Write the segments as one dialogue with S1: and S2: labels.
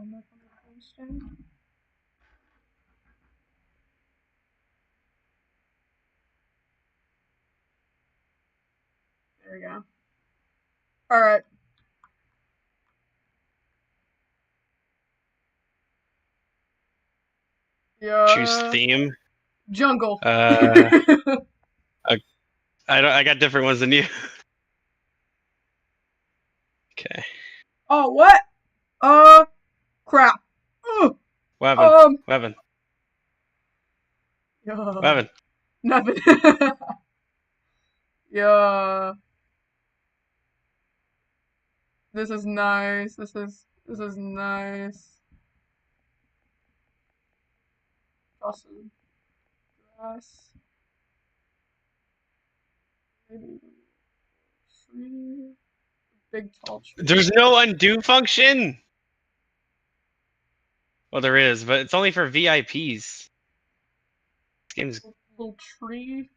S1: phone back on the phone stand. There we go. All right.
S2: Choose
S1: Yeah.
S2: theme.
S1: Jungle.
S2: I got different ones than you. Okay.
S1: Oh, what? Crap. Ugh.
S2: Weapon.
S1: Yeah. Nothing. Yeah. This is nice. This is nice. Awesome. Grass. Maybe tree. Big tall tree.
S2: There's no undo function. Well, there is, but it's only for VIPs. This game's
S1: Little tree.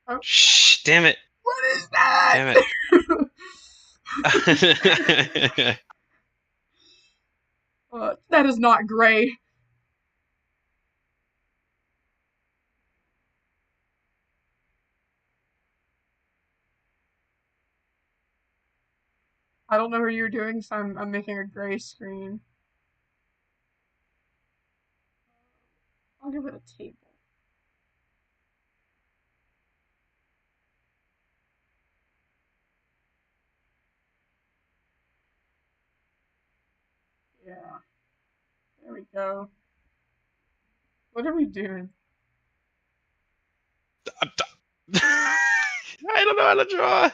S1: Oh.
S2: Shh! Damn it!
S1: What is that?
S2: Damn it!
S1: That is not gray. I don't know what you're doing, so I'm making a gray screen. I'll give it a table. Yeah. There we go. What are we doing?
S2: I don't know how to draw.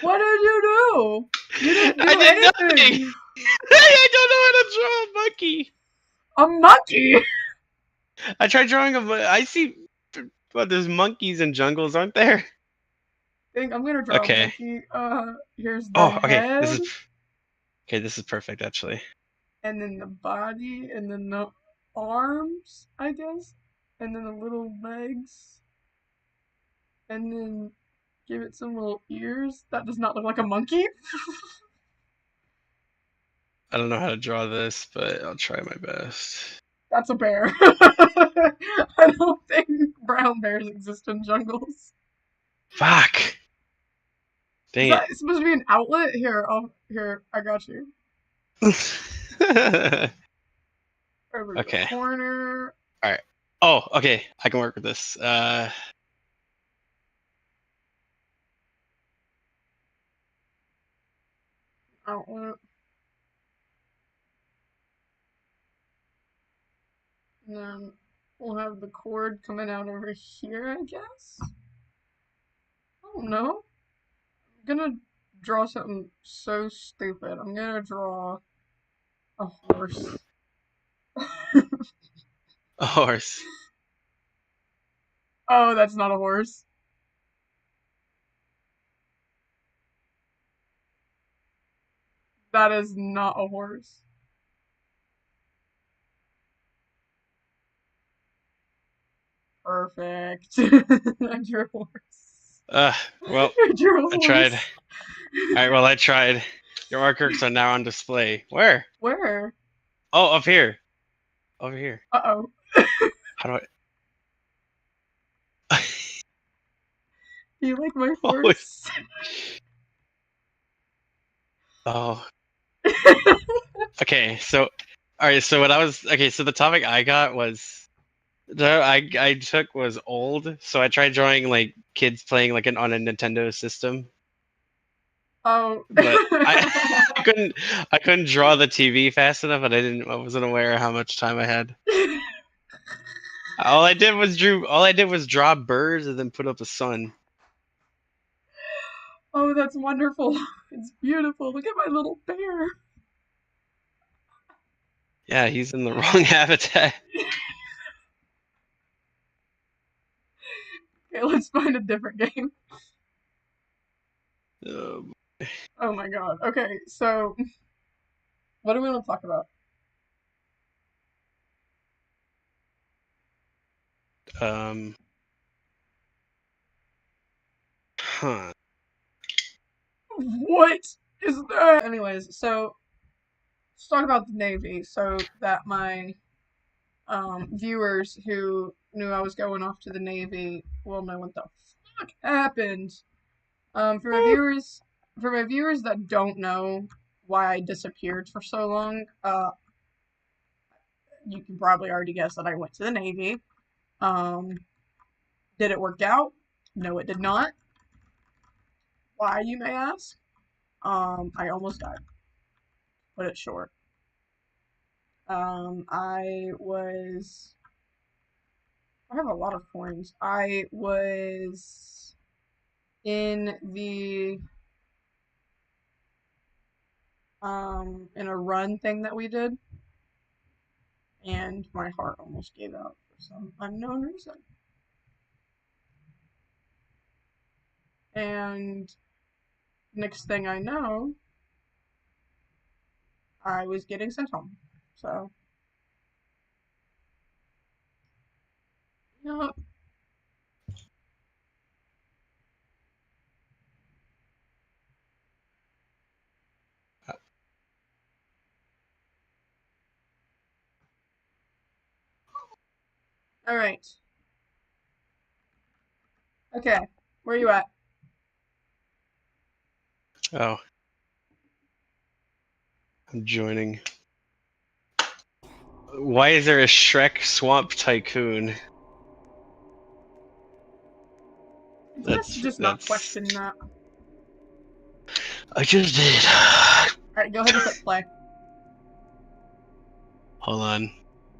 S1: What did you do? You didn't do
S2: I did
S1: anything.
S2: nothing. I don't know how to draw a monkey.
S1: A monkey.
S2: I tried drawing I see. Well, there's monkeys in jungles, aren't there?
S1: I think I'm gonna draw a
S2: Okay.
S1: monkey. Here's the
S2: Oh, okay.
S1: head,
S2: This is perfect, actually.
S1: and then the body, and then the arms, I guess, and then the little legs, and then give it some little ears. That does not look like a monkey.
S2: I don't know how to draw this, but I'll try my best.
S1: That's a bear. I don't think brown bears exist in jungles.
S2: Fuck. Dang
S1: Is that supposed to be an outlet? Here, I got you.
S2: it.
S1: Over the
S2: Okay.
S1: corner.
S2: All right. Oh, okay. I can work with this.
S1: Outlet. And then we'll have the cord coming out over here, I guess. I don't know. I'm gonna draw something so stupid. I'm gonna draw a horse.
S2: A horse.
S1: Oh, that's not a horse. That is not a horse. Perfect. I drew a horse.
S2: Well,
S1: I drew a
S2: I
S1: horse.
S2: tried. All right, well, I tried. Your artworks are now on display. Where?
S1: Where?
S2: Oh, up here. Over here.
S1: Uh-oh.
S2: How do I?
S1: Do you like my
S2: Oh,
S1: horse?
S2: oh. Okay, so, all right. So so the topic I got was I took was old. So I tried drawing like kids playing like on a Nintendo system,
S1: Oh.
S2: but I couldn't draw the TV fast enough, and I wasn't aware of how much time I had. All I did was draw birds and then put up a sun.
S1: Oh, that's wonderful. It's beautiful. Look at my little bear.
S2: Yeah, he's in the wrong habitat.
S1: Okay, let's find a different game.
S2: Um,
S1: Oh my god. Okay, so what do we want to talk about?
S2: um, huh.
S1: What is that? Anyways, so let's talk about the Navy so that my viewers who knew I was going off to the Navy will know what the fuck happened. For my viewers that don't know why I disappeared for so long, you can probably already guess that I went to the Navy. Um, did it work out? No, it did not. Why, you may ask? I almost died. Put it short. I was. I have a lot of coins. I was in the in a run thing that we did, and my heart almost gave out for some unknown reason. And next thing I know, I was getting sent home. So, yeah. All right. Okay. Where you at?
S2: Oh, I'm joining. Why is there a Shrek Swamp Tycoon?
S1: Let's just not
S2: That's.
S1: question that.
S2: I just did.
S1: All right, go ahead and click play.
S2: Hold on,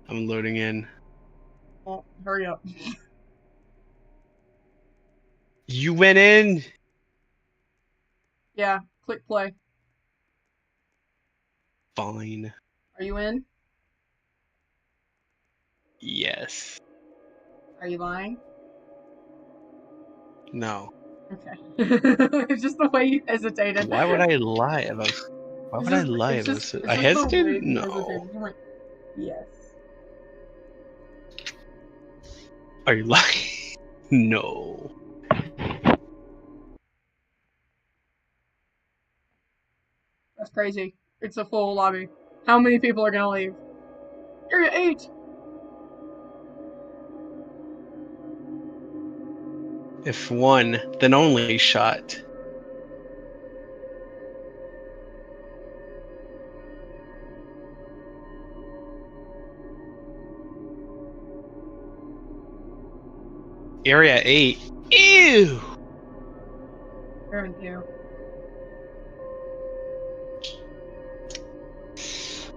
S2: I'm loading in.
S1: Well, hurry up.
S2: You went in.
S1: Yeah, click play.
S2: Fine.
S1: Are you in?
S2: Yes.
S1: Are you lying?
S2: No.
S1: Okay. It's just the way you hesitated.
S2: Why would I lie about? Why would I lie about it?
S1: It's
S2: I
S1: just the way
S2: hesitated.
S1: you
S2: No.
S1: hesitated. You're like, yes.
S2: Are you lying? No.
S1: That's crazy. It's a full lobby. How many people are gonna leave? Area 8!
S2: If one, then only shot. Area 8. Ew!
S1: Area 2.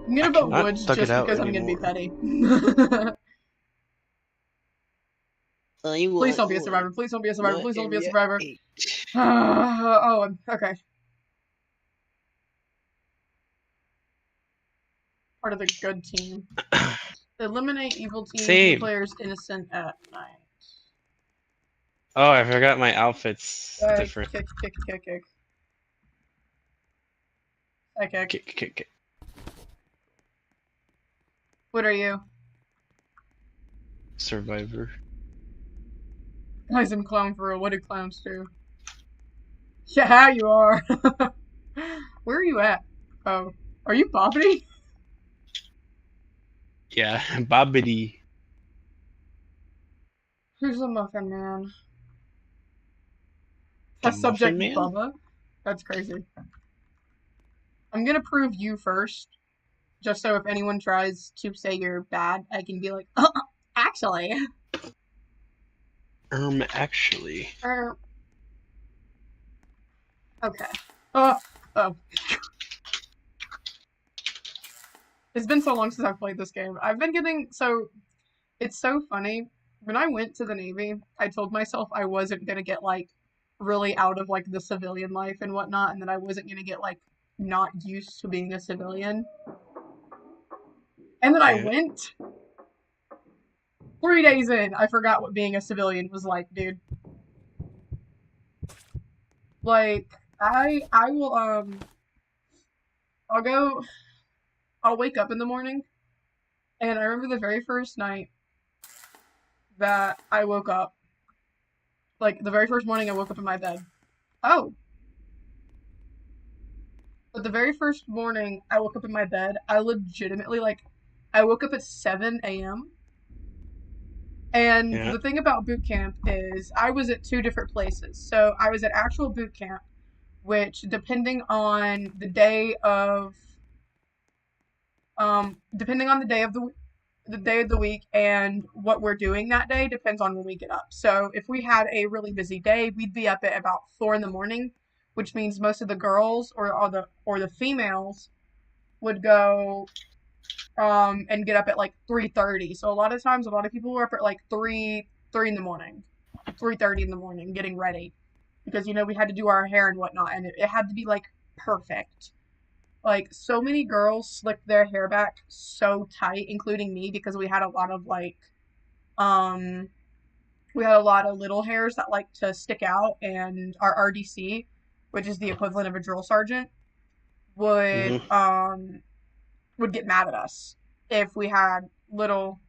S1: I'm
S2: I
S1: gonna vote
S2: cannot
S1: Woods
S2: thug it
S1: just
S2: out
S1: because I'm gonna be
S2: anymore.
S1: petty.
S2: I
S1: Please don't
S2: want
S1: be a survivor.
S2: one.
S1: Please don't be a survivor.
S2: Not
S1: Please don't be a
S2: Area
S1: survivor.
S2: 8.
S1: Oh, okay. Part of the good team. Eliminate evil team. Keep
S2: Same.
S1: players innocent at night.
S2: Oh, I forgot my outfit's different.
S1: Kick, kick, kick, kick. I kick.
S2: Kick, kick, kick.
S1: What are you?
S2: Survivor.
S1: Guys, I'm clown for real. What do clowns do? Yeah, you are. Where are you at? Oh, are you Bobbity?
S2: Yeah, Bobbity.
S1: Who's the Muffin Man?
S2: The
S1: Test subject
S2: Muffin Man?
S1: Bubba? That's crazy. I'm gonna prove you first, just so if anyone tries to say you're bad, I can be like, actually.
S2: Actually.
S1: Okay. Oh, oh. It's been so long since I've played this game. I've been getting so it's so funny. When I went to the Navy, I told myself I wasn't gonna get like really out of like the civilian life and whatnot, and that I wasn't gonna get like not used to being a civilian. And then I
S2: Yeah.
S1: went 3 days in, I forgot what being a civilian was like, dude. Like I will I'll go I'll wake up in the morning and I remember the very first night that I woke up, like the very first morning I woke up in my bed. Oh, But the very first morning I woke up in my bed, I legitimately I woke up at 7 a.m. And
S2: Yeah.
S1: the thing about boot camp is I was at two different places. So I was at actual boot camp, which depending on the day of the week and what we're doing that day depends on when we get up. So if we had a really busy day, we'd be up at about 4 in the morning, which means most of the girls or the females would go and get up at like 3:30. So a lot of times a lot of people were up at like 3 in the morning, 3:30 in the morning getting ready because we had to do our hair and whatnot, and it had to be like perfect. Like so many girls slicked their hair back so tight, including me, because um we had a lot of little hairs that like to stick out, and our RDC, which is the equivalent of a drill sergeant, would
S2: Hmm.
S1: um would get mad at us if we had little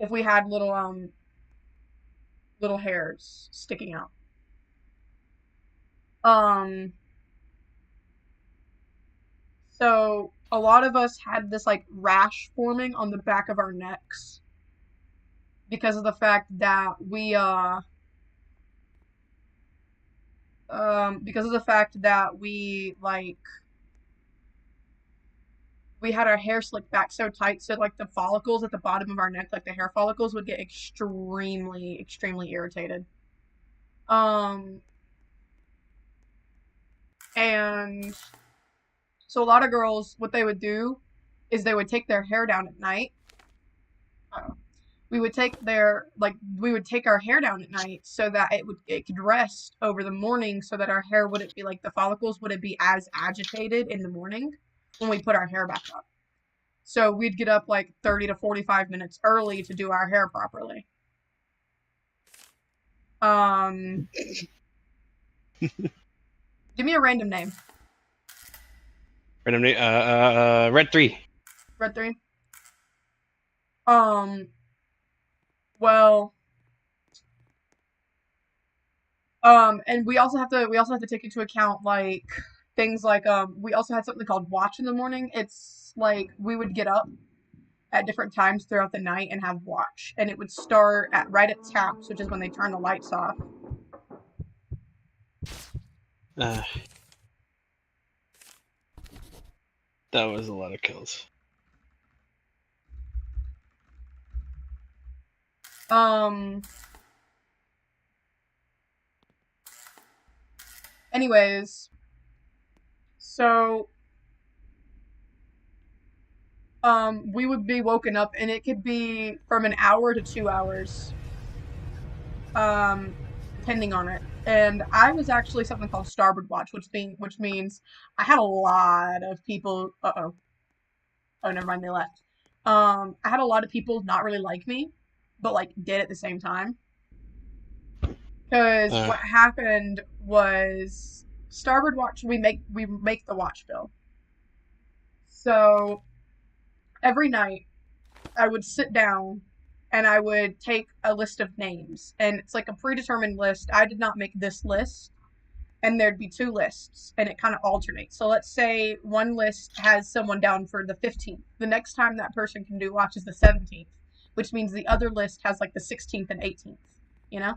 S1: if we had little hairs sticking out. Um so a lot of us had this like rash forming on the back of our necks because of the fact that we had our hair slicked back so tight, so like the follicles at the bottom of our neck, like the hair follicles, would get extremely extremely irritated. um and so a lot of girls, what they would do is they would take their hair down at night. uh, we would take our hair down at night so that it could rest over the morning, so that our hair wouldn't be like the follicles wouldn't be as agitated in the morning when we put our hair back up. So we'd get up like 30 to 45 minutes early to do our hair properly. um Give me a random name.
S2: Random red 3.
S1: Red three. um well, and we also have to take into account like things like we also had something called watch in the morning. It's like we would get up at different times throughout the night and have watch, and it would start at right at taps, which is when they turn the lights off.
S2: Uh, that was a lot of kills.
S1: um Anyways, so we would be woken up, and it could be from an hour to 2 hours, um depending on it. And I was actually something called starboard watch, which means I had a lot of people. Oh, never mind, they left. I had a lot of people not really like me, but like did at the same time. Because
S2: Uh,
S1: what happened was starboard watch, we make the watch bill. So every night I would sit down and I would take a list of names, and it's like a predetermined list. I did not make this list, and there'd be two lists, and it kind of alternates. So let's say one list has someone down for the 15th. The next time that person can do watch is the 17th, which means the other list has like the 16th and 18th, you know?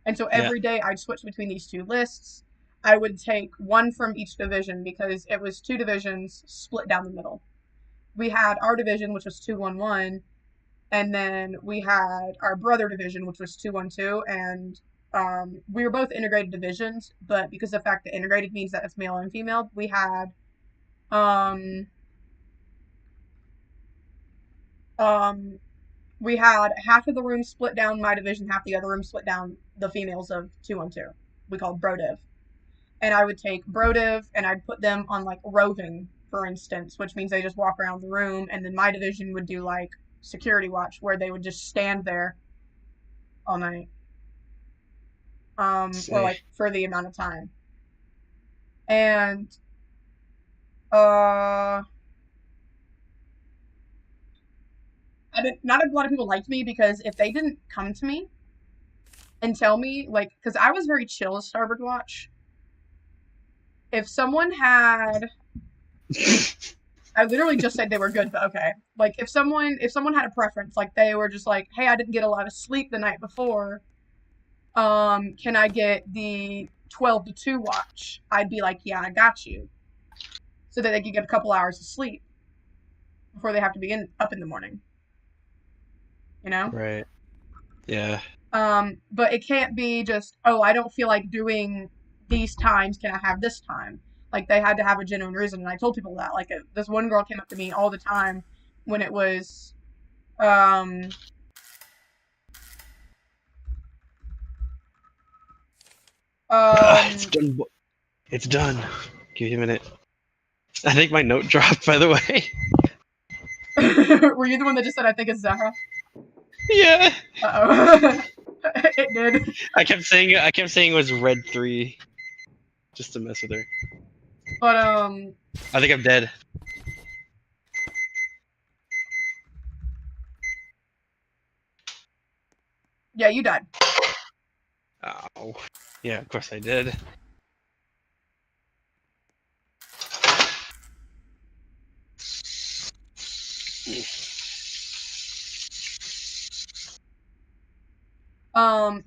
S1: And so
S2: yeah.
S1: every day I'd switch between these two lists. I would take one from each division because it was two divisions split down the middle. We had our division, which was 211, and then we had our brother division, which was 212, and we were both integrated divisions, but because of the fact that integrated means that it's male and female, um, um, we had half of the room split down my division, half the other room split down the females of 212. We called Brodiv. And I would take Brodiv and I'd put them on like roving, for instance, which means they just walk around the room, and then my division would do like security watch, where they would just stand there all night, or
S2: See.
S1: like for the amount of time. And uh not a lot of people liked me, because if they didn't come to me and tell me, like, because I was very chill as starboard watch, if someone had, I literally just said they were good, but okay. Like if someone had a preference, like they were just like, hey, I didn't get a lot of sleep the night before. Can I get the 12 to 2 watch? I'd be like, yeah, I got you. So that they could get a couple hours of sleep before they have to be up in the morning, you know?
S2: Right. Yeah.
S1: But it can't be just, oh, I don't feel like doing these times. Can I have this time? Like they had to have a genuine reason, and I told people that. Like this one girl came up to me all the time when it was, um,
S2: It's
S1: um,
S2: done. It's done. Give me a minute. I think my note dropped, by the way.
S1: were you the one that just said I think it's Zahra?
S2: Yeah.
S1: Uh oh, it did.
S2: I kept saying it was red 3 just to mess with her.
S1: But
S2: I think I'm dead.
S1: yeah, you died.
S2: Oh. Yeah, of course I did.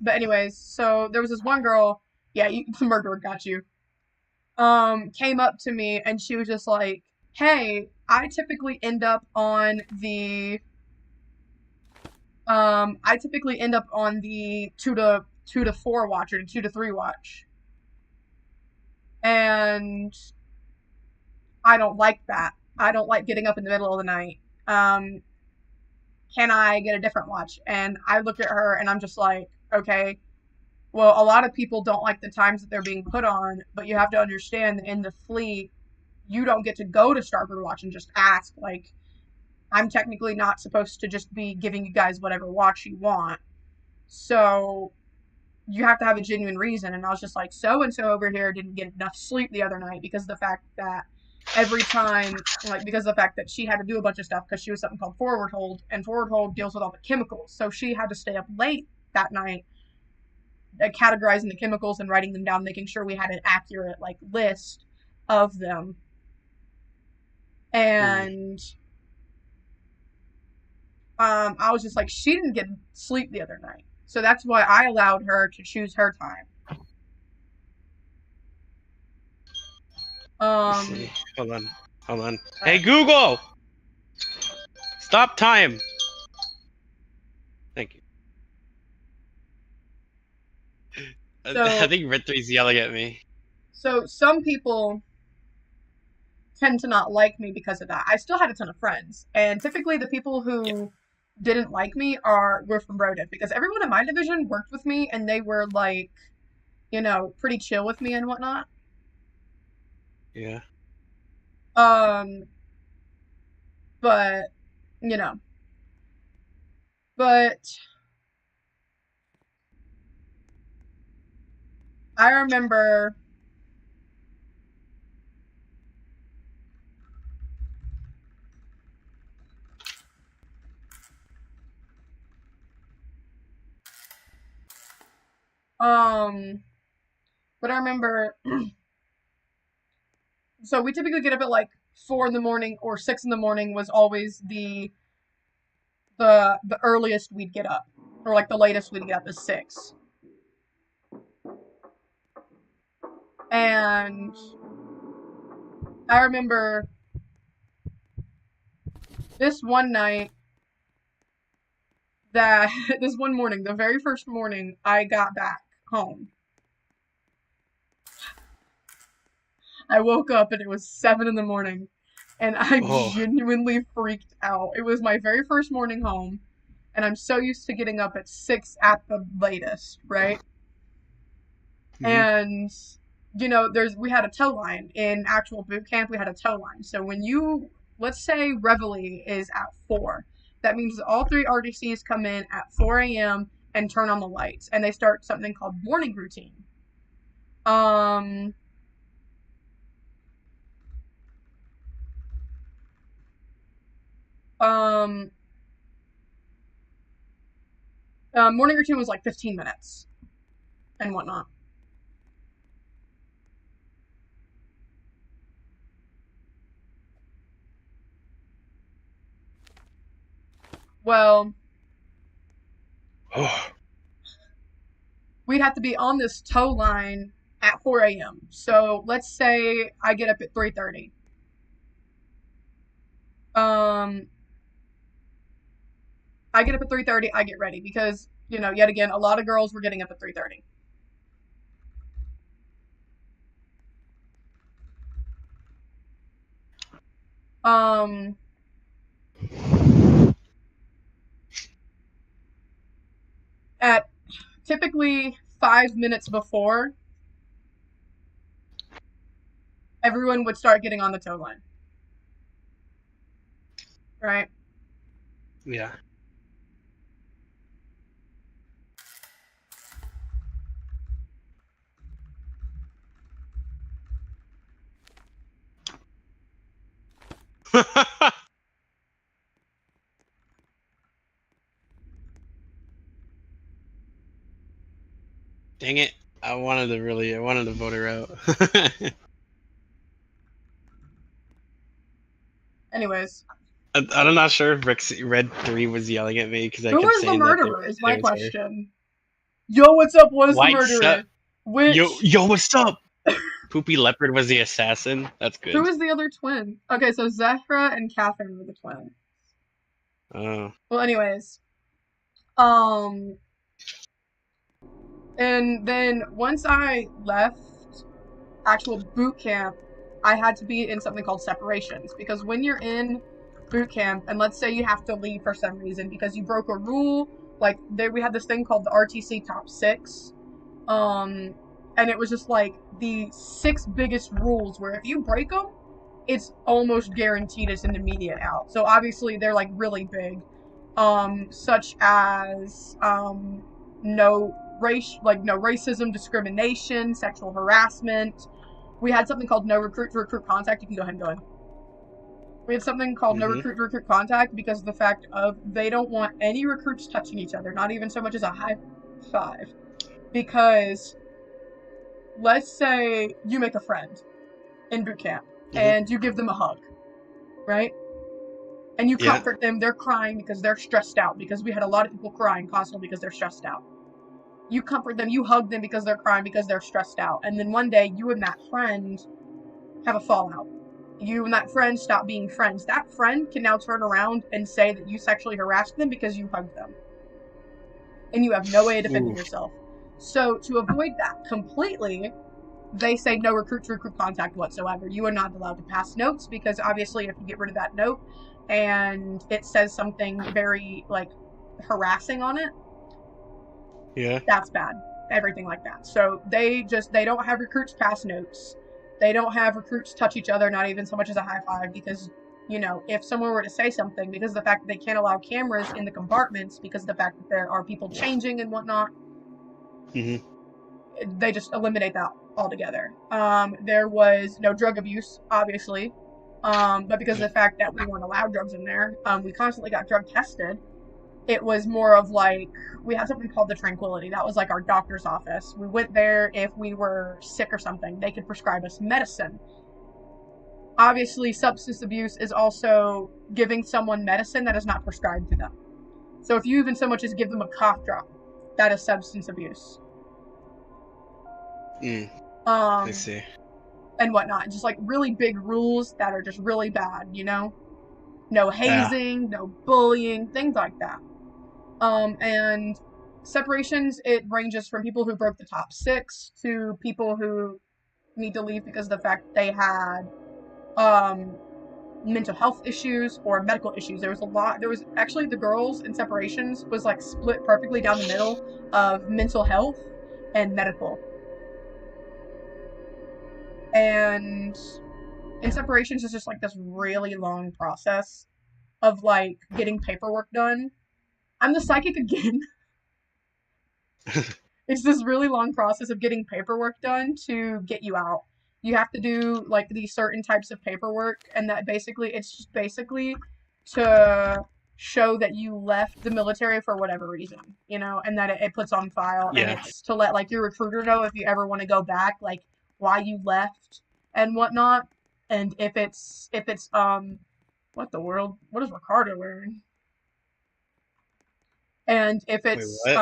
S1: But anyways, so there was this one girl. Yeah, the murderer got you. Came up to me and she was just like, "Hey, I typically end up on the two to four watch or the 2 to 3 watch, and I don't like that. I don't like getting up in the middle of the night. Um, can I get a different watch?" And I look at her and I'm just like, okay, well, a lot of people don't like the times that they're being put on, but you have to understand that in the fleet, you don't get to go to Starboard Watch and just ask. Like, I'm technically not supposed to just be giving you guys whatever watch you want. So you have to have a genuine reason. And I was just like, so and so over here didn't get enough sleep the other night because of the fact that every time, like, because of the fact that she had to do a bunch of stuff because she was something called forward hold, and forward hold deals with all the chemicals. So she had to stay up late that night categorizing the chemicals and writing them down, making sure we had an accurate like list of them.
S2: Hmm.
S1: And I was just like, she didn't get sleep the other night, so that's why I allowed her to choose her time.
S2: Let's see.
S1: Um,
S2: Hold on. Hold on.
S1: all
S2: Hey
S1: right.
S2: Google! Stop time! Thank you. I
S1: So
S2: think red 3's yelling at me.
S1: some people tend to not like me because of that. I still had a ton of friends, and typically the people
S2: Yeah.
S1: who didn't like me were from Brodiv because everyone in my division worked with me and they were like, pretty chill with me and whatnot.
S2: Yeah.
S1: Um, but you know, but I remember um but I remember so we typically get up at like 4 in the morning or 6 in the morning was always the earliest we'd get up. Or like the latest we'd get up is 6. And I remember this one night that this one morning, the very first morning I got back home. I woke up and it was 7 in the morning and I
S2: Oh.
S1: genuinely freaked out. It was my very first morning home, and I'm so used to getting up at 6 at the latest, right?
S2: Hmm.
S1: And we had a tow line in actual boot camp. We had a tow line. So when let's say Reveille is at 4, that means all 3 RDCs come in at 4 a.m. and turn on the lights, and they start something called morning routine. Um, um, Morning routine was like 15 minutes and whatnot. Well,
S2: Oh,
S1: we'd have to be on this tow line at 4 a.m. So let's say I get up at 3:30. Um, I get up at 3:30. I get ready because yet again, a lot of girls were getting up at 3:30. Um, at typically 5 minutes before, everyone would start getting on the tow line, right?
S2: yeah. Dang it! I wanted to vote her out.
S1: Anyways,
S2: I'm not sure if Red 3 was yelling at me because I
S1: who
S2: kept
S1: was the
S2: saying that
S1: murderer? Is
S2: it
S1: my
S2: was her.
S1: question. Yo, what's up? What is the
S2: What's up?
S1: murderer? Which
S2: Yo, what's up? Poopy Leopard was the assassin. That's
S1: Who
S2: good.
S1: is the other twin? Okay, so Zephyra and Catherine were the twins.
S2: Oh.
S1: Well, anyways, um, and then once I left actual boot camp, I had to be in something called separations because when you're in boot camp, and let's say you have to leave for some reason because you broke a rule, like we had this thing called the RTC Top Six, um, and it was just like the six biggest rules where if you break them, it's almost guaranteed it's an immediate out. So obviously they're like really big, such as no no racism, discrimination, sexual harassment. We had something called no recruit to recruit contact. You can go ahead and go in. We had something called no
S2: Mhm.
S1: recruit to recruit contact because of the fact of they don't want any recruits touching each other, not even so much as a high five. Because let's say you make a friend in boot camp
S2: Mhm.
S1: and you give them a hug, right? And you
S2: Yeah.
S1: comfort them. They're crying because they're stressed out because we had a lot of people crying constantly because they're stressed out. You comfort them, you hug them because they're crying because they're stressed out. And then one day you and that friend have a fallout. You and that friend stop being friends. That friend can now turn around and say that you sexually harassed them because you hugged them. And you have no way of defending
S2: Ooh.
S1: yourself. So to avoid that completely, they say no recruit to recruit contact whatsoever. You are not allowed to pass notes because obviously if you get rid of that note and it says something very like harassing on it,
S2: Yeah.
S1: that's bad. Everything like that. So they don't have recruits pass notes. They don't have recruits touch each other, not even so much as a high five, because if someone were to say something, because of the fact that they can't allow cameras in the compartments, because of the fact that there are people changing and whatnot,
S2: Mhm.
S1: they just eliminate that altogether. There was no drug abuse, obviously, but because of
S2: Yeah.
S1: the fact that we weren't allowed drugs in there, we constantly got drug tested. It was more of like we had something called the Tranquility. That was like our doctor's office. We went there if we were sick or something. They could prescribe us medicine. Obviously, substance abuse is also giving someone medicine that is not prescribed to them. So if you even so much as give them a cough drop, that is substance abuse.
S2: Mm. I
S1: Um,
S2: see.
S1: and whatnot. Just like really big rules that are just really bad. No
S2: Yeah.
S1: hazing, no bullying, things like that. And separations, it ranges from people who broke the top six to people who need to leave because of the fact they had um, mental health issues or medical issues. There was a lot. There was actually the girls in separations was like split perfectly down the middle of mental health and medical. And in separations, it's just like this really long process of like getting paperwork done. I'm the psychic again. It's this really long process of getting paperwork done to get you out. You have to do like these certain types of paperwork, and that basically it's just basically to show that you left the military for whatever reason, and that it puts on file, and
S2: Yeah.
S1: it's to let like your recruiter know if you ever want to go back, like why you left and whatnot, and if it's what the world, what is Ricardo wearing? And if
S2: Wait,
S1: it's
S2: what?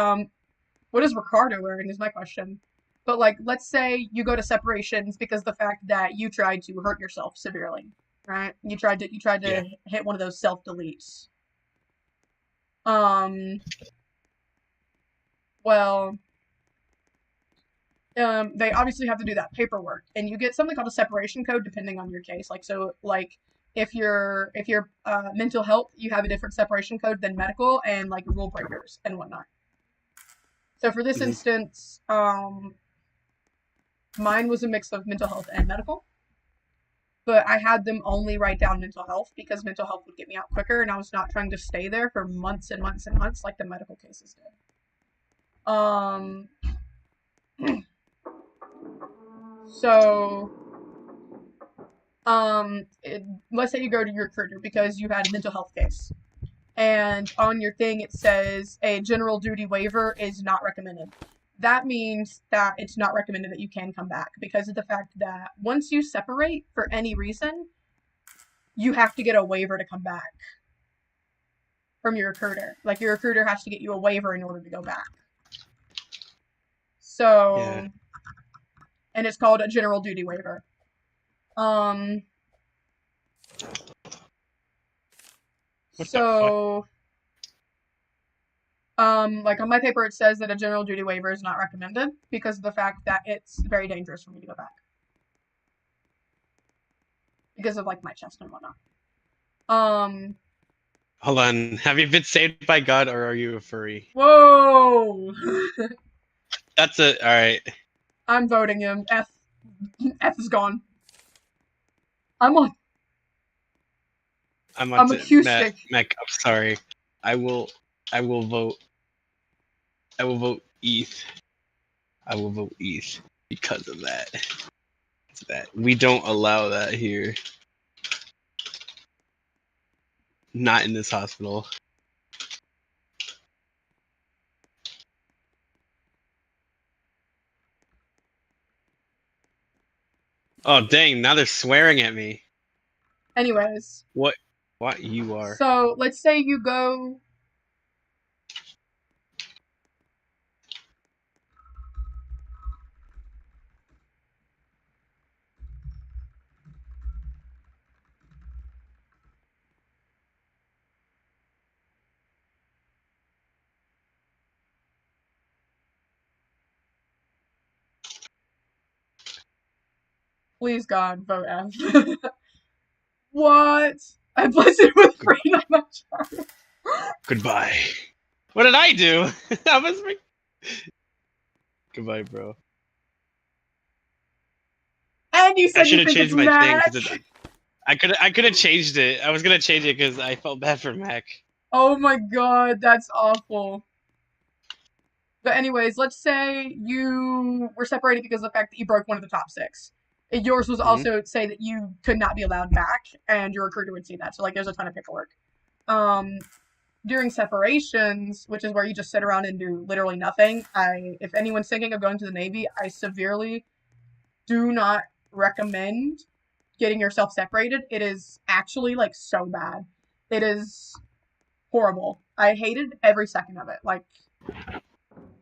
S1: what is Ricardo wearing is my question. But like, let's say you go to separations because the fact that you tried to hurt yourself severely, right? You tried to
S2: Yeah.
S1: hit one of those self deletes. Um, well, they obviously have to do that paperwork, and you get something called a separation code depending on your case. Like, so, like if you're mental health, you have a different separation code than medical and like rule breakers and whatnot. So for this
S2: Hmm.
S1: instance, mine was a mix of mental health and medical, but I had them only write down mental health because mental health would get me out quicker, and I was not trying to stay there for months and months and months like the medical cases did. So let's say you go to your recruiter because you had a mental health case, and on your thing it says a general duty waiver is not recommended. That means that it's not recommended that you can come back because of the fact that once you separate for any reason, you have to get a waiver to come back from your recruiter. Like your recruiter has to get you a waiver in order to go back.
S2: Yeah.
S1: So, and it's called a general duty waiver. Um,
S2: What the fuck?
S1: so, like on my paper, it says that a general duty waiver is not recommended because of the fact that it's very dangerous for me to go back because of like my chest and whatnot. Um,
S2: Hold on. Have you been saved by God or are you a furry?
S1: whoa!
S2: That's it. All right.
S1: I'm voting him. F is gone. I'm on.
S2: I'm on
S1: I'm
S2: to Matt.
S1: acoustic.
S2: Mac. I'm sorry. I will. I will vote. I will vote ETH. I will vote ETH because of that. That we don't allow that here. Not in this hospital. Oh dang! Now they're swearing at me.
S1: Anyways,
S2: What? What you are?
S1: so let's say you go. Please God, vote F. What? I blessed with
S2: Good,
S1: rain on my child.
S2: goodbye. What did I do? I was. Goodbye, bro.
S1: And you
S2: I
S1: said you
S2: should have
S1: think it's
S2: changed my thing
S1: Mac.
S2: because I could have changed it. I was gonna change it because I felt bad for Mac.
S1: Oh my God, that's awful. But anyways, let's say you were separated because of the fact that you broke one of the top six. Yours was
S2: Hmm.
S1: also say that you could not be allowed back, and your recruiter would see that. So like, there's a ton of paperwork. Um, During separations, which is where you just sit around and do literally nothing. If anyone's thinking of going to the Navy, I severely do not recommend getting yourself separated. It is actually like so bad. It is horrible. I hated every second of it. Like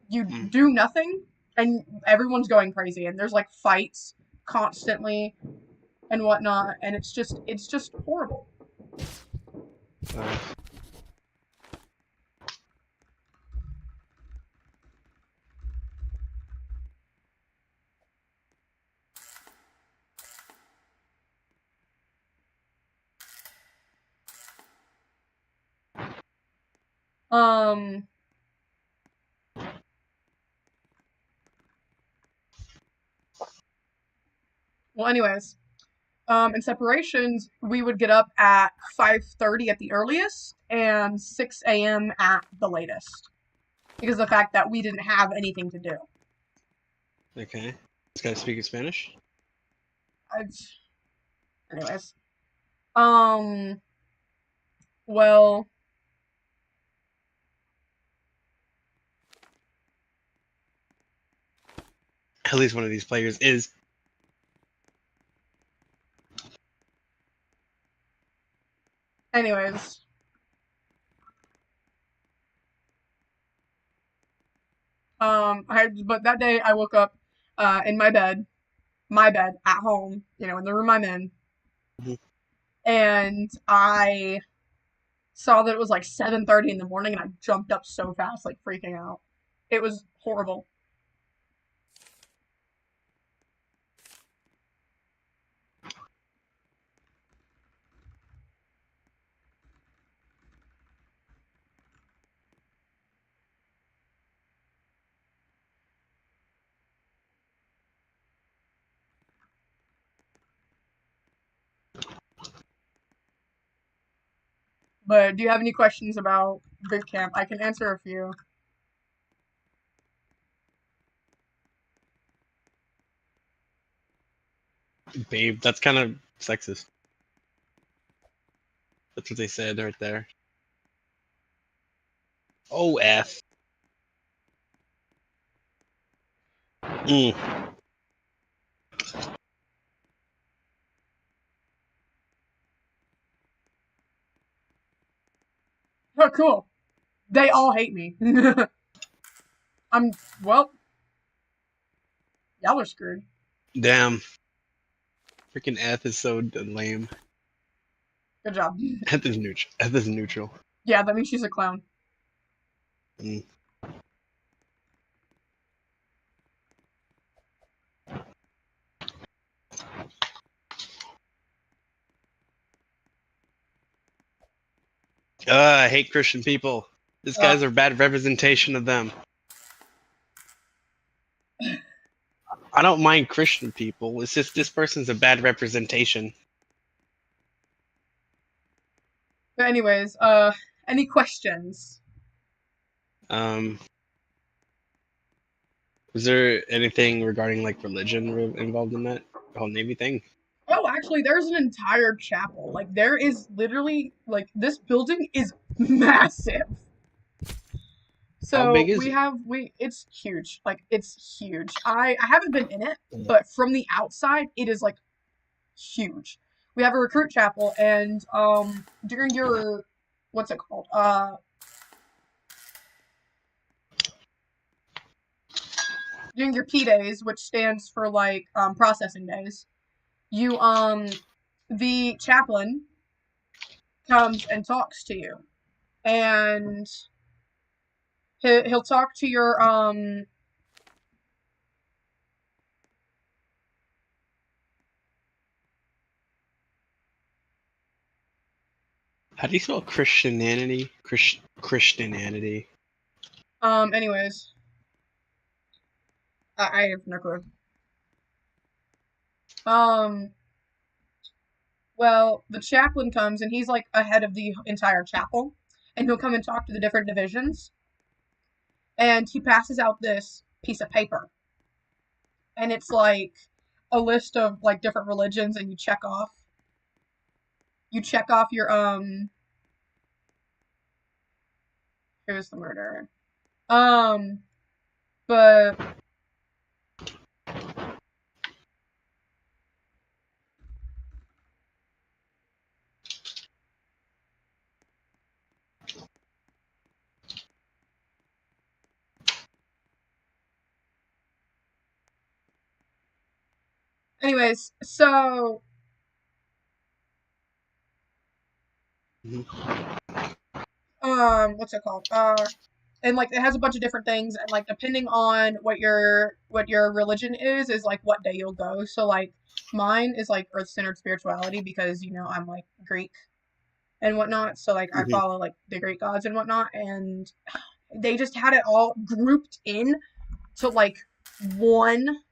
S1: you do nothing and everyone's going crazy and there's like fights constantly and whatnot and it's just horrible. Um well anyways, in separations we would get up at 5:30 at the earliest and 6 a.m. at the latest because of the fact that we didn't have anything to do.
S2: Okay. This guy speaking Spanish.
S1: I, anyways, um well
S2: At least one of these players is.
S1: anyways But that day I woke up, in my bed at home, in the room I'm in,
S2: Mhm.
S1: and I saw that it was like 7:30 in the morning, and I jumped up so fast, like freaking out. It was horrible. But do you have any questions about boot camp? I can answer a few.
S2: Babe, that's kind of sexist. That's what they said right there. Oh, F. Mm.
S1: Oh, cool. They all hate me. Well, y'all are screwed.
S2: Damn. Freaking F is so lame.
S1: Good job.
S2: F is neutral. F is neutral.
S1: Yeah, that means she's a clown.
S2: Mm. I hate Christian people. This
S1: Uh,
S2: guy's a bad representation of them. I don't mind Christian people. It's just this person's a bad representation.
S1: but anyways, any questions?
S2: Um, was there anything regarding like religion involved in that whole Navy thing?
S1: Oh, actually, there's an entire chapel. Like, there is literally, like, this building is massive.
S2: How big
S1: So
S2: is it?
S1: it's huge. Like, it's huge. I haven't been in it, but from the outside, it is like huge. We have a recruit chapel, and during your, what's it called? During your P days, which stands for like processing days, you the chaplain comes and talks to you, and he'll talk to your
S2: How do you spell Christianity? Christianity.
S1: anyways, I have no clue. Um, well, the chaplain comes and he's like ahead of the entire chapel, and he'll come and talk to the different divisions, and he passes out this piece of paper, and it's like a list of like different religions, and you check off your who's the murderer. Um, but anyways, so
S2: Mhm.
S1: what's it called? And like it has a bunch of different things, and like depending on what your religion is like what day you'll go. So like mine is like earth-centered spirituality because I'm like Greek and whatnot. So like I
S2: Mhm.
S1: follow like the Greek gods and whatnot, and they just had it all grouped in to like one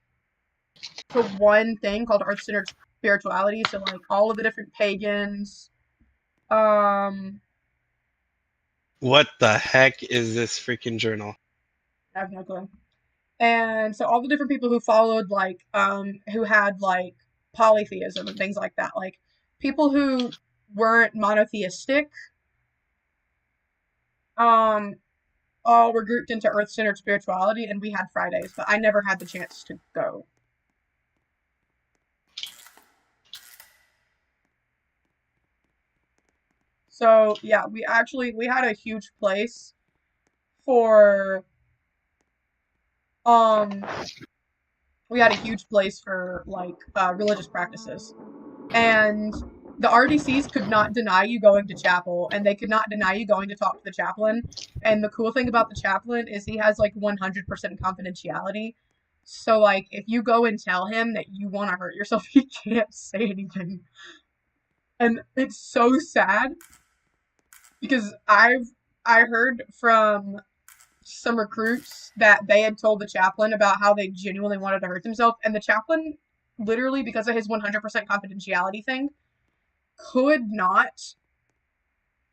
S1: one thing called earth-centered spirituality. So like all of the different pagans, um,
S2: What the heck is this freaking journal?
S1: I have no clue. And so all the different people who followed like who had like polytheism and things like that, like people who weren't monotheistic, um, all were grouped into earth-centered spirituality, and we had Fridays, but I never had the chance to go. So yeah, we had a huge place for um, we had a huge place for like religious practices, and the RDCs could not deny you going to chapel, and they could not deny you going to talk to the chaplain. And the cool thing about the chaplain is he has like 100% confidentiality. So like if you go and tell him that you want to hurt yourself, he can't say anything. And it's so sad because I heard from some recruits that they had told the chaplain about how they genuinely wanted to hurt themselves, and the chaplain, literally because of his 100% confidentiality thing, could not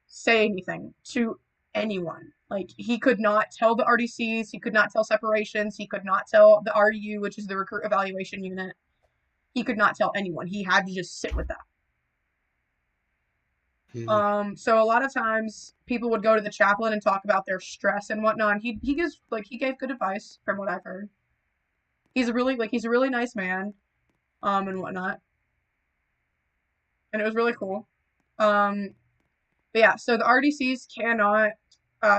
S1: say anything to anyone. Like, he could not tell the RDCs, he could not tell separations, he could not tell the RU, which is the recruit evaluation unit. He could not tell anyone. He had to just sit with that. So a lot of times people would go to the chaplain and talk about their stress and whatnot. And he gave good advice from what I've heard. He's a really nice man, and whatnot. And it was really cool. But yeah, so the RDCs cannot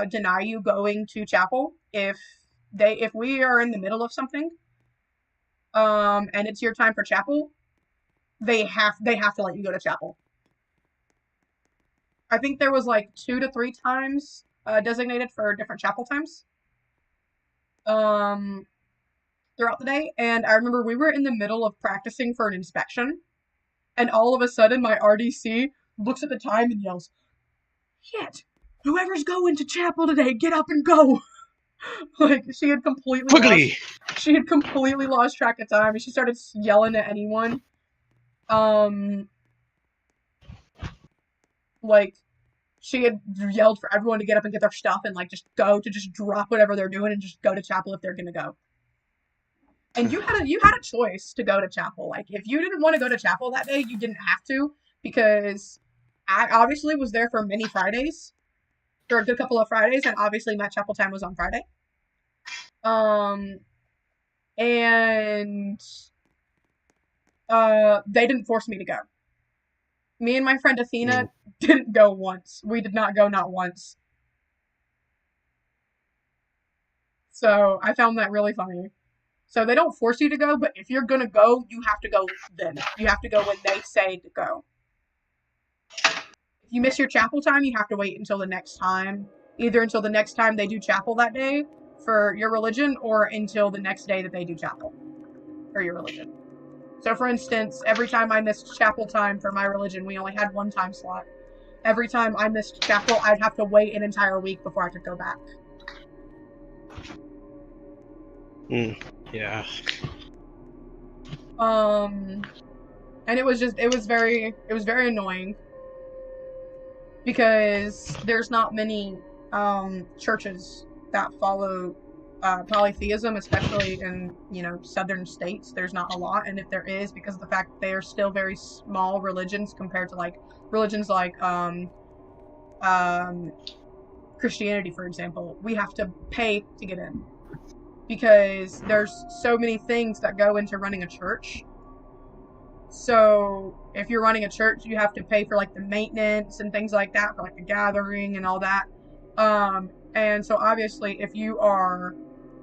S1: deny you going to chapel if we are in the middle of something, and it's your time for chapel. They have to let you go to chapel. I think there was like 2 to 3 times designated for different chapel times throughout the day. And I remember we were in the middle of practicing for an inspection, and all of a sudden my RDC looks at the time and yells, "Shit, whoever's going to chapel today, get up and go." Like, she had completely lost track of time, and she started yelling at anyone. Like, she had yelled for everyone to get up and get their stuff and like just drop whatever they're doing and just go to chapel if they're gonna go. And you had a choice to go to chapel. Like, if you didn't want to go to chapel that day, you didn't have to, because I obviously was there for many Fridays, for a good couple of Fridays, and obviously my chapel time was on Friday. And they didn't force me to go. Me and my friend Athena didn't go once. We did not go, not once. So I found that really funny. So they don't force you to go, but if you're gonna go, you have to go then. You have to go when they say to go. If you miss your chapel time, you have to wait until the next time. Either until the next time they do chapel that day for your religion, or until the next day that they do chapel for your religion. So for instance, every time I missed chapel time for my religion, we only had 1 time slot. Every time I missed chapel, I'd have to wait an entire week before I could go back.
S2: Yeah.
S1: And it was very annoying, because there's not many churches that follow polytheism, especially in, southern states. There's not a lot, and if there is, because of the fact that they are still very small religions compared to like religions like Christianity, for example, we have to pay to get in, because there's so many things that go into running a church. So if you're running a church, you have to pay for like the maintenance and things like that, for like the gathering and all that. And so obviously, if you are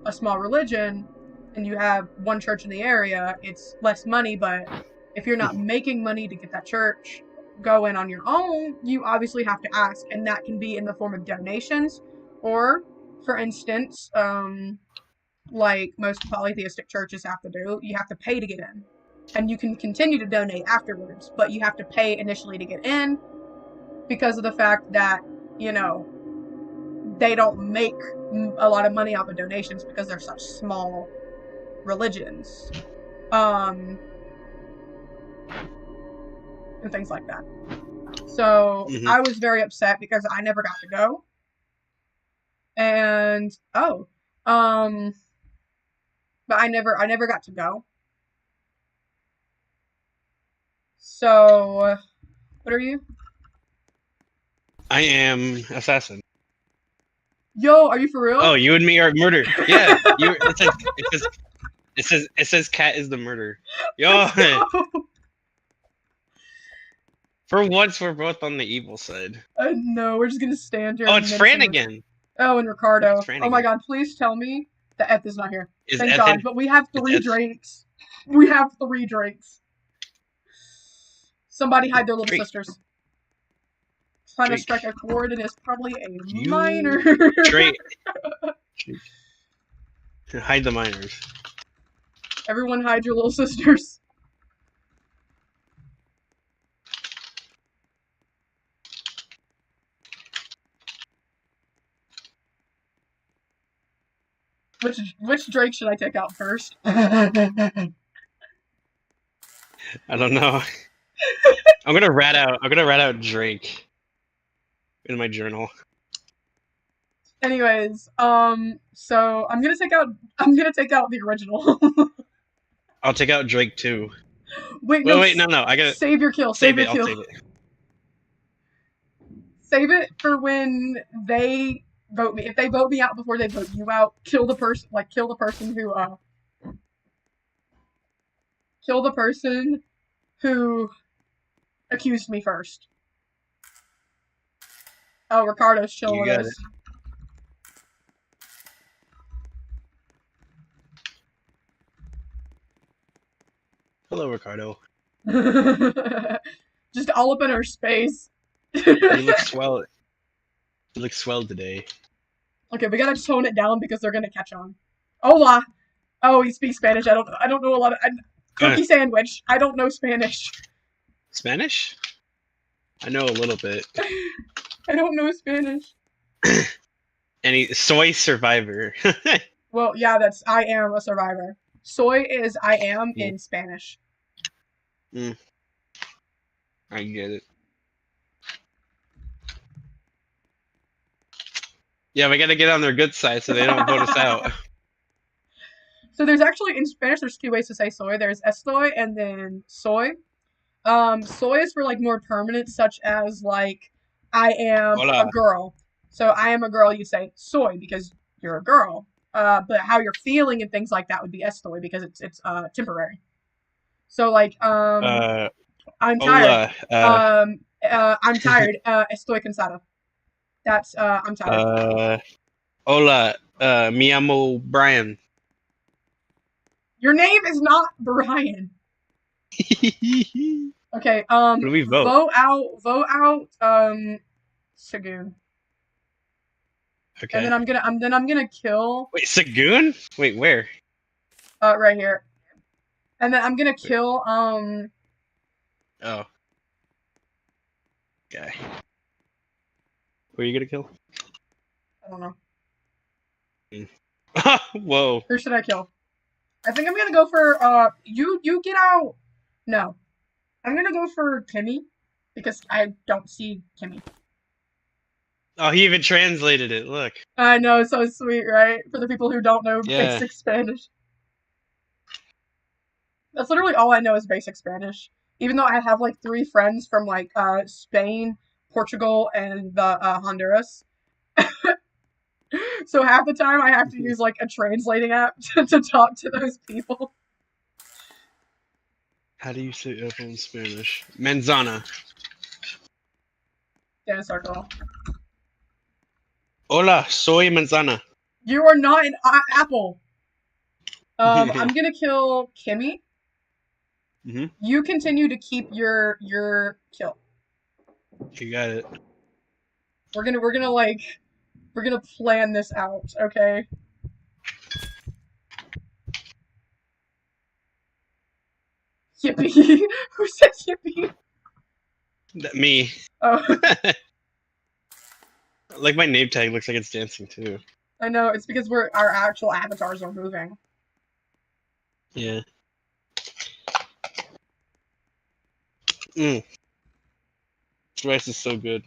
S1: a small religion and you have one church in the area, it's less money. But if you're not making money to get that church going on your own, you obviously have to ask, and that can be in the form of donations, or, for instance, like most polytheistic churches have to do, you have to pay to get in. And you can continue to donate afterwards, but you have to pay initially to get in, because of the fact that, they don't make a lot of money off of donations because they're such small religions. And things like that. So I was very upset because I never got to go. And but I never got to go. So what are you?
S2: I am assassin.
S1: Yo, are you for real?
S2: Oh, you and me are murder. Yeah, it says Cat is the murder. Yo, for once we're both on the evil side.
S1: No, we're just gonna stand here.
S2: Oh, it's Fran again.
S1: Oh, and Ricardo.
S2: It's Fran
S1: oh my
S2: again.
S1: God! Please tell me that Eth is not here.
S2: Is
S1: Thank
S2: Ethan?
S1: God. But we have
S2: Is
S1: 3 drakes. We have 3 drakes. Somebody hide their little
S2: Drake?
S1: sisters. Trying to
S2: Drake.
S1: strike a chord and is probably a
S2: You
S1: minor.
S2: Drake. Hide the minors.
S1: Everyone hide your little sisters. Which Drake should I take out first?
S2: I don't know. I'm gonna rat out Drake in my journal.
S1: Anyways, so I'm gonna take out the original.
S2: I'll take out Drake too.
S1: Wait, no,
S2: Wait, no, I gotta
S1: save your kill. Save
S2: save
S1: your
S2: it. I'll
S1: kill.
S2: save it.
S1: Save it for when they vote me. If they vote me out before they vote you out, kill the person. Like kill the person who accused me first. Oh, Ricardo's chilling
S2: You
S1: with
S2: got it.
S1: us.
S2: Hello, Ricardo.
S1: Just all up in her space.
S2: You look swell. You look swell today.
S1: Okay, we gotta tone it down because they're gonna catch on. Hola. Oh, he speaks Spanish. I don't know a lot of cookie sandwich. I don't know Spanish.
S2: Spanish? I know a little bit.
S1: I don't know Spanish.
S2: Any soy survivor.
S1: Well, yeah, that's I am a survivor. Soy is I am in Spanish.
S2: I get it. Yeah, we gotta get on their good side so they don't vote us out.
S1: So there's actually in Spanish there's 2 ways to say soy. There's estoy and then soy. Soy is for like more permanent, such as like I am
S2: Hola.
S1: a girl. So I am a girl, you say soy because you're a girl. But how you're feeling and things like that would be estoy because it's temporary. So like I'm tired.
S2: Hola.
S1: I'm tired. Estoy cansada. That's I'm tired.
S2: Hola. Me llamo Brian.
S1: Your name is not Brian. Okay,
S2: What do we vote?
S1: vote out, Sagoon.
S2: Okay.
S1: And then I'm gonna kill.
S2: Wait, Sagoon? Wait, where?
S1: Right here. And then I'm gonna kill,
S2: Oh. Okay. Who are you gonna kill?
S1: I don't know.
S2: Whoa.
S1: Who should I kill? I think I'm gonna go for, you get out. No. I'm gonna go for Kimmy, because I don't see Kimmy.
S2: Oh, he even translated it. Look.
S1: I know, it's so sweet, right? For the people who don't know
S2: Yeah.
S1: basic Spanish. That's literally all I know is basic Spanish. Even though I have like 3 friends from like Spain, Portugal, and the Honduras. So half the time I have to use like a translating app to talk to those people.
S2: How do you say apple in Spanish? Manzana.
S1: Yeah, circle.
S2: Hola, soy manzana.
S1: You are not an apple. I'm gonna kill Kimmy.
S2: Mm-hmm.
S1: You continue to keep your kill.
S2: You got it.
S1: We're gonna plan this out, okay? Yippee! Who said yippee?
S2: Me.
S1: Oh,
S2: Like my name tag looks like it's dancing too.
S1: I know. It's because our actual avatars are moving.
S2: Yeah. Rice is so good.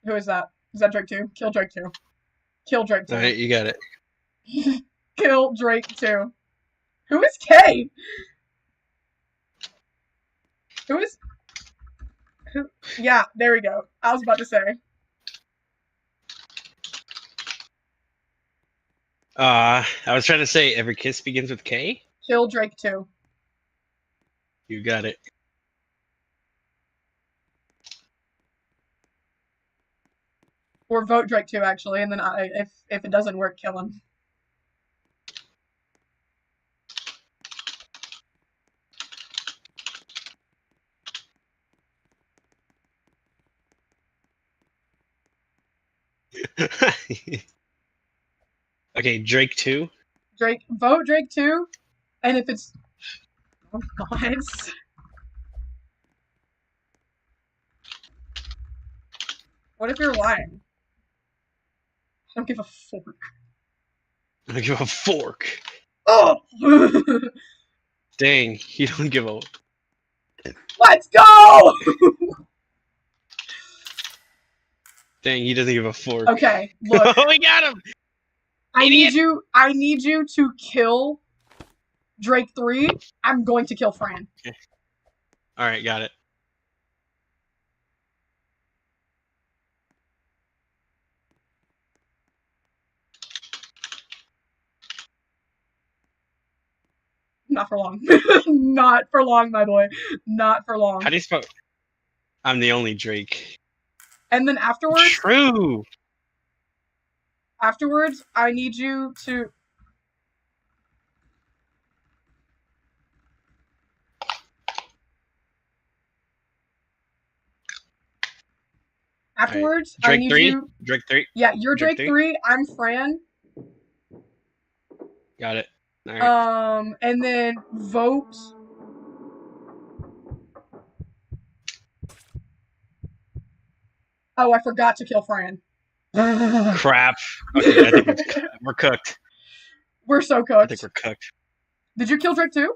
S1: Who is that? Is that Drake 2? Kill Drake 2. Kill Drake 2.
S2: Alright, you got it.
S1: Kill Drake 2. Who is K? Who is... Who? Yeah, there we go. I was about to say.
S2: I was trying to say every kiss begins with K?
S1: Kill Drake 2.
S2: You got it.
S1: Or vote Drake too, actually, and then if it doesn't work, kill him.
S2: Okay, Drake 2.
S1: Vote Drake too, and if it's oh god. What if you're lying? I don't give a fork.
S2: I don't give a fork.
S1: Oh!
S2: Dang, you don't give a.
S1: Let's go!
S2: Dang, he doesn't give a fork.
S1: Okay, look.
S2: Oh, we got him!
S1: I need you to kill Drake 3. I'm going to kill Fran.
S2: Okay. Alright, got it.
S1: Not for long. Not for long, my boy. Not for long.
S2: How do you spell? I'm the only Drake.
S1: And then afterwards,
S2: True.
S1: I need you to. Afterwards,
S2: Drake
S1: I need
S2: 3?
S1: you.
S2: Drake 3?
S1: Yeah, you're
S2: Drake
S1: Drake 3. I'm Fran.
S2: Got it. Alright.
S1: And then vote. Oh, I forgot to kill Fran.
S2: Crap. Okay, I think we're cooked.
S1: We're so
S2: I
S1: cooked.
S2: think we're cooked.
S1: Did you kill Drake too?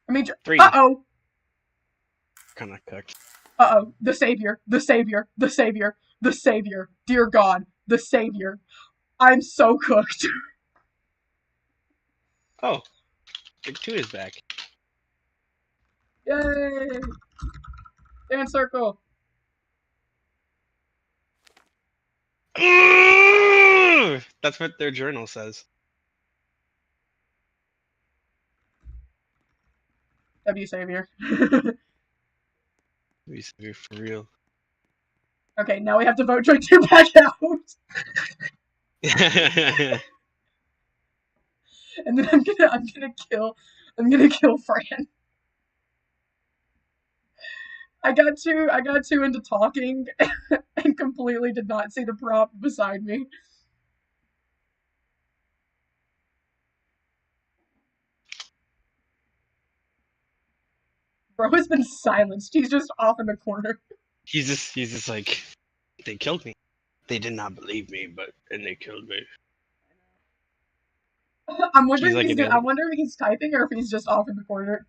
S1: I mean,
S2: 3.
S1: uh-oh.
S2: Kind of cooked.
S1: Uh-oh. The savior. The savior. The savior. The savior. Dear God. The savior. I'm so cooked.
S2: Oh. Drake 2 is back.
S1: Yay. Dance circle.
S2: That's what their journal says.
S1: W savior.
S2: You're for real.
S1: Okay, now we have to vote Drake 2 back out. And then I'm gonna kill Fran. I got too into talking and completely did not see the prompt beside me. Bro has been silenced. He's just off in the corner.
S2: He's just like, they killed me. They did not believe me, and they killed me.
S1: I'm wondering
S2: He's like
S1: I wonder if he's typing or if he's just off in the corner.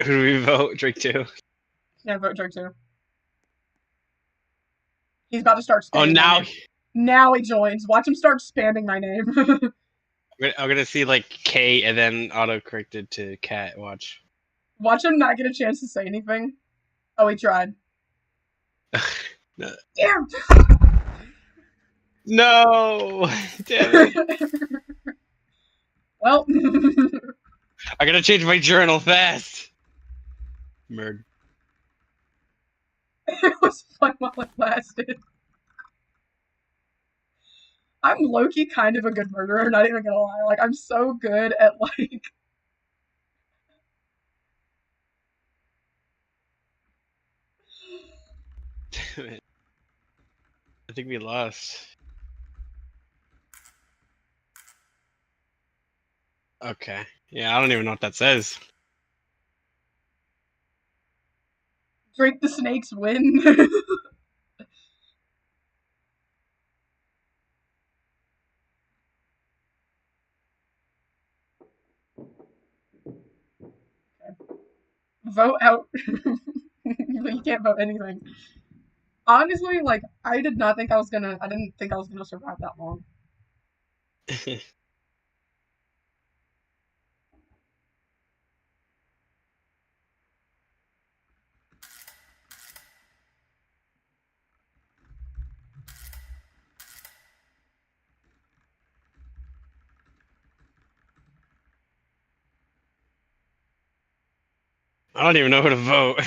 S2: Who do we vote? Drake 2.
S1: Yeah, vote Drake 2. He's about to start spamming.
S2: Oh, now
S1: now he joins. Watch him start spamming my name.
S2: I'm gonna see like K and then auto corrected to cat. Watch.
S1: Watch him not get a chance to say anything. Oh, he tried.
S2: No.
S1: Damn.
S2: No, damn it.
S1: Well,
S2: I gotta change my journal fast. Murd.
S1: it was fun while it lasted. I'm low-key kind of a good murderer, not even gonna lie. Like, I'm so good at, like...
S2: Damn it. I think we lost. Okay. Yeah, I don't even know what that says.
S1: Drake the Snakes win. Vote out. You can't vote anything. Honestly, like, I didn't think I was gonna survive that long.
S2: I don't even know who to vote.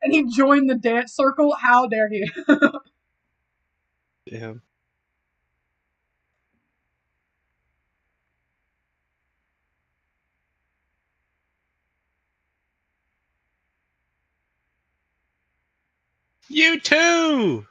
S1: And he joined the dance circle. How dare he?
S2: Yeah. You too.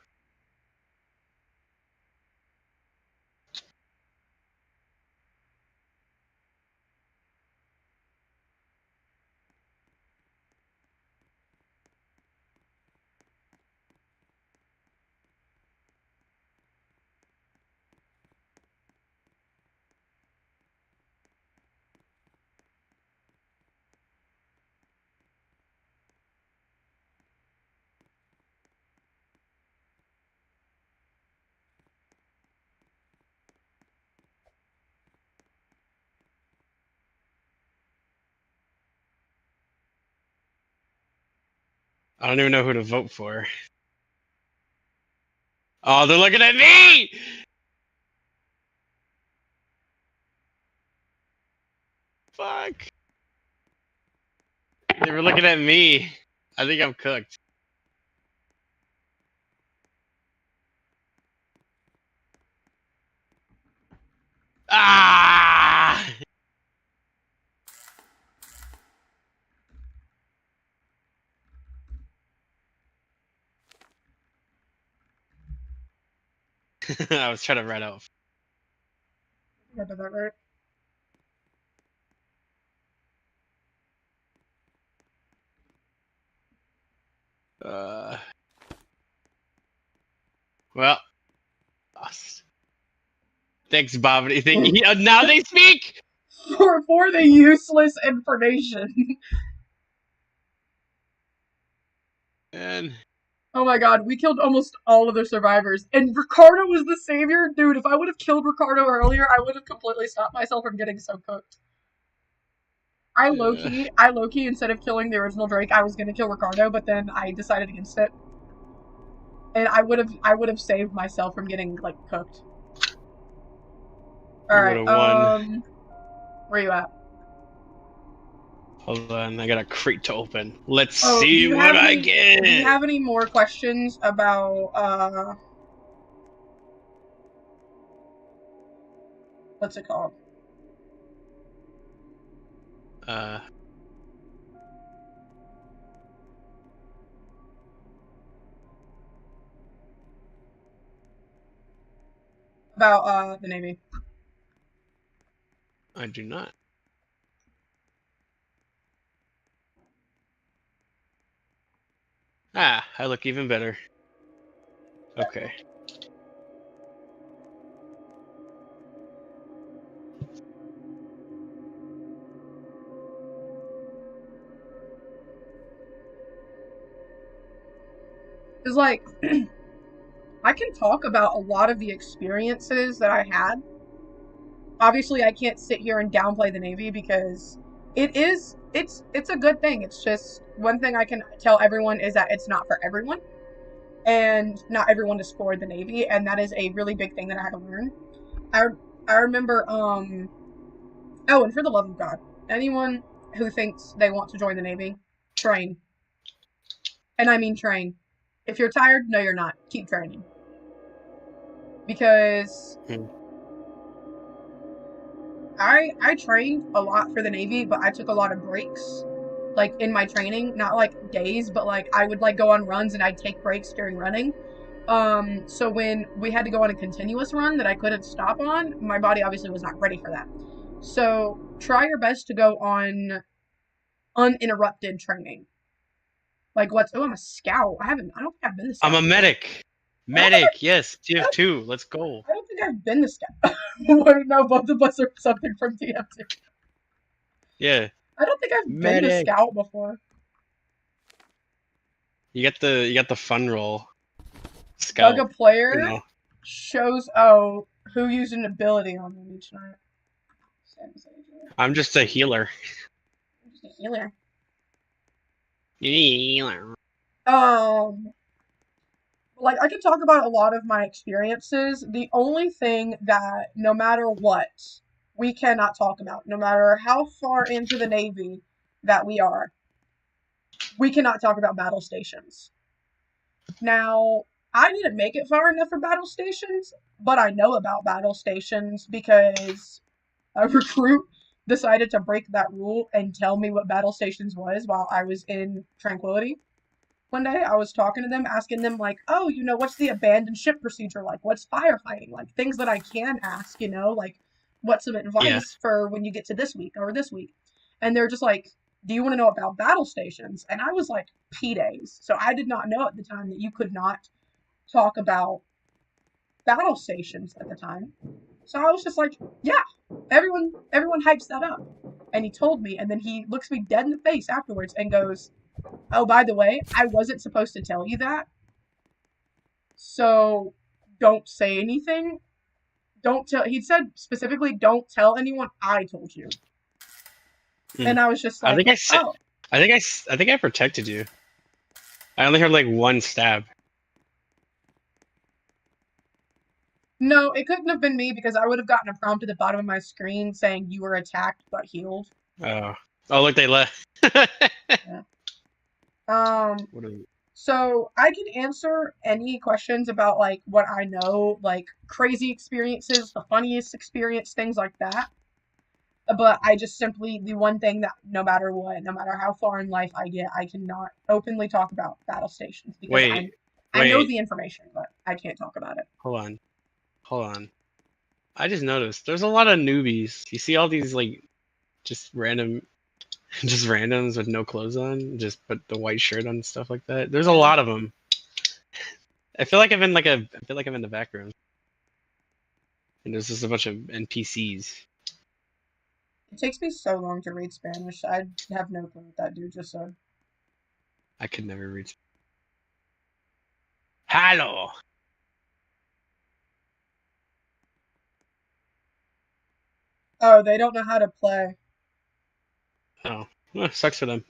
S2: I don't even know who to vote for. Oh, they're looking at me! Fuck. They were looking at me. I think I'm cooked. Ah! I was trying to run out.
S1: I did that right.
S2: Well, thanks, Bob. Now they speak.
S1: For the useless information.
S2: And
S1: Oh my god, we killed almost all of the survivors. And Ricardo was the savior? Dude, if I would have killed Ricardo earlier, I would have completely stopped myself from getting so cooked. I low-key, instead of killing the original Drake, I was gonna kill Ricardo, but then I decided against it. And I would have saved myself from getting, like, cooked.
S2: you would
S1: Alright,
S2: have won.
S1: where you at?
S2: Hold on, I got a crate to open. Let's
S1: Oh,
S2: see what I get.
S1: do you have any more questions about, what's it called? About, the Navy.
S2: I do not. Ah, I look even better. Okay.
S1: It's like, I can talk about a lot of the experiences that I had. Obviously, I can't sit here and downplay the Navy because it's a good thing. It's just one thing I can tell everyone is that it's not for everyone, and not everyone is for the Navy, and that is a really big thing that I had to learn. I I remember oh, and for the love of God, anyone who thinks they want to join the Navy, train. And I mean train. If you're tired, no, you're not. Keep training. Because I trained a lot for the Navy, but I took a lot of breaks, like in my training, not like days, but like I would like go on runs and I'd take breaks during running. So when we had to go on a continuous run that I couldn't stop on, my body obviously was not ready for that. So try your best to go on uninterrupted training. Like what's I'm a scout. I don't think I've been the scout
S2: I'm a
S1: before.
S2: medic. Medic, yes, TF2. Let's go.
S1: I don't think I've been the scout. Wait, no, both of us are something from TF2.
S2: Yeah.
S1: I don't think I've been the
S2: Medic.
S1: scout before.
S2: You got the fun roll.
S1: Bug
S2: Scout.
S1: a player
S2: You know.
S1: shows who used an ability on them each night.
S2: I'm just a healer.
S1: I'm just a healer.
S2: Healer.
S1: Like I could talk about a lot of my experiences. The only thing that no matter what we cannot talk about, no matter how far into the Navy that we are, we cannot talk about battle stations. Now, I didn't make it far enough for battle stations, but I know about battle stations because a recruit decided to break that rule and tell me what battle stations was while I was in Tranquility. One day I was talking to them, asking them like, oh, what's the abandoned ship procedure like? What's firefighting? Like things that I can ask, like what's some
S2: Yeah.
S1: advice for when you get to this week or this week? And they're just like, do you want to know about battle stations? And I was like, P days. So I did not know at the time that you could not talk about battle stations at the time. So I was just like, yeah, everyone hypes that up. And he told me, and then he looks me dead in the face afterwards and goes, oh, by the way, I wasn't supposed to tell you that. So don't say anything. Don't tell, he said specifically, don't tell anyone I told you.
S2: Mm.
S1: And I was just
S2: I
S1: like,
S2: think I said.
S1: oh,
S2: I think I protected you. I only heard like one stab.
S1: no, it couldn't have been me because I would have gotten a prompt at the bottom of my screen saying you were attacked but healed.
S2: Oh. Oh, look, they left.
S1: Yeah. Um,
S2: What are they?
S1: So I can answer any questions about like what I know, like crazy experiences, the funniest experience, things like that. But I just simply the one thing that no matter what, no matter how far in life I get, I cannot openly talk about battle stations because
S2: Wait,
S1: I know
S2: wait.
S1: the information, but I can't talk about it.
S2: Hold on. Hold on. I just noticed there's a lot of newbies. You see all these like just random, just randoms with no clothes on, just put the white shirt on and stuff like that. There's a
S1: Yeah.
S2: lot of them. I feel like I'm in like a. I feel like I'm in the background, and there's just a bunch of NPCs.
S1: It takes me so long to read Spanish. I have no clue what that dude just said.
S2: I could never read. Hello.
S1: Oh, they don't know how to play.
S2: Oh, well, sucks for them.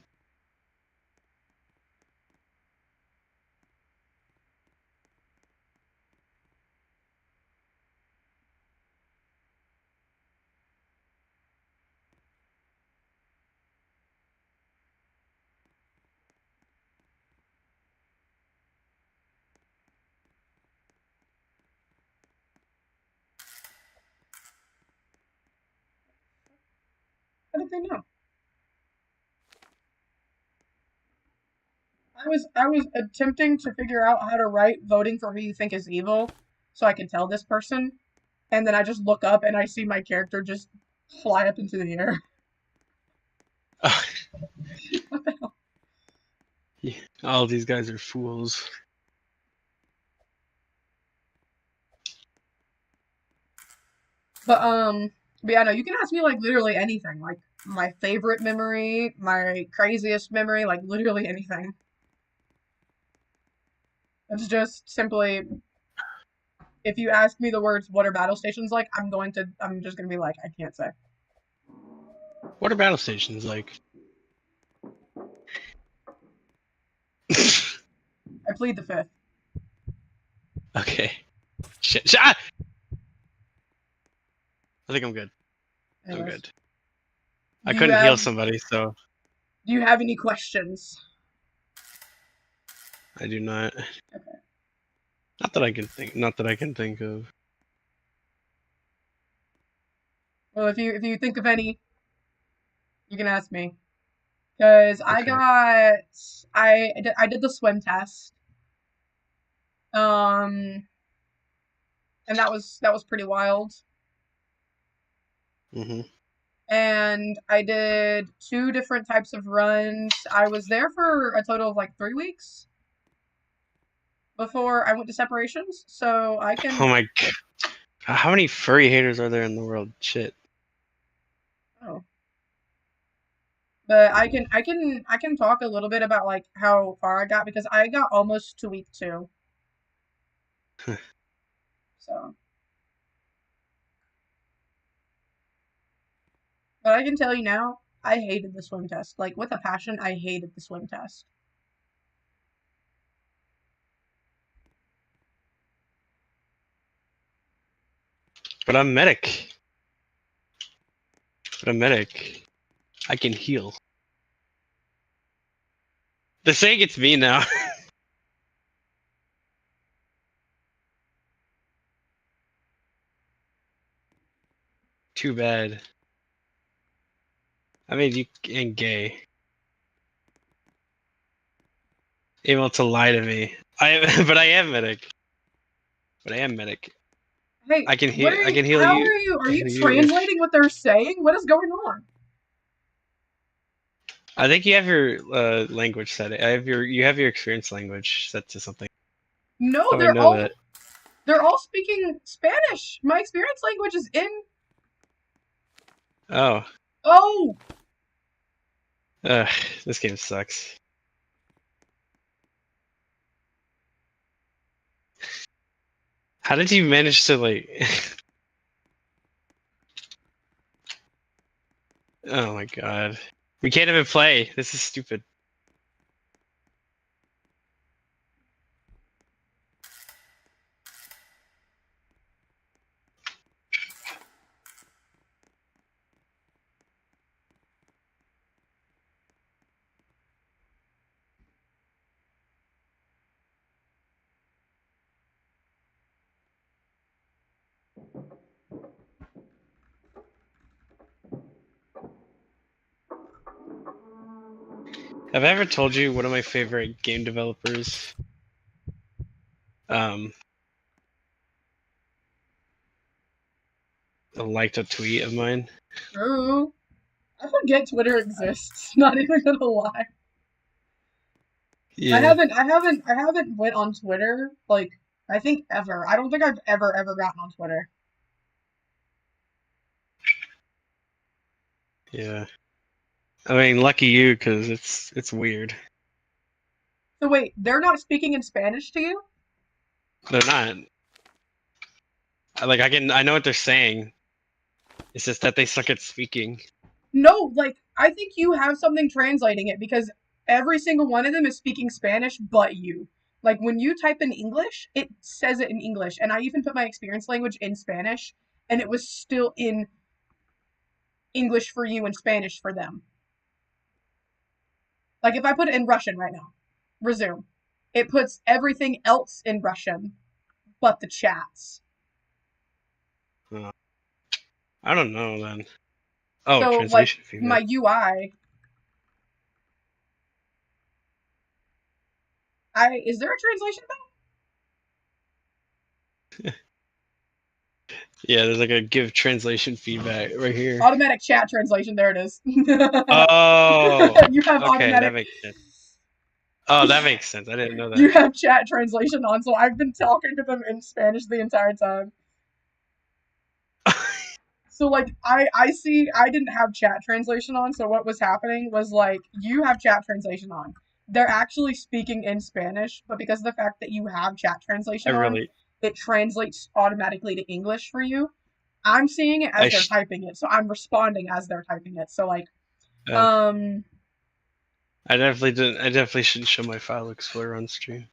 S1: How did they know? I was attempting to figure out how to write voting for who you think is evil so I can tell this person. And then I just look up and I see my character just fly up into the air. What the hell?
S2: Yeah, all these guys are fools.
S1: But but yeah, no, you can ask me like literally anything. Like my favorite memory, my craziest memory, like literally anything. It's just simply if you ask me the words what are battle stations like, I'm just gonna be like, I can't say.
S2: What are battle stations like?
S1: I plead the fifth.
S2: Okay. Shit. Ah! I think I'm good. I'm
S1: Anyways.
S2: good. I
S1: Do you
S2: couldn't heal
S1: have
S2: somebody, so
S1: do you have any questions?
S2: I do not.
S1: Okay.
S2: Not that I can think. Not that I can think of.
S1: Well, if you think of any, you can ask me. Because
S2: Okay.
S1: I did the swim test. Um and that was pretty wild.
S2: Mhm.
S1: And I did two different types of runs. I was there for a total of like 3 weeks before I went to separations. So I
S2: Oh
S1: can
S2: my god. How many furry haters are there in the world? Shit.
S1: oh. But I can talk a little bit about like how far I got because I got almost to week 2. So but I can tell you now, I hated the swim test. Like with a passion, I hated the swim test.
S2: But I'm medic. But I'm medic. I can heal. They're saying it's me now. Too bad. I made you and gay. Able to lie to me. But I am medic. But I am medic.
S1: Hey,
S2: I can
S1: what
S2: heal.
S1: are
S2: I
S1: you?
S2: can heal
S1: How
S2: you.
S1: are you? Are
S2: I
S1: you
S2: can heal you.
S1: translating what they're saying? What is going on?
S2: I think you have your language set. You have your experience language set to something.
S1: No,
S2: How do I know that?
S1: they're all speaking Spanish. My experience language is in.
S2: Oh.
S1: Oh,
S2: Ugh, this game sucks. How did you manage to like? Oh my god. We can't even play. This is stupid. Have I ever told you one of my favorite game developers um liked a tweet of mine?
S1: true. I forget Twitter exists. Not even gonna lie.
S2: Yeah.
S1: I haven't went on Twitter like I think ever. I don't think I've ever gotten on Twitter.
S2: Yeah. I mean, lucky you, because it's weird.
S1: So wait, they're not speaking in Spanish to you?
S2: They're not. Like I know what they're saying. It's just that they suck at speaking.
S1: No, like I think you have something translating it because every single one of them is speaking Spanish but you. Like when you type in English, it says it in English, and I even put my experience language in Spanish, and it was still in English for you and Spanish for them. Like if I put it in Russian right now, resume, it puts everything else in Russian but the chats.
S2: Uh, I don't know then. Oh,
S1: So like
S2: translation
S1: my
S2: feedback.
S1: UI, I is there a translation thing?
S2: Yeah, there's like a give translation feedback right here.
S1: Automatic chat translation. There it is.
S2: Oh,
S1: You have
S2: okay, that
S1: automatic.
S2: makes sense. Oh, that makes sense. I didn't know
S1: You
S2: that.
S1: have chat translation on, so I've been talking to them in Spanish the entire time. So like I see I didn't have chat translation on, so what was happening was like you have chat translation on. They're actually speaking in Spanish, but because of the fact that you have chat
S2: I
S1: translation on,
S2: really,
S1: it translates automatically to English for you. I'm seeing it
S2: I
S1: as they're
S2: sh
S1: typing it, so I'm responding as they're typing it. So like
S2: uh,
S1: um
S2: I definitely didn't. I definitely shouldn't show my file explorer on stream.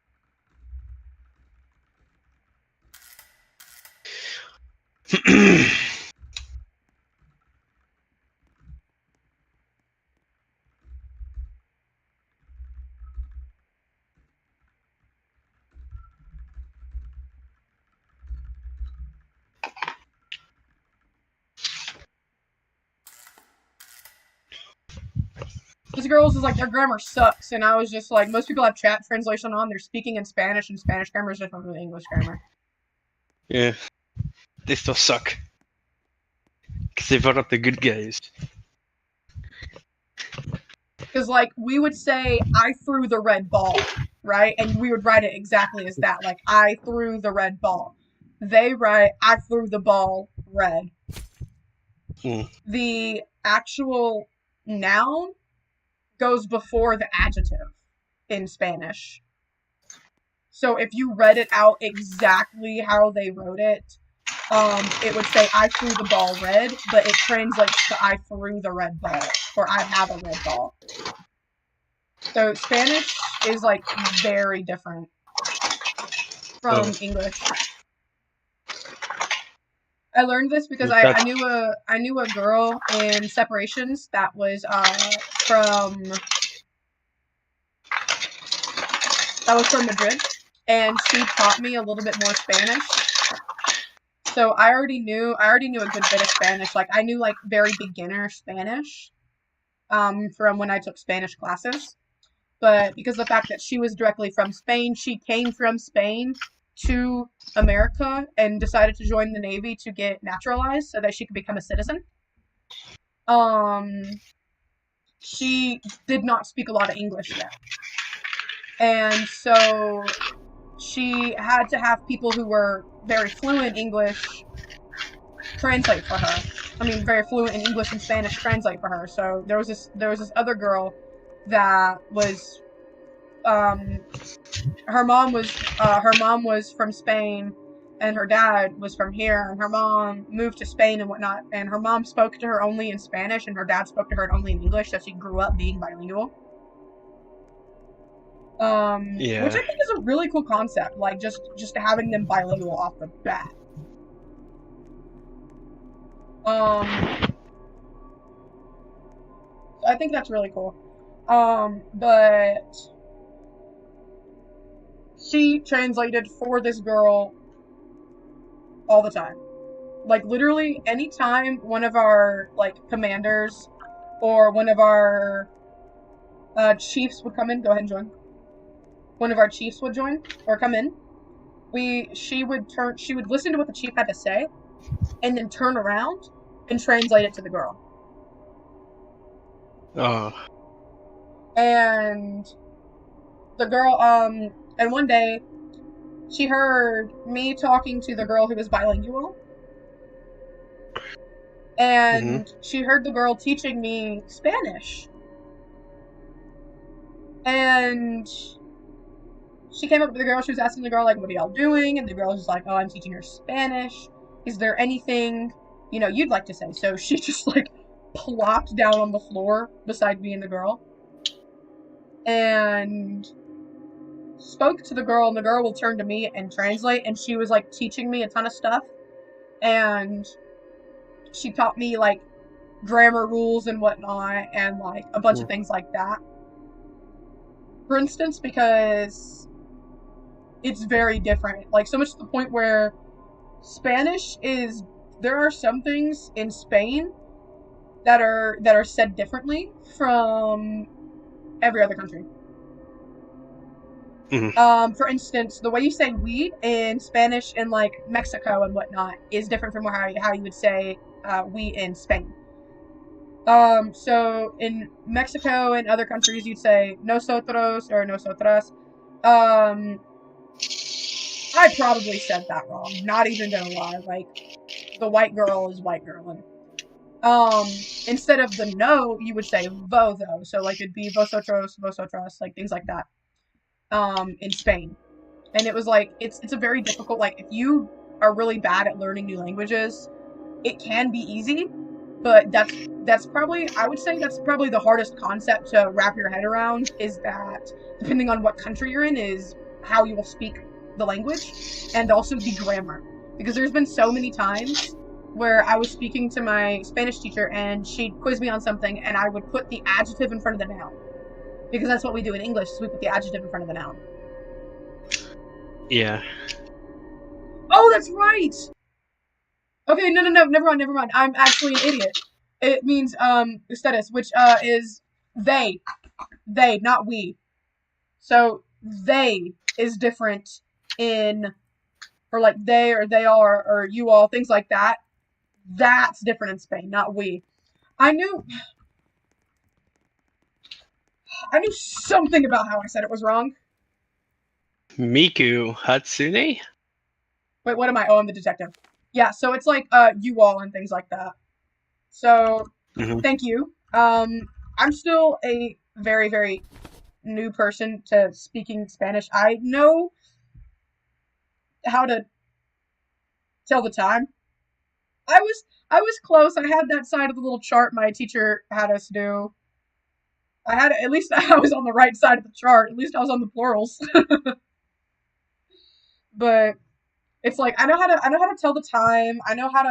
S1: this girl's is like their grammar sucks, and I was just like most people have chat translation on, they're speaking in Spanish, and Spanish grammar is different from English grammar.
S2: Yeah, they still suck because they vote up the good guys.
S1: Because like we would say I threw the red ball, right? And we would write it exactly as that, like I threw the red ball. They write I threw the ball red.
S2: Mm.
S1: The actual noun goes before the adjective in Spanish. So if you read it out exactly how they wrote it, it would say I threw the ball red, but it translates to I threw the red ball, or I have a red ball. So Spanish is like very different from English. I learned this because I knew a girl in separations that was from that was from Madrid, and she taught me a little bit more Spanish. So I already knew a good bit of Spanish. Like I knew like very beginner Spanish from when I took Spanish classes. But because of the fact that she was directly from Spain, she came from Spain to America and decided to join the Navy to get naturalized so that she could become a citizen. She did not speak a lot of English yet. And so she had to have people who were very fluent English translate for her. I mean, very fluent in English and Spanish translate for her. So there was this other girl that was her mom was from Spain and her dad was from here, and her mom moved to Spain and whatnot, and her mom spoke to her only in Spanish and her dad spoke to her only in English, so she grew up being bilingual. Which I think is a really cool concept, like just having them bilingual off the bat. I think that's really cool. But she translated for this girl all the time. Like literally anytime one of our like commanders or one of our chiefs would come in, go ahead and join. One of our chiefs would join or come in. She would listen to what the chief had to say and then turn around and translate it to the girl.
S2: Oh.
S1: And the girl, and one day she heard me talking to the girl who was bilingual. And she heard the girl teaching me Spanish. And she came up to the girl, she was asking the girl, like, what are y'all doing? And the girl was just like, oh, I'm teaching her Spanish. Is there anything, you'd like to say? So she just, like, plopped down on the floor beside me and the girl. And spoke to the girl, and the girl will turn to me and translate, and she was, like, teaching me a ton of stuff. And she taught me, like, grammar rules and whatnot, and, like, a bunch of things like that. For instance, because it's very different. Like, so much to the point where Spanish is... There are some things in Spain that are said differently from every other country. For instance, the way you say weed in Spanish in, like, Mexico and whatnot is different from how you would say we in Spain. So in Mexico and other countries, you'd say nosotros or nosotras. I probably said that wrong. Not even gonna lie. Like, the white girl is white girl. Instead of the no, you would say vo, though. So, like, it'd be vosotros, vosotras, like, things like that. In Spain. And it was, like, it's a very difficult, like, if you are really bad at learning new languages, it can be easy, but that's probably, I would say that's probably the hardest concept to wrap your head around, is that, depending on what country you're in, is how you will speak the language, and also the grammar. Because there's been so many times where I was speaking to my Spanish teacher, and she'd quiz me on something, and I would put the adjective in front of the noun. Because that's what we do in English, is we put the adjective in front of the noun.
S2: Yeah.
S1: Oh, that's right! Okay, no, never mind. I'm actually an idiot. It means, ustedes, which, is they. They, not we. So, they is different in, or like they or they are, or you all, things like that. That's different in Spain, not we. I knew something about how I said it was wrong.
S2: Miku Hatsune?
S1: Wait, what am I? Oh, I'm the detective. Yeah, so it's like, you all and things like that. So, thank you. I'm still a very, very new person to speaking Spanish. I know how to tell the time. I was close. I had that side of the little chart my teacher had us do. At least I was on the right side of the chart. At least I was on the plurals. But it's like I know how to tell the time. I know how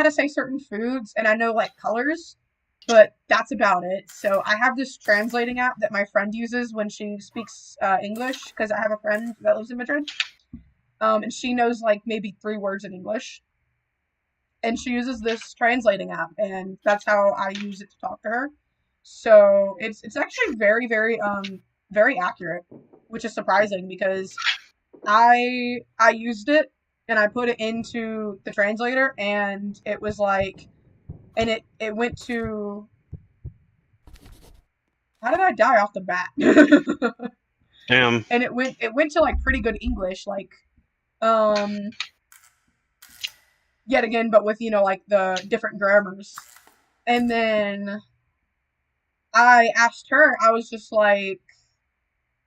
S1: to say certain foods, and I know like colors. but that's about it. So I have this translating app that my friend uses when she speaks English, because I have a friend that lives in Madrid, and she knows like maybe 3 words in English, and she uses this translating app, and that's how I use it to talk to her. So it's actually very accurate, which is surprising because I used it and I put it into the translator, and it was like, and it went to, how did I die off the bat?
S2: Damn.
S1: And it went to like pretty good English, like um yet again, but with like the different grammars. And then I asked her, I was just like,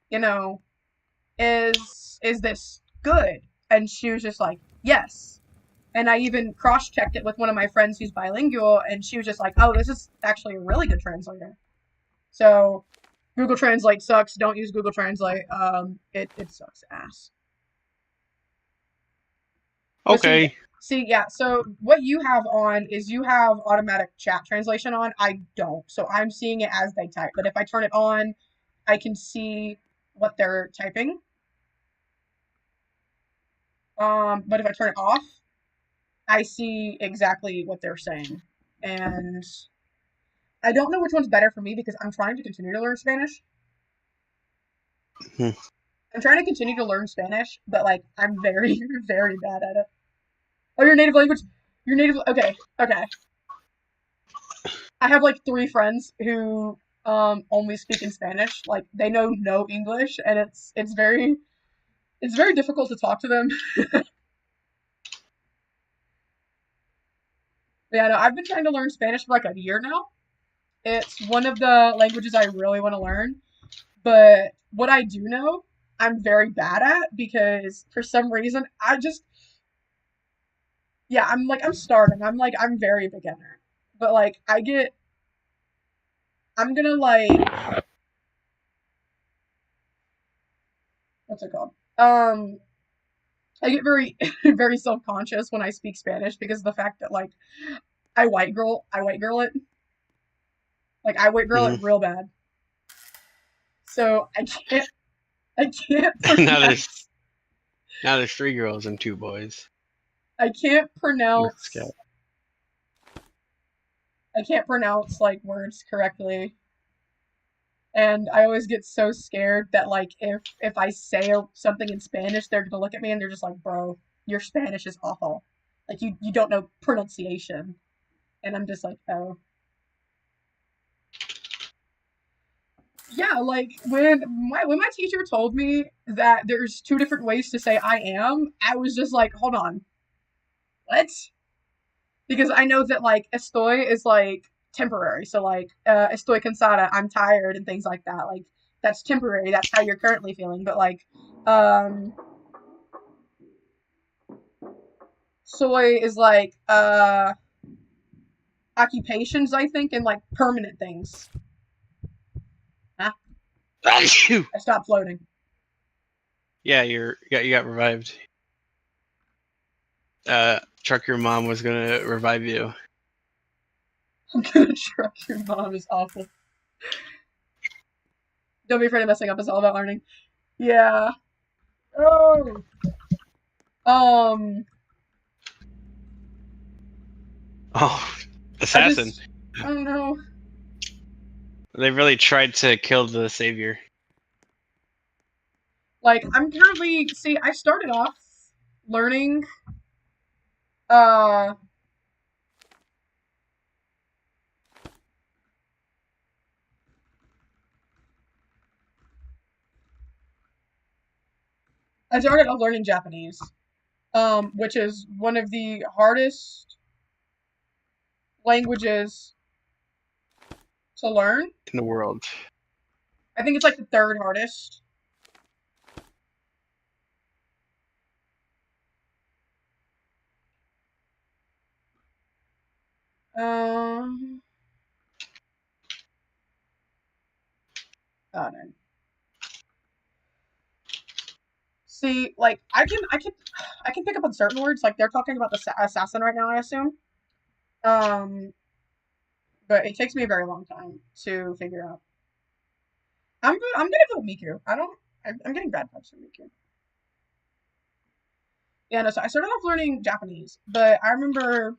S1: you know, is this good? And she was just like, yes. And I even cross checked it with one of my friends who's bilingual, and she was just like, oh, this is actually a really good translator. So Google Translate sucks. Don't use Google Translate. It sucks ass. But
S2: Okay.
S1: yeah. So what you have on is you have automatic chat translation on. I don't. So I'm seeing it as they type. But if I turn it on, I can see what they're typing. But if I turn it off, I see exactly what they're saying. And I don't know which one's better for me because I'm trying to continue to learn Spanish.
S2: Hmm.
S1: I'm trying to continue to learn Spanish, but like I'm very, very bad at it. Oh, your native language? Your native? Okay, okay. I have like 3 friends who only speak in Spanish. Like they know no English, and it's very difficult to talk to them. Yeah, no, I've been trying to learn Spanish for like a year now. It's one of the languages I really want to learn. But what I do know, I'm very bad at because for some reason I just, yeah, I'm starting. I'm very beginner. But like I'm gonna like, what's it called? I get very very self-conscious when I speak Spanish because of the fact that like I white girl it. Like I white girl it
S2: Hmm.
S1: real bad. So I can't
S2: now there's
S1: pronounce
S2: now there's 3 girls and 2 boys
S1: I can't
S2: in the scout.
S1: pronounce I can't pronounce like words correctly. And I always get so scared that like if I say something in Spanish, they're gonna look at me and they're just like, "Bro, your Spanish is awful. Like you don't know pronunciation." And I'm just like, "Oh, yeah." Like when my teacher told me that there's 2 different ways to say I am, I was just like, "Hold on, what?" Because I know that like estoy is like temporary. So like estoy cansada, I'm tired and things like that. Like that's temporary. That's how you're currently feeling. But like um soy is like occupations, I think, and like permanent things. Huh? I stopped floating.
S2: Yeah, you got revived. Truck, your mom was gonna revive you.
S1: I'm gonna truck your mom is awful. Don't be afraid of messing up. It's all about learning. Yeah. Oh. Um.
S2: Oh,
S1: I
S2: assassin.
S1: just. I don't know.
S2: They really tried to kill the savior.
S1: Like I'm currently. See, I started off learning. Uh. I started off learning Japanese. Which is one of the hardest languages to learn.
S2: In the world.
S1: I think it's like the third hardest. Um, oh no. See, like I can pick up on certain words. Like they're talking about the assassin right now, I assume. Um, but it takes me a very long time to figure out. I'm gonna vote Miku. I'm getting bad vibes from Miku. Yeah, no, so I started off learning Japanese, but I remember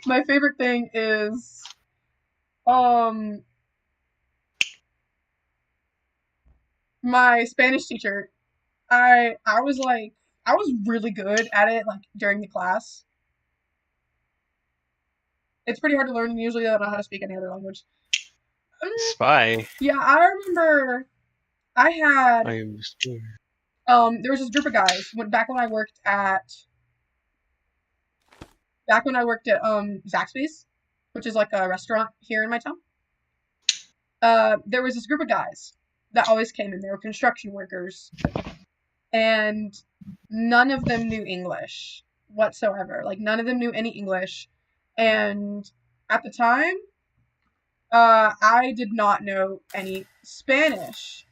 S1: my favorite thing is um my Spanish teacher. I was like I was really good at it like during the class. It's pretty hard to learn and usually I don't know how to speak any other language.
S2: Spy.
S1: Yeah, I remember I had
S2: I am sure.
S1: there was this group of guys when back when I worked at Zaxby's, which is like a restaurant here in my town. There was this group of guys that always came in. They were construction workers, and none of them knew English whatsoever. Like none of them knew any English, and at the time, I did not know any Spanish.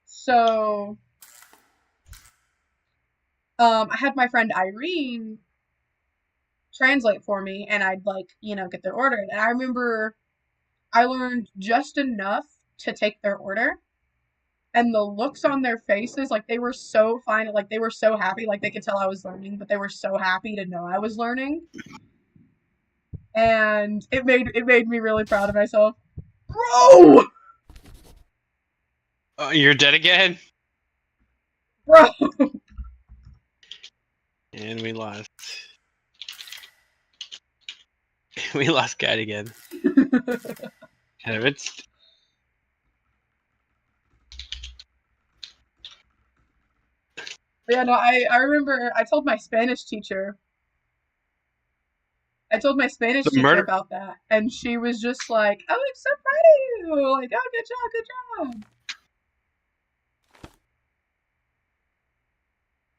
S1: So, I had my friend Irene translate for me, and I'd like get their order. And I remember I learned just enough to take their order, and the looks on their faces, like they were so fine, like they were so happy, like they could tell I was learning, but they were so happy to know I was learning, and it made me really proud of myself, bro.
S2: You're dead again.
S1: Bro.
S2: And we lost. We lost Cat again. It's
S1: Yeah, no, I remember I told my Spanish
S2: the
S1: teacher
S2: murder.
S1: about that, and she was just like, "Oh, I'm so proud of you! Like, oh, good job."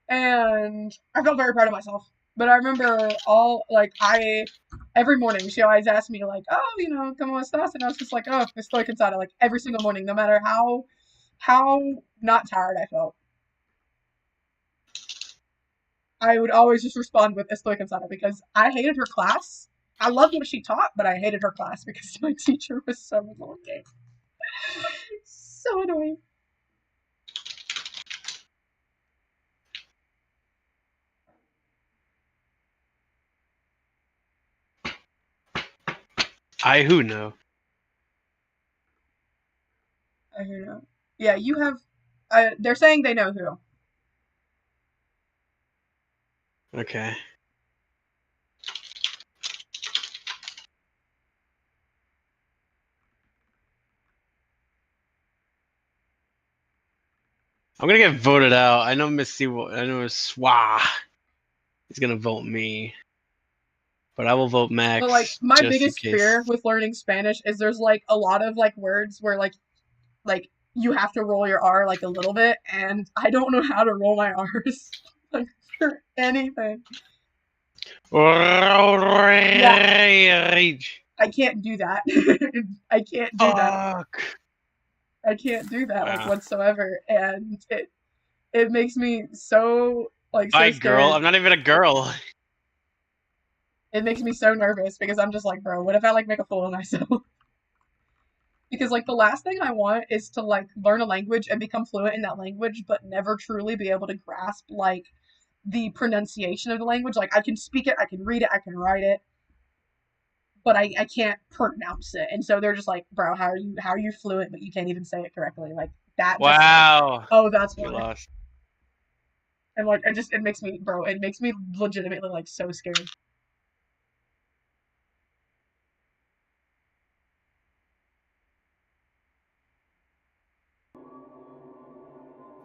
S1: And I felt very proud of myself. But I remember every morning she always asked me like, "Oh, ¿cómo estás?" And I was just like, "Oh, estoy cansada." Like every single morning, no matter how not tired I felt, I would always just respond with "estoy cansada" because I hated her class. I loved what she taught, but I hated her class because my teacher was so annoying. So annoying.
S2: I who know.
S1: I don't know. Yeah, you have. They're saying they know who.
S2: Okay. I'm gonna get voted out. I know Missy. I know Swa is gonna vote me, but I will vote
S1: But like
S2: Max
S1: my
S2: just in
S1: biggest fear
S2: case.
S1: with learning Spanish is there's like a lot of like words where like you have to roll your R like a little bit, and I don't know how to roll my R's like for anything. Yeah,
S2: Rage.
S1: I can't do that. I can't do that.
S2: Fuck.
S1: I can't do that like
S2: Wow.
S1: whatsoever, and it makes me so like so
S2: Bye, girl.
S1: scared.
S2: I'm not even a girl.
S1: It makes me so nervous because I'm just like, bro, what if I like make a fool of myself? Because like the last thing I want is to like learn a language and become fluent in that language, but never truly be able to grasp like the pronunciation of the language. Like I can speak it, I can read it, I can write it, but I can't pronounce it. And so they're just like, bro, how are you fluent but you can't even say it correctly? Like that just like,
S2: Wow.
S1: oh, that's
S2: We
S1: why.
S2: lost.
S1: And like it makes me, bro, it makes me legitimately like so scared.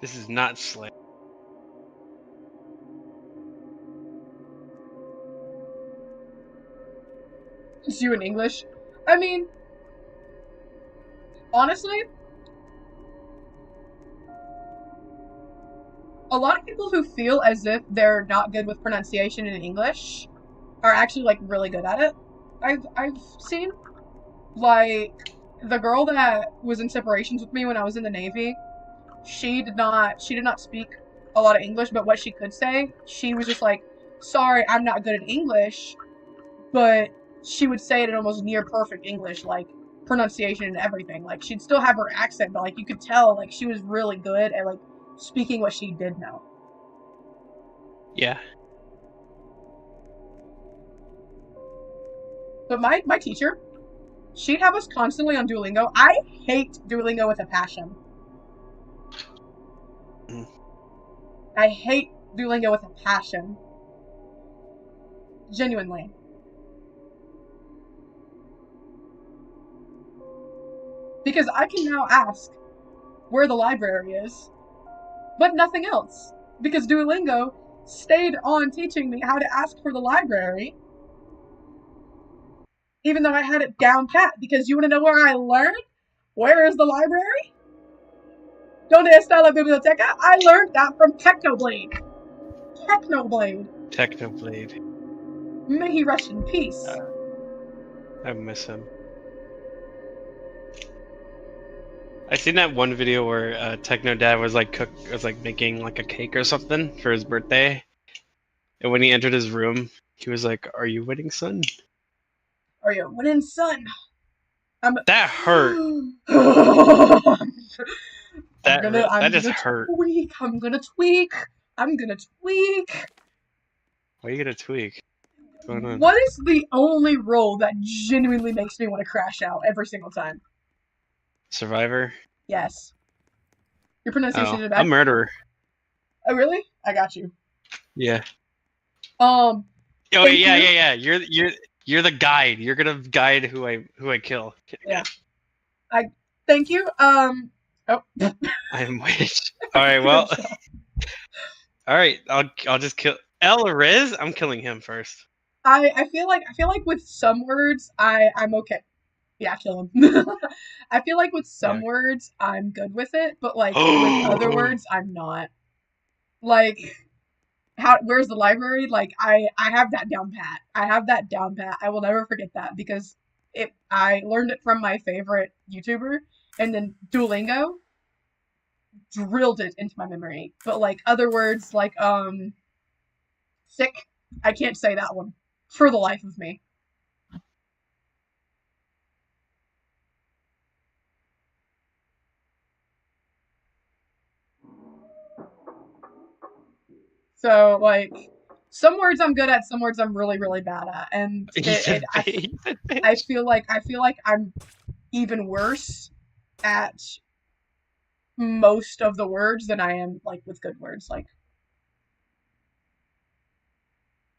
S2: This is not slick.
S1: It's you in English. I mean, honestly, a lot of people who feel as if they're not good with pronunciation in English are actually like really good at it. I've seen like the girl that was in separations with me when I was in the Navy. She did not speak a lot of English, but what she could say, she was just like, "Sorry, I'm not good at English," but she would say it in almost near perfect English, like pronunciation and everything. Like she'd still have her accent, but like you could tell like she was really good at like speaking what she did know.
S2: Yeah.
S1: But my teacher, she'd have us constantly on Duolingo. I hate Duolingo with a passion.
S2: Mm.
S1: I hate Duolingo with a passion. Genuinely. Because I can now ask where the library is, but nothing else. Because Duolingo stayed on teaching me how to ask for the library, even though I had it down pat. Because you want to know where I learned? Where is the library? ¿Dónde está la biblioteca? I learned that from Technoblade. Technoblade.
S2: Technoblade.
S1: May he rest in peace.
S2: I miss him. I seen that one video where Techno Dad was like making like a cake or something for his birthday, and when he entered his room, he was like, "Are you winning, son?"
S1: Are you winning, son?
S2: That hurt.
S1: I'm
S2: That just
S1: gonna
S2: hurt.
S1: tweak. I'm gonna tweak. I'm gonna tweak.
S2: Why are you gonna tweak? What's going on?
S1: What is the only role that genuinely makes me want to crash out every single time?
S2: Survivor?
S1: Yes. Your pronunciation
S2: Oh,
S1: is
S2: a
S1: bad.
S2: murderer.
S1: Oh, really? I got you.
S2: Yeah.
S1: Oh, thank you.
S2: Yeah. You're the guide. You're gonna guide who I kill.
S1: Yeah. Thank you. Oh.
S2: I am witch. All right. Well. All right. I'll just kill El Riz. I'm killing him first.
S1: I feel like with some words I'm okay. Yeah, kill him. I feel like with some
S2: Yeah.
S1: words I'm good with it, but like with other words I'm not. Like where's the library? Like I have that down pat. I have that down pat. I will never forget that because I learned it from my favorite YouTuber, and then Duolingo drilled it into my memory. But like other words like sick, I can't say that one for the life of me. So like some words I'm good at, some words I'm really really bad at, and I feel like I'm even worse at most of the words than I am like with good words. Like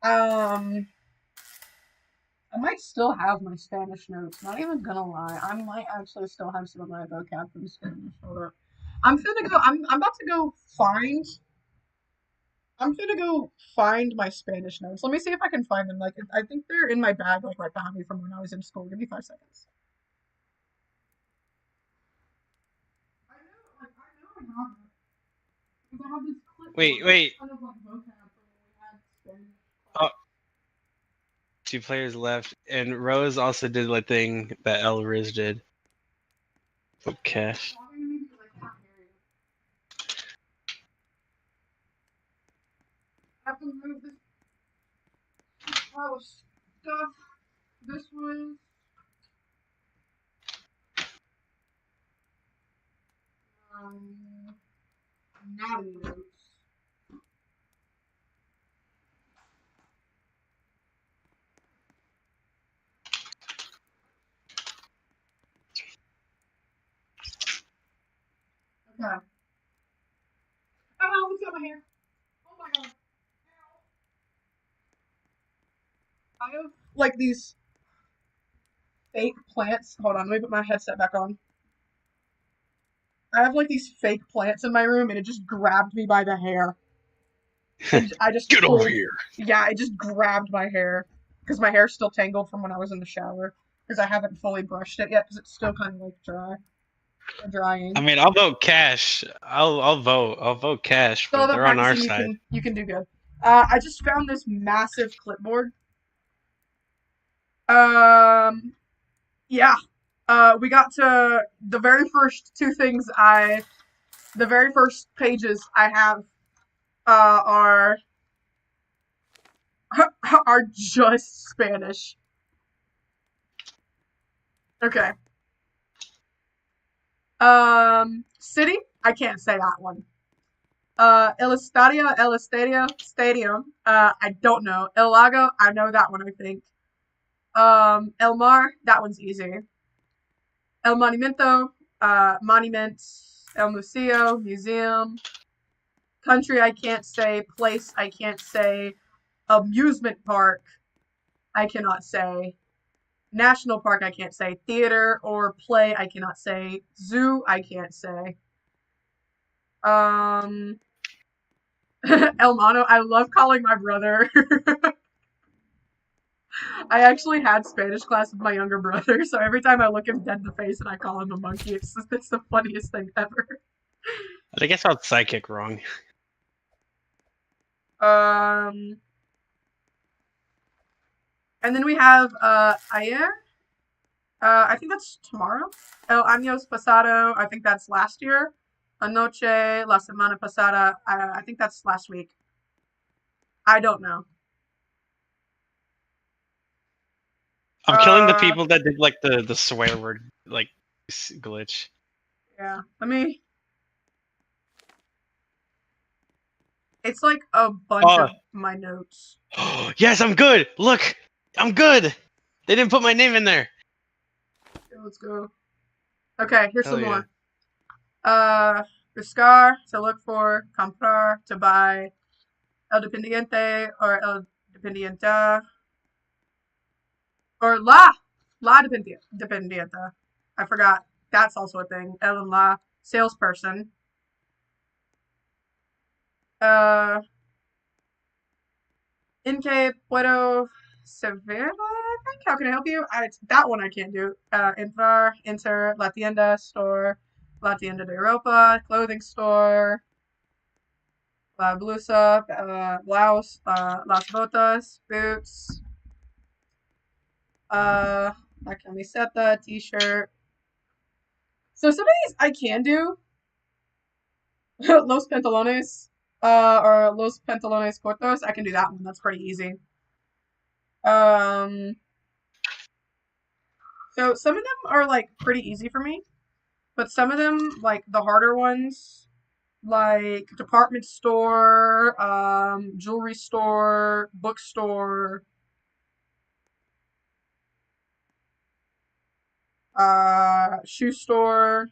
S1: I might still have my Spanish notes. Not even gonna lie, I might actually still have some of my vocab from Spanish. Hold up. I'm about to go find. I'm gonna go find my Spanish notes. Let me see if I can find them. Like I think they're in my bag, like right behind me from when I was in school. Give me 5 seconds. I know, like I know I have it because I have this clipboard with
S2: Wait.
S1: a ton of like vocab from when we had Spanish.
S2: Oh, 2 players left, and Rose also did the thing that El Riz did. Put cash.
S1: Talking to me because I can't hear you. I have to move this pile of stuff. This was naughty notes. Okay. Oh, look at my hair. Oh my god. I have like these fake plants. Hold on, let me put my headset back on. I have like these fake plants in my room, and it just grabbed me by the hair. And I just
S2: Get over here.
S1: Yeah, it just grabbed my hair because my hair's still tangled from when I was in the shower because I haven't fully brushed it yet because it's still kind of like drying.
S2: I mean, I'll vote cash. I'll vote cash,
S1: So
S2: but
S1: that
S2: they're on our
S1: practicing,
S2: side.
S1: you can do good. I just found this massive clipboard. Yeah. We got to the very first two things the very first pages I have are are just Spanish. Okay. City. I can't say that one. El Estadio, Stadium. I don't know. El Lago. I know that one. I think. El Mar. That one's easy. El Monumento. Monument. El Museo. Museum. Country. I can't say. Place. I can't say. Amusement park. I cannot say. National park. I can't say. Theater or play. I cannot say. Zoo. I can't say. Um. El Mono. I love calling my brother. I actually had Spanish class with my younger brother, so every time I look him dead in the face and I call him a monkey, it's the funniest thing ever.
S2: I think I spelled psychic wrong.
S1: Um, and then we have ayer. I think that's tomorrow. El años pasado. I think that's last year. Anoche, la semana pasada. I think that's last week. I don't know.
S2: I'm killing the
S1: Uh,
S2: people that did like the swear word like glitch.
S1: yeah. Let me. It's like a bunch
S2: Oh,
S1: of my notes.
S2: yes, I'm good. Look, I'm good. They didn't put my name in there.
S1: Okay, let's go. Okay, here's
S2: Hell
S1: some
S2: yeah.
S1: more. Buscar, to look for, comprar, to buy, el dependiente or el dependienta, or la dependienta. I forgot. That's also a thing. El and la, salesperson. Uh, en que puedo servir, I think. How can I help you? That one I can't do. Entrar, enter, la tienda, store, la tienda de ropa, clothing store, la blusa, blouse, las botas, boots, la camiseta, t-shirt. So some of these I can do. Los pantalones, or los pantalones cortos. I can do that one. That's pretty easy. Um, so some of them are like pretty easy for me, but some of them, like the harder ones, like department store, jewelry store, bookstore, shoe store.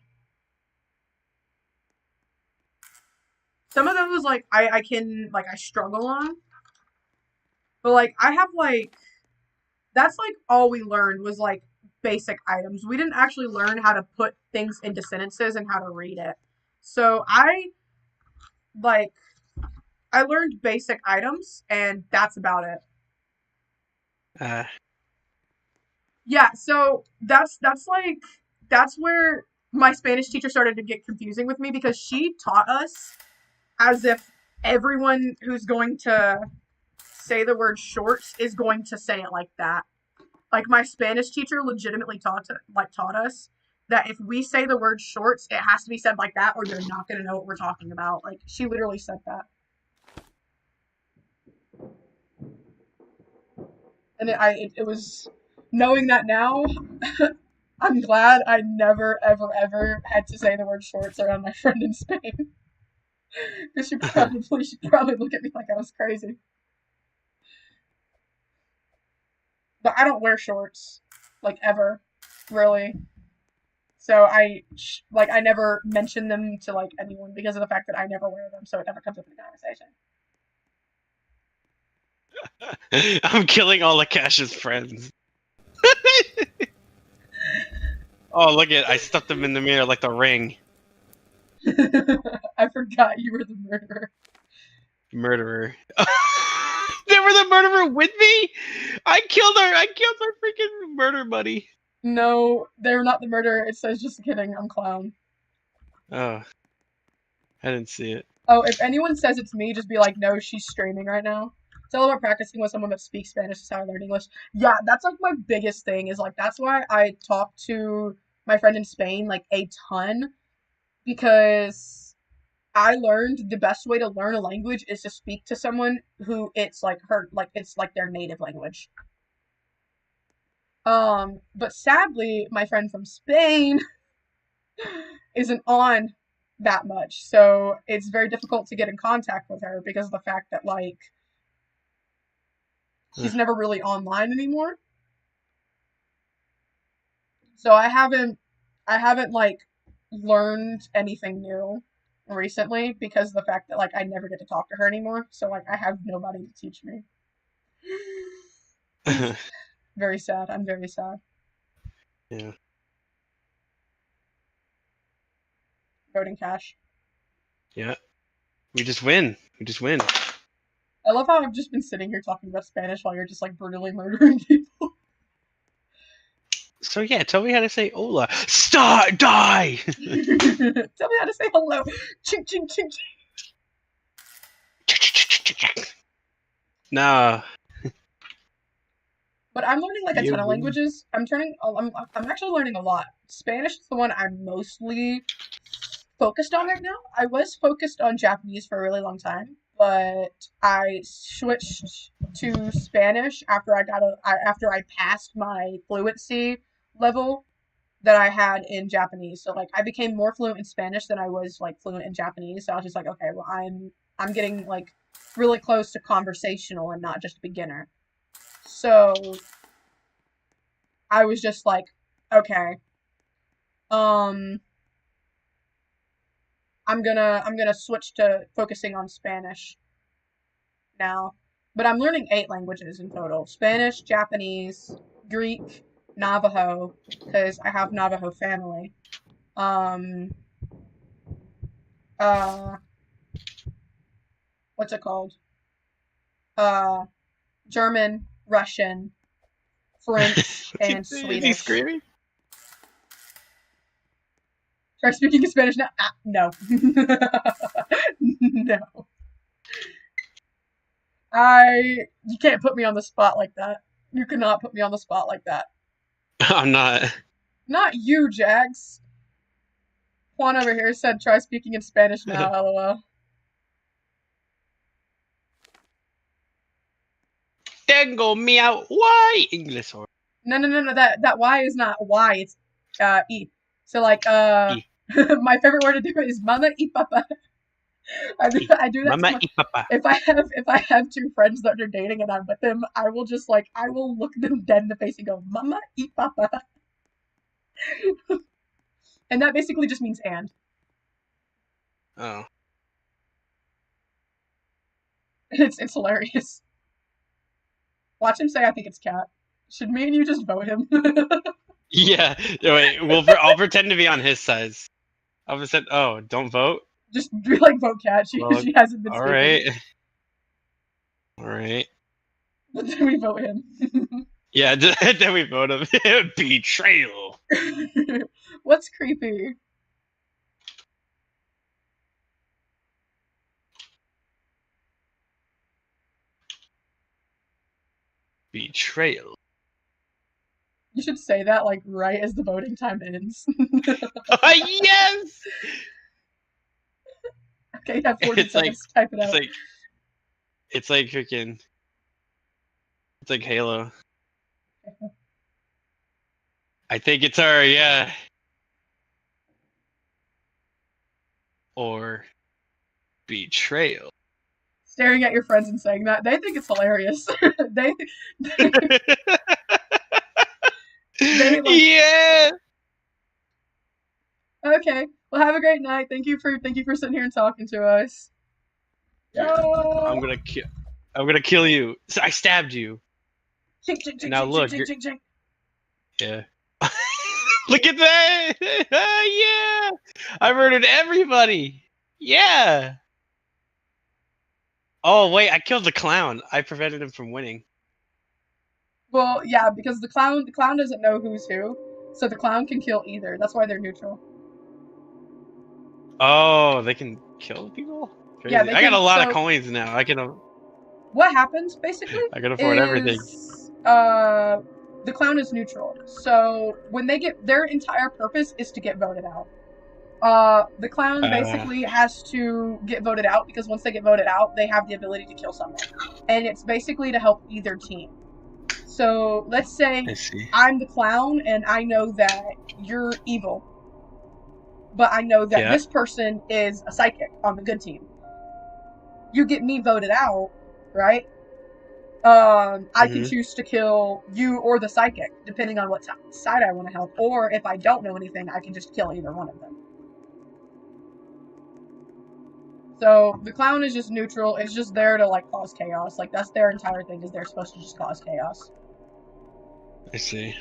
S1: Some of those like I can like I struggle on, but like I have like that's like all we learned was like basic items. We didn't actually learn how to put things into sentences and how to read it. So like I learned basic items and that's about it.
S2: Uh,
S1: Yeah, so that's where my Spanish teacher started to get confusing with me because she taught us as if everyone who's going to say the word shorts is going to say it like that. Like my Spanish teacher legitimately taught us that if we say the word shorts, it has to be said like that, or you're not gonna know what we're talking about. Like she literally said that, and it was knowing that now. I'm glad I never ever ever had to say the word shorts around my friend in Spain because she'd probably look at me like I was crazy. But I don't wear shorts like ever, really. So I never mention them to like anyone because of the fact that I never wear them, so it never comes up in the conversation.
S2: I'm killing all of Cash's friends. Oh, look at I stuffed them in the mirror like the ring.
S1: I forgot you were the murderer.
S2: Murderer. They were the murderer with me. I killed her. I killed our freaking murder buddy.
S1: No, they're not the murderer. It says just kidding. I'm clown.
S2: Oh, I didn't see it.
S1: Oh, if anyone says it's me, just be like, no, she's streaming right now. It's all about practicing with someone that speaks Spanish. Is how I learned English. Yeah, that's like my biggest thing. Is like that's why I talk to my friend in Spain like a ton because I learned the best way to learn a language is to speak to someone who it's like their native language. But sadly, my friend from Spain isn't on that much, so it's very difficult to get in contact with her because of the fact that like she's never really online anymore. So I haven't like learned anything new recently because of the fact that like I never get to talk to her anymore. So like I have nobody to teach me. Very sad. I'm very sad.
S2: Yeah.
S1: Voting cash.
S2: Yeah. We just win. We just win.
S1: I love how I've just been sitting here talking about Spanish while you're just like brutally murdering people.
S2: So yeah, tell me how to say hola. Start die.
S1: Tell me how to say hello. Ching ching ching ching.
S2: Nah.
S1: But I'm learning like a
S2: You
S1: ton of
S2: win.
S1: languages. I'm actually learning a lot. Spanish is the one I'm mostly focused on right now. I was focused on Japanese for a really long time, but I switched to Spanish after I passed my fluency level that I had in Japanese. So like I became more fluent in Spanish than I was like fluent in Japanese. So I was just like, okay, well I'm getting like really close to conversational and not just beginner. So I was just like, okay, um, I'm gonna switch to focusing on Spanish now. But I'm learning 8 languages in total: Spanish, Japanese, Greek, Navajo, because I have Navajo family. Um, uh, what's it called? Uh, German, Russian, French, and
S2: Is he
S1: Swedish.
S2: screaming?
S1: Try speaking Spanish now. Ah, no, no. You can't put me on the spot like that. You cannot put me on the spot like that.
S2: I'm not.
S1: Not you, Jax. Juan over here said try speaking in Spanish now, lol.
S2: Tengo meow. Why English or
S1: No, no, no, no. That Y is not Y. It's E. So like
S2: e?
S1: my favorite word to do is mama y papa.
S2: E.
S1: I do that to
S2: Mama
S1: my
S2: y papa.
S1: if I have 2 friends that are dating and I'm with them, I will just like I will look them dead in the face and go mama y papa, and that basically just means and.
S2: Oh.
S1: It's hilarious. Watch him say I think it's cat. Should me and you just vote him?
S2: Yeah. Wait. I'll pretend to be on his side. I'll pretend. Oh, don't vote.
S1: Just be like vote cat.
S2: Well,
S1: She hasn't been
S2: all
S1: speaking.
S2: right. All right.
S1: But then we vote him.
S2: Yeah. Then we vote him. Betrayal.
S1: What's creepy?
S2: Betrayal.
S1: You should say that like right as the voting time ends.
S2: Yes.
S1: Okay, you have 14
S2: It's like
S1: seconds to type it
S2: it's
S1: out.
S2: like it's like freaking. It's like Halo. I think it's her. Yeah. Or betrayal.
S1: Staring at your friends and saying that they think it's hilarious. they they like
S2: Yeah.
S1: okay. Well, have a great night. Thank you for sitting here and talking to us.
S2: I'm
S1: Yo.
S2: gonna kill. I'm gonna kill you. So I stabbed you,
S1: Chink chink
S2: and
S1: chink
S2: now
S1: chink chink
S2: look.
S1: chink
S2: You're
S1: chink chink.
S2: yeah. Look at that! Yeah, I murdered everybody. Yeah. Oh wait, I killed the clown. I prevented him from winning.
S1: Well, yeah, because the clown doesn't know who's who, so the clown can kill either. That's why they're neutral.
S2: Oh, they can kill people.
S1: Yeah,
S2: Crazy.
S1: they
S2: I got a
S1: can.
S2: lot of
S1: So
S2: coins now.
S1: what happens basically
S2: I can afford everything.
S1: is the clown is neutral. So when they get their entire purpose is to get voted out. The clown
S2: Uh,
S1: basically has to get voted out because once they get voted out, they have the ability to kill someone, and it's basically to help either team. So let's say
S2: I see.
S1: I'm the clown and I know that you're evil, but I know that
S2: Yeah.
S1: this person is a psychic on the good team. You get me voted out, right? I can
S2: Hmm.
S1: choose to kill you or the psychic, depending on what side I want to help. Or if I don't know anything, I can just kill either one of them. So the clown is just neutral. It's just there to like cause chaos. Like that's their entire thing. Is they're supposed to just cause chaos.
S2: I see.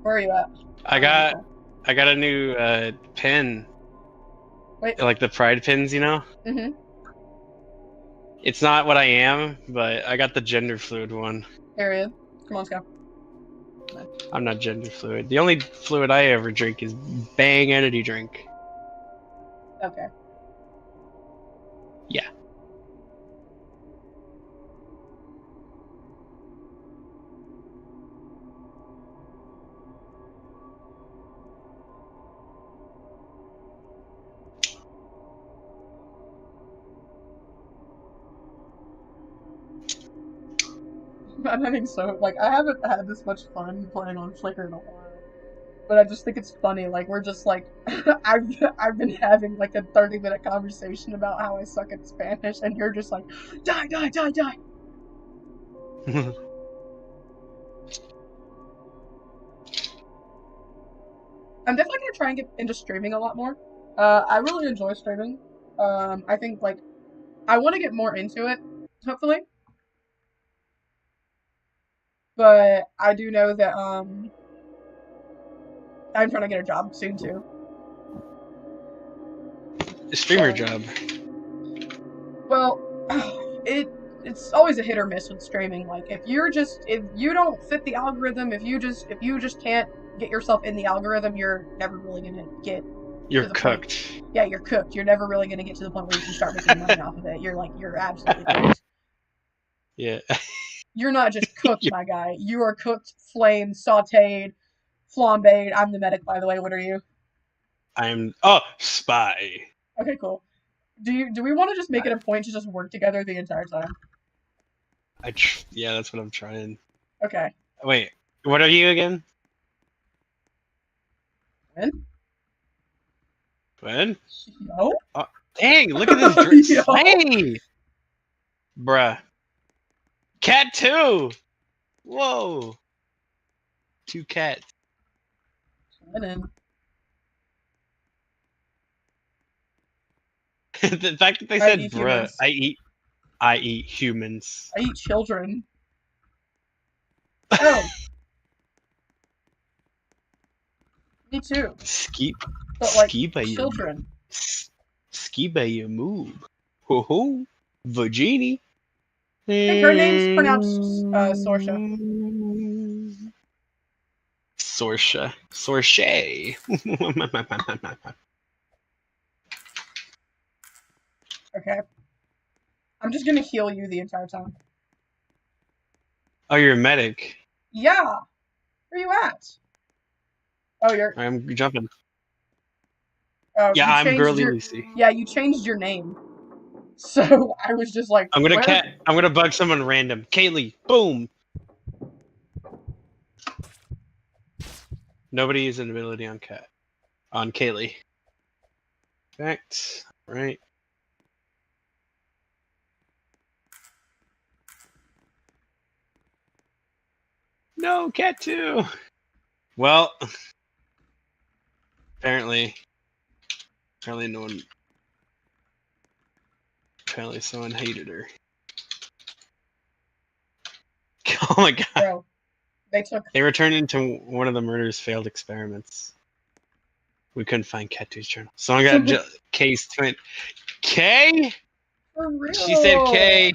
S1: Where are you at?
S2: I
S1: Oh,
S2: got
S1: okay.
S2: I got a new pin,
S1: Wait.
S2: like the pride pins, you know.
S1: Mm-hmm.
S2: It's not what I am, but I got the gender fluid one.
S1: Period. Come on, let's go.
S2: I'm not gender fluid. The only fluid I ever drink is Bang energy drink.
S1: Okay.
S2: Yeah.
S1: I'm having so like I haven't had this much fun playing on Flickr in a while. But I just think it's funny. Like we're just like I've been having like a 30-minute conversation about how I suck at Spanish, and you're just like, die, die, die, die. I'm definitely gonna try and get into streaming a lot more. I really enjoy streaming. I think like I want to get more into it, hopefully. But I do know that I'm trying to get a job soon too.
S2: Streamer
S1: So
S2: job.
S1: well, it's always a hit or miss with streaming. Like if you don't fit the algorithm, if you just can't get yourself in the algorithm, you're never really gonna get
S2: You're
S1: to the point.
S2: cooked.
S1: Yeah, you're cooked. You're never really gonna get to the point where you can start making money off of it. You're absolutely cooked.
S2: Yeah.
S1: You're not just cooked, my guy. You are cooked, flamed, sautéed, flambéed. I'm the medic, by the way. What are you?
S2: I'm spy.
S1: Okay, cool. Do we want to just make it
S2: I,
S1: a point to just work together the entire time?
S2: yeah, that's what I'm trying.
S1: Okay.
S2: Wait, what are you again?
S1: When?
S2: When?
S1: Yo?
S2: Oh, dang! Look at this drip
S1: Yo?
S2: slay, bruh. Cat two. Whoa, two cats.
S1: Winning.
S2: The fact that they
S1: I
S2: said
S1: eat
S2: bruh,
S1: humans.
S2: I eat humans.
S1: I eat children. Oh, me too.
S2: Ski,
S1: But like
S2: ski by your,
S1: children.
S2: ski by your move. Ho ho, Virginie.
S1: I think her name's pronounced Sorsha.
S2: Sorsha. Sorshay.
S1: Okay. I'm just gonna heal you the entire time.
S2: Oh, you're a medic.
S1: Yeah. Where you at? Oh,
S2: I'm jumping. Yeah,
S1: you
S2: I'm
S1: changed
S2: girly
S1: your
S2: Lucy.
S1: yeah, you changed your name. So I was just like, where?
S2: I'm gonna bug someone random. Kaylee. Boom. Nobody is an ability on cat. On Kaylee. Fact. Right. No, cat two. Well, apparently, apparently no one. Apparently, someone hated her. Oh my god.
S1: Bro, they took
S2: They returned into one of the murder's failed experiments. We couldn't find Cat 2's journal. Someone got K's twin. K?
S1: for
S2: She said
S1: real.
S2: K.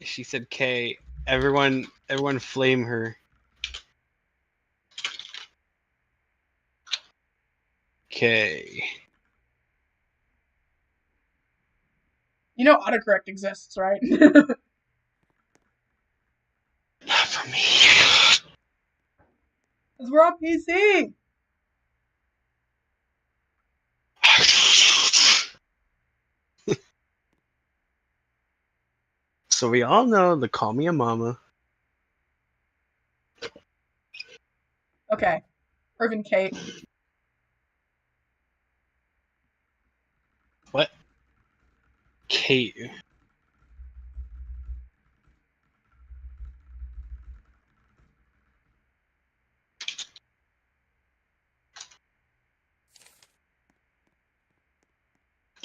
S2: She said K. Everyone flame her. K.
S1: You know autocorrect exists, right?
S2: Not for me.
S1: Because we're on PC.
S2: So we all know the call me a mama.
S1: Okay. Irvin Kate.
S2: What? Kate.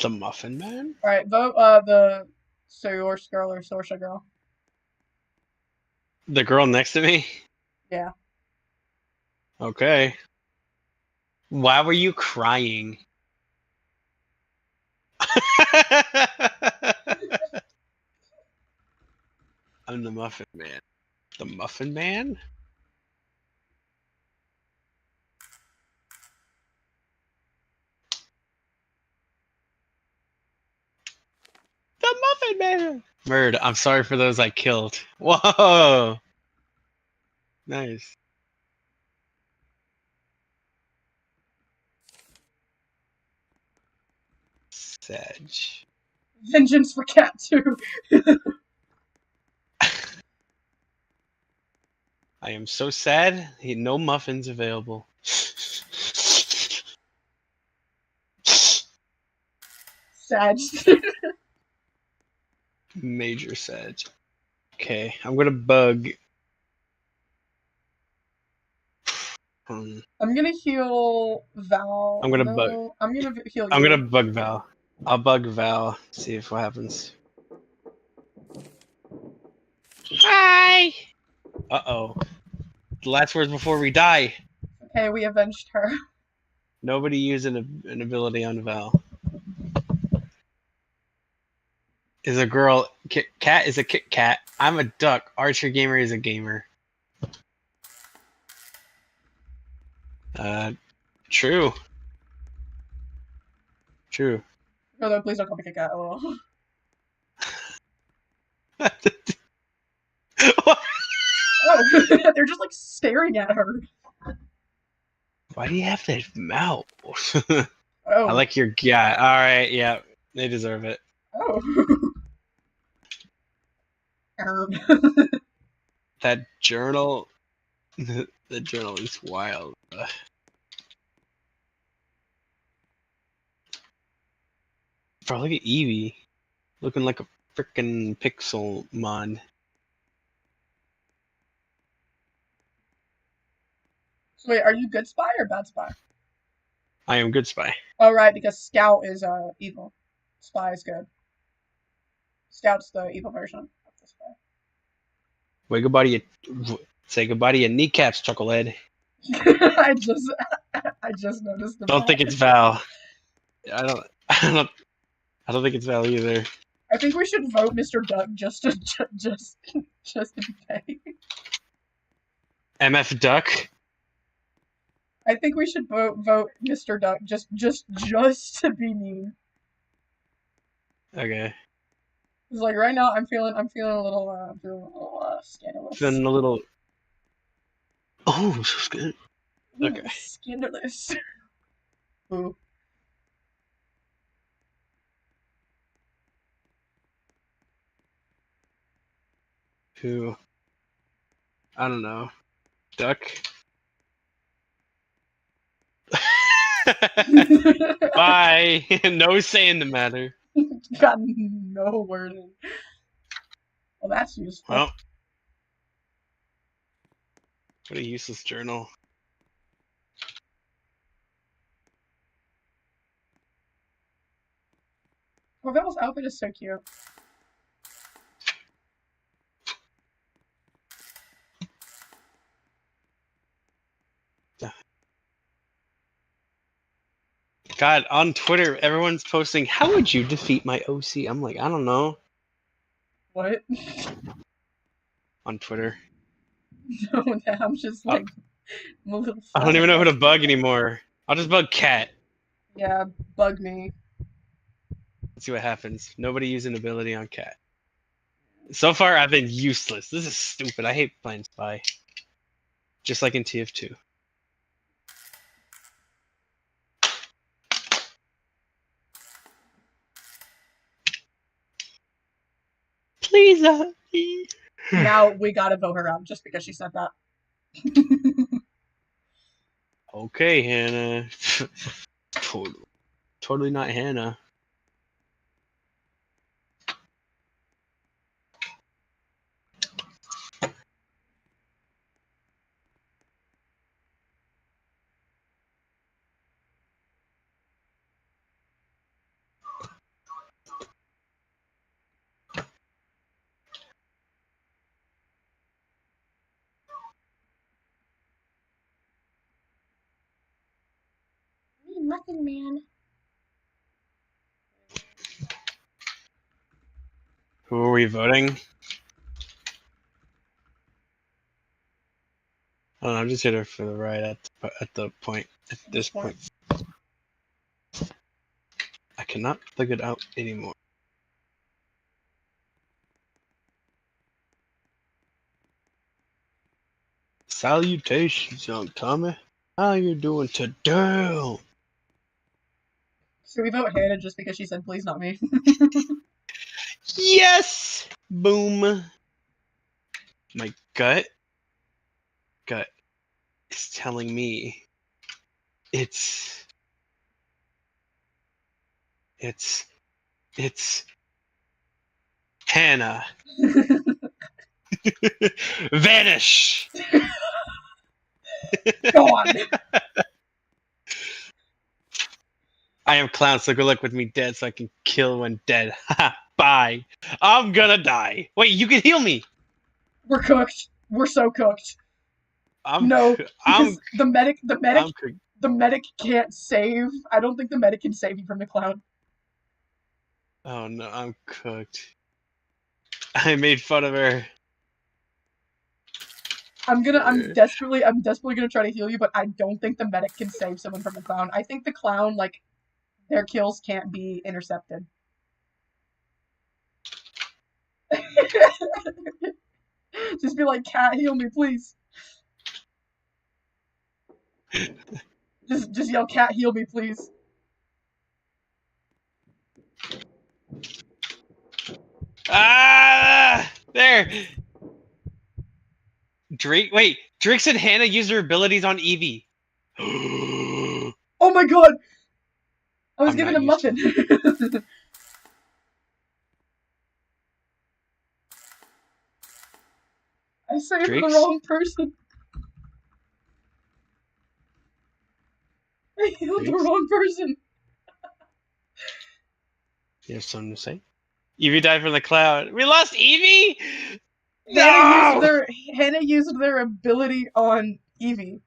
S2: The Muffin Man?
S1: Alright, vote the Source girl or Sorsha girl.
S2: The girl next to me?
S1: Yeah.
S2: Okay. Why were you crying? I'm the Muffin Man. The Muffin Man? The Muffin Man! Murd, I'm sorry for those I killed. Whoa! Nice. Sedge.
S1: Vengeance for Cat 2.
S2: I am so sad. No muffins available.
S1: Sag.
S2: Major sedge. Okay, I'm gonna bug.
S1: I'm gonna heal Val.
S2: I'm gonna bug.
S1: No, I'm gonna heal
S2: I'm gonna
S1: you.
S2: bug Val. I'll bug Val. See if what happens. Hi. Uh-oh. The last words before we die.
S1: Okay, we avenged her.
S2: Nobody use an ability on Val. Is a girl. Cat is a Kit Kat. I'm a duck. Archer Gamer is a gamer. True. True.
S1: No, please don't call me a cat. Oh.
S2: What?
S1: Oh, they're just like staring at her.
S2: Why do you have that mouth? I
S1: Oh.
S2: like your guy. All right, yeah, they deserve it.
S1: Oh.
S2: That journal, the journal is wild. Bro, look at Evie, looking like a freaking pixel mon.
S1: So wait, are you good spy or bad spy?
S2: I am good spy.
S1: Oh right, because Scout is evil. Spy is good. Scout's the evil version of the spy.
S2: Wait, goodbye to your, say goodbye to your kneecaps, Chucklehead.
S1: I just I just noticed the
S2: Don't think it's Val. I don't. I don't. I don't think it's Val either.
S1: I think we should vote Mr. Duck just to just to be petty.
S2: MF Duck.
S1: I think we should vote Mr. Duck just to be mean.
S2: Okay.
S1: Cause like right now I'm feeling a little scandalous.
S2: Feeling a little. Oh, this is good.
S1: Ooh,
S2: Okay.
S1: scandalous. Ooh.
S2: Who? I don't know. Duck. Bye. No say in the matter.
S1: Got no wording. Well, that's useful.
S2: Well, what a useless journal.
S1: Oh, Val's outfit is so cute.
S2: God, on Twitter, everyone's posting, how would you defeat my OC? I'm like, I don't know.
S1: What?
S2: On Twitter.
S1: No, I'm just like I'm a little
S2: I don't even know who to
S1: flabbergasted.
S2: bug anymore. I'll just bug Cat.
S1: Yeah, bug me.
S2: Let's see what happens. Nobody used an ability on Cat. So far, I've been useless. This is stupid. I hate playing Spy. Just like in TF2. Please.
S1: Now we gotta vote her out just because she said that.
S2: Okay, Hannah. Totally not Hannah.
S1: Muffin Man.
S2: Who are we voting? I don't know, I'm just here for the ride at the point. At this point. I cannot plug it out anymore. Salutations, young Tommy. How you doing today?
S1: Should we vote Hannah just because she said please, not me?
S2: Yes! Boom. My gut is telling me it's Hannah. Vanish!
S1: Gone.
S2: I am clown, so good luck with me dead so I can kill when dead. Ha! Bye. I'm gonna die. Wait, you can heal me.
S1: We're cooked. We're so cooked.
S2: I'm
S1: No,
S2: I'm
S1: because the
S2: I'm cooked.
S1: medic can't save. I don't think the medic can save you from the cloud.
S2: Oh no, I'm cooked. I made fun of her.
S1: I'm desperately gonna try to heal you, but I don't think the medic can save someone from the clown. I think the clown, like, their kills can't be intercepted. Just be like, cat, heal me, please. Just yell, cat, heal me, please.
S2: Ah! There! Drake and Hannah use their abilities on Evie.
S1: Oh my god! I was
S2: I'm
S1: given
S2: not
S1: a
S2: used
S1: muffin.
S2: to it.
S1: I saved the
S2: Drake's?
S1: wrong person. I healed the
S2: Drake's?
S1: wrong person.
S2: You have something to say? Evie died from the cloud. We lost Evie?
S1: Hannah
S2: No!
S1: Hannah used their ability on Evie.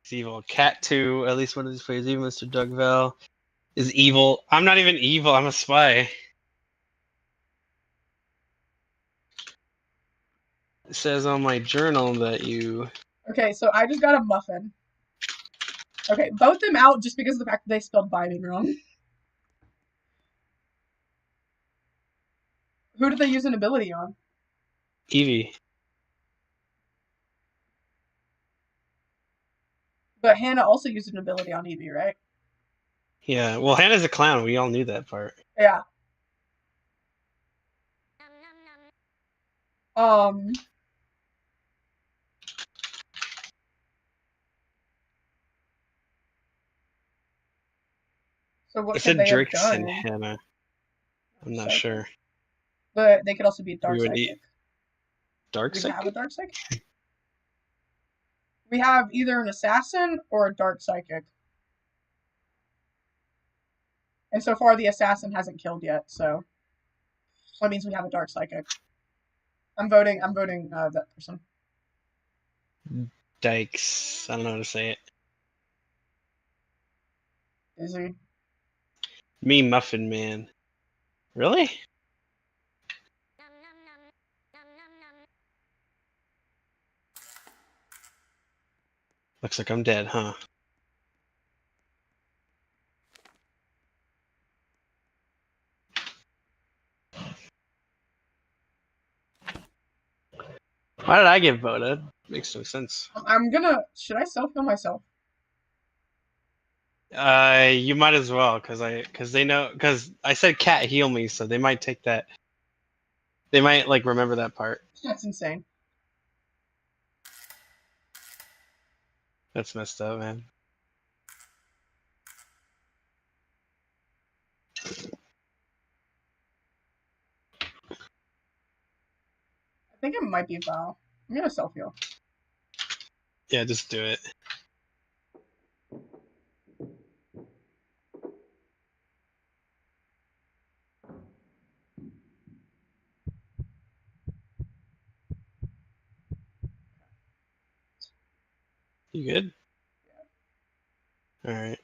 S2: It's evil. Cat 2, at least one of these players, even Mr. Dugville, is evil. I'm not even evil, I'm a spy. It says on my journal that you...
S1: Okay, so I just got a muffin. Okay, vote them out just because of the fact that they spelled vibing wrong. Who did they use an ability on?
S2: Evie.
S1: But Hannah also used an ability on Evie, right?
S2: Yeah, well, Hannah's a clown. We all knew that part.
S1: Yeah. Um. So what
S2: It
S1: could
S2: said
S1: they have
S2: Drix and
S1: done?
S2: Hannah. I'm not
S1: Psychic.
S2: sure.
S1: But they could also be a
S2: We
S1: dark
S2: would eat
S1: psychic.
S2: dark
S1: Do we have a
S2: psychic?
S1: dark psychic? We have either an assassin or a dark psychic. And so far the assassin hasn't killed yet, so that means we have a dark psychic. I'm voting that person.
S2: Dykes. I don't know how to say it.
S1: Is he?
S2: Me, Muffin Man. Really? Looks like I'm dead, huh? Why did I get voted? Makes no sense.
S1: Should I self-kill myself?
S2: You might as well, cause I said cat heal me, so they might take that They might like remember that part.
S1: That's insane.
S2: That's messed up, man.
S1: I think it might be Val. I'm gonna self heal.
S2: Yeah, just do it. You good? All right.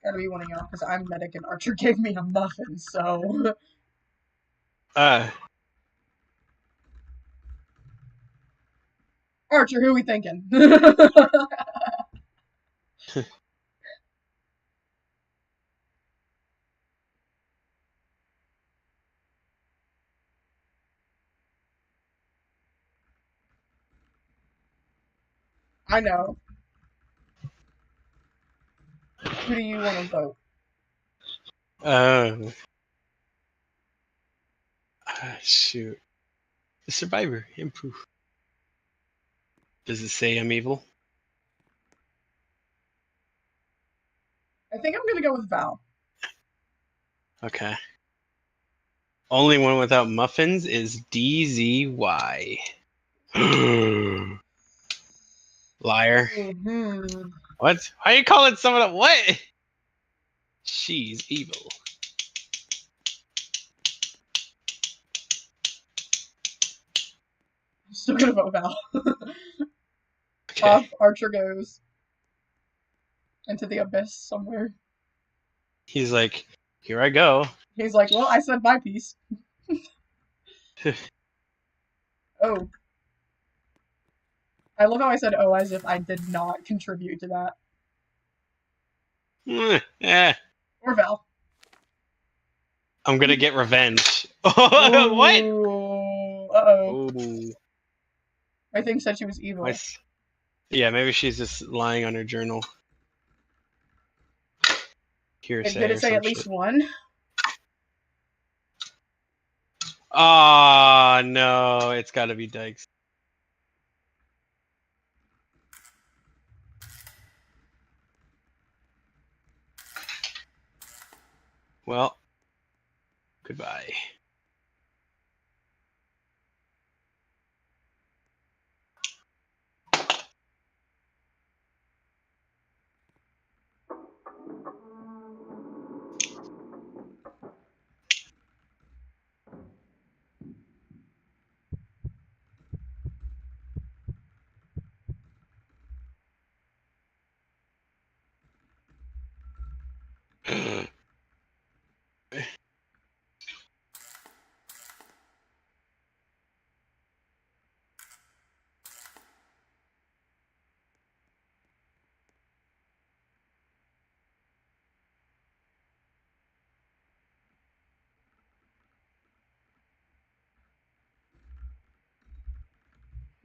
S1: Gotta be one of y'all, because I'm medic and Archer gave me a muffin, so. Archer, who are we thinking? I know. Who do you want to vote?
S2: Shoot. The survivor. Improve. Does it say I'm evil?
S1: I think I'm gonna go with Val.
S2: Okay. Only one without muffins is DZY. Liar.
S1: Mm-hmm.
S2: What? Why are you calling someone a what? She's evil.
S1: I'm still gonna vote Val.
S2: Okay.
S1: Off Archer goes into the abyss somewhere.
S2: He's like, here I go.
S1: He's like, well, I said my piece. Oh. I love how I said oh as if I did not contribute to that.
S2: Eh.
S1: Or Val.
S2: I'm gonna get revenge. What?
S1: Uh-oh.
S2: Ooh.
S1: My thing said she was evil.
S2: Yeah, maybe she's just lying on her journal. Hearsay
S1: Did
S2: or
S1: it say
S2: some
S1: at least
S2: shit.
S1: one?
S2: Oh no, it's gotta be Dykes. Well, goodbye.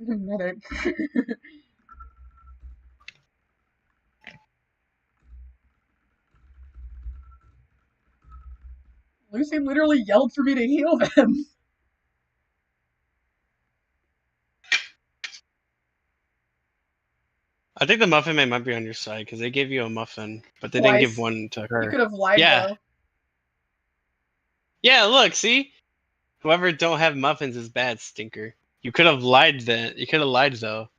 S1: Medic. Lucy literally yelled for me to heal them.
S2: I think the Muffin Man might be on your side because they gave you a muffin, but they didn't give
S1: Twice.
S2: one to
S1: You
S2: her.
S1: could have lied
S2: Yeah.
S1: though.
S2: Yeah, look, see? Whoever don't have muffins is bad, stinker. You could have lied then. You could have lied though.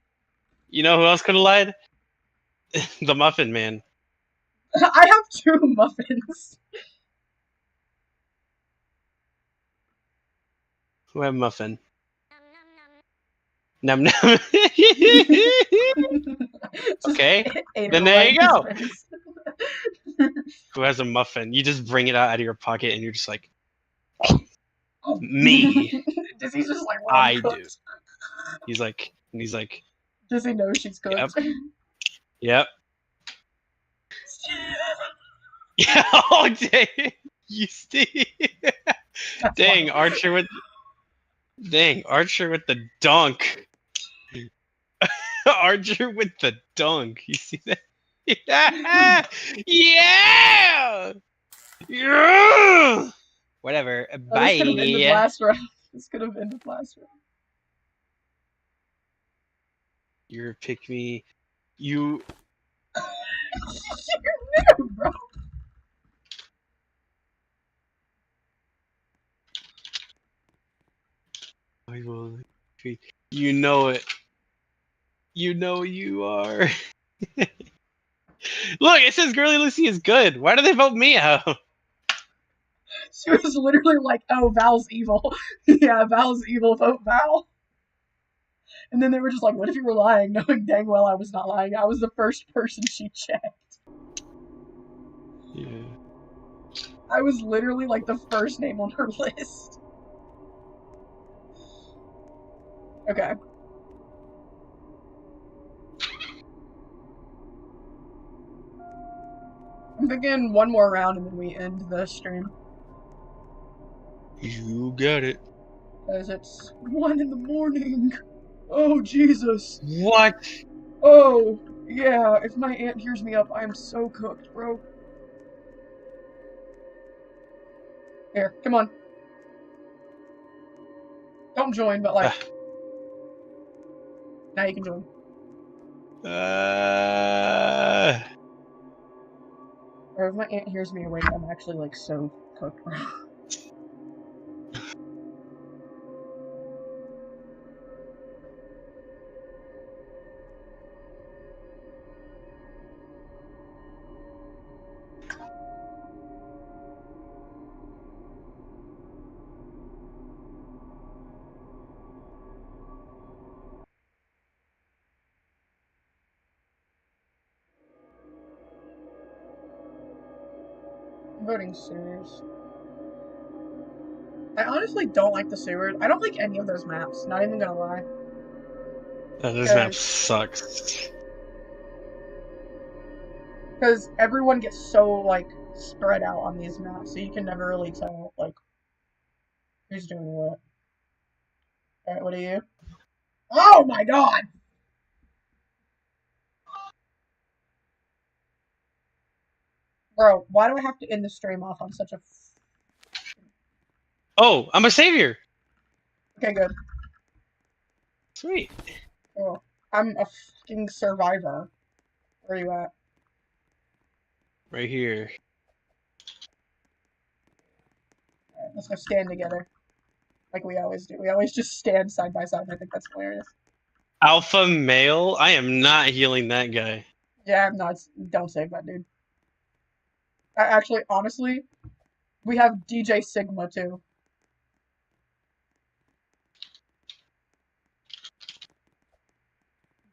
S2: You know who else could have lied? The Muffin Man.
S1: I have 2 muffins.
S2: Who have muffin? Num num. Okay,
S1: Ate it
S2: then there
S1: right
S2: you
S1: in his
S2: go.
S1: face.
S2: Who has a muffin? You just bring it out of your pocket and you're just like, me.
S1: Dizzy's just like, well, I'm
S2: I do.
S1: cooked.
S2: He's like,
S1: Dizzy knows she's
S2: yep,
S1: cooked.
S2: yep. Yeah, all day. You see?
S1: That's
S2: Dang,
S1: wild.
S2: Archer with the dunk. Archer with the dunk. You see that? Yeah! Yeah! Yeah! Whatever.
S1: Oh, this could have ended
S2: Bye.
S1: last round. This could have ended last round.
S2: You're a pick me. You.
S1: You knew, bro.
S2: I will. You know it. You know you are. Look, it says Girly Lucy is good. Why do they vote me out?
S1: She was literally like, "Oh, Val's evil." Yeah, Val's evil. Vote Val. And then they were just like, "What if you were lying?" Knowing dang well I was not lying. I was the first person she checked.
S2: Yeah.
S1: I was literally like the first name on her list. Okay. I'm thinking one more round and then we end the stream.
S2: You got it.
S1: Because it's 1 in the morning. Oh, Jesus.
S2: What?
S1: Oh, yeah. If my aunt hears me up, I am so cooked, bro. Here, come on. Don't join, but like, now you can join. Or if my aunt hears me awake, I'm actually like so cooked, bro. I'm voting sewers. I honestly don't like the sewers. I don't like any of those maps. Not even gonna lie.
S2: This map sucks.
S1: Because everyone gets so like spread out on these maps, so you can never really tell like who's doing what. All right, what are you? Oh my god! Bro, why do I have to end the stream off on such a...
S2: Oh, I'm a savior.
S1: Okay, good.
S2: Sweet.
S1: Cool. I'm a fucking survivor. Where are you at?
S2: Right here.
S1: Alright, let's go stand together. Like we always do. We always just stand side by side. I think that's hilarious.
S2: Alpha male? I am not healing that guy.
S1: Yeah, I'm not. Don't save that dude. Actually, honestly, we have DJ Sigma too.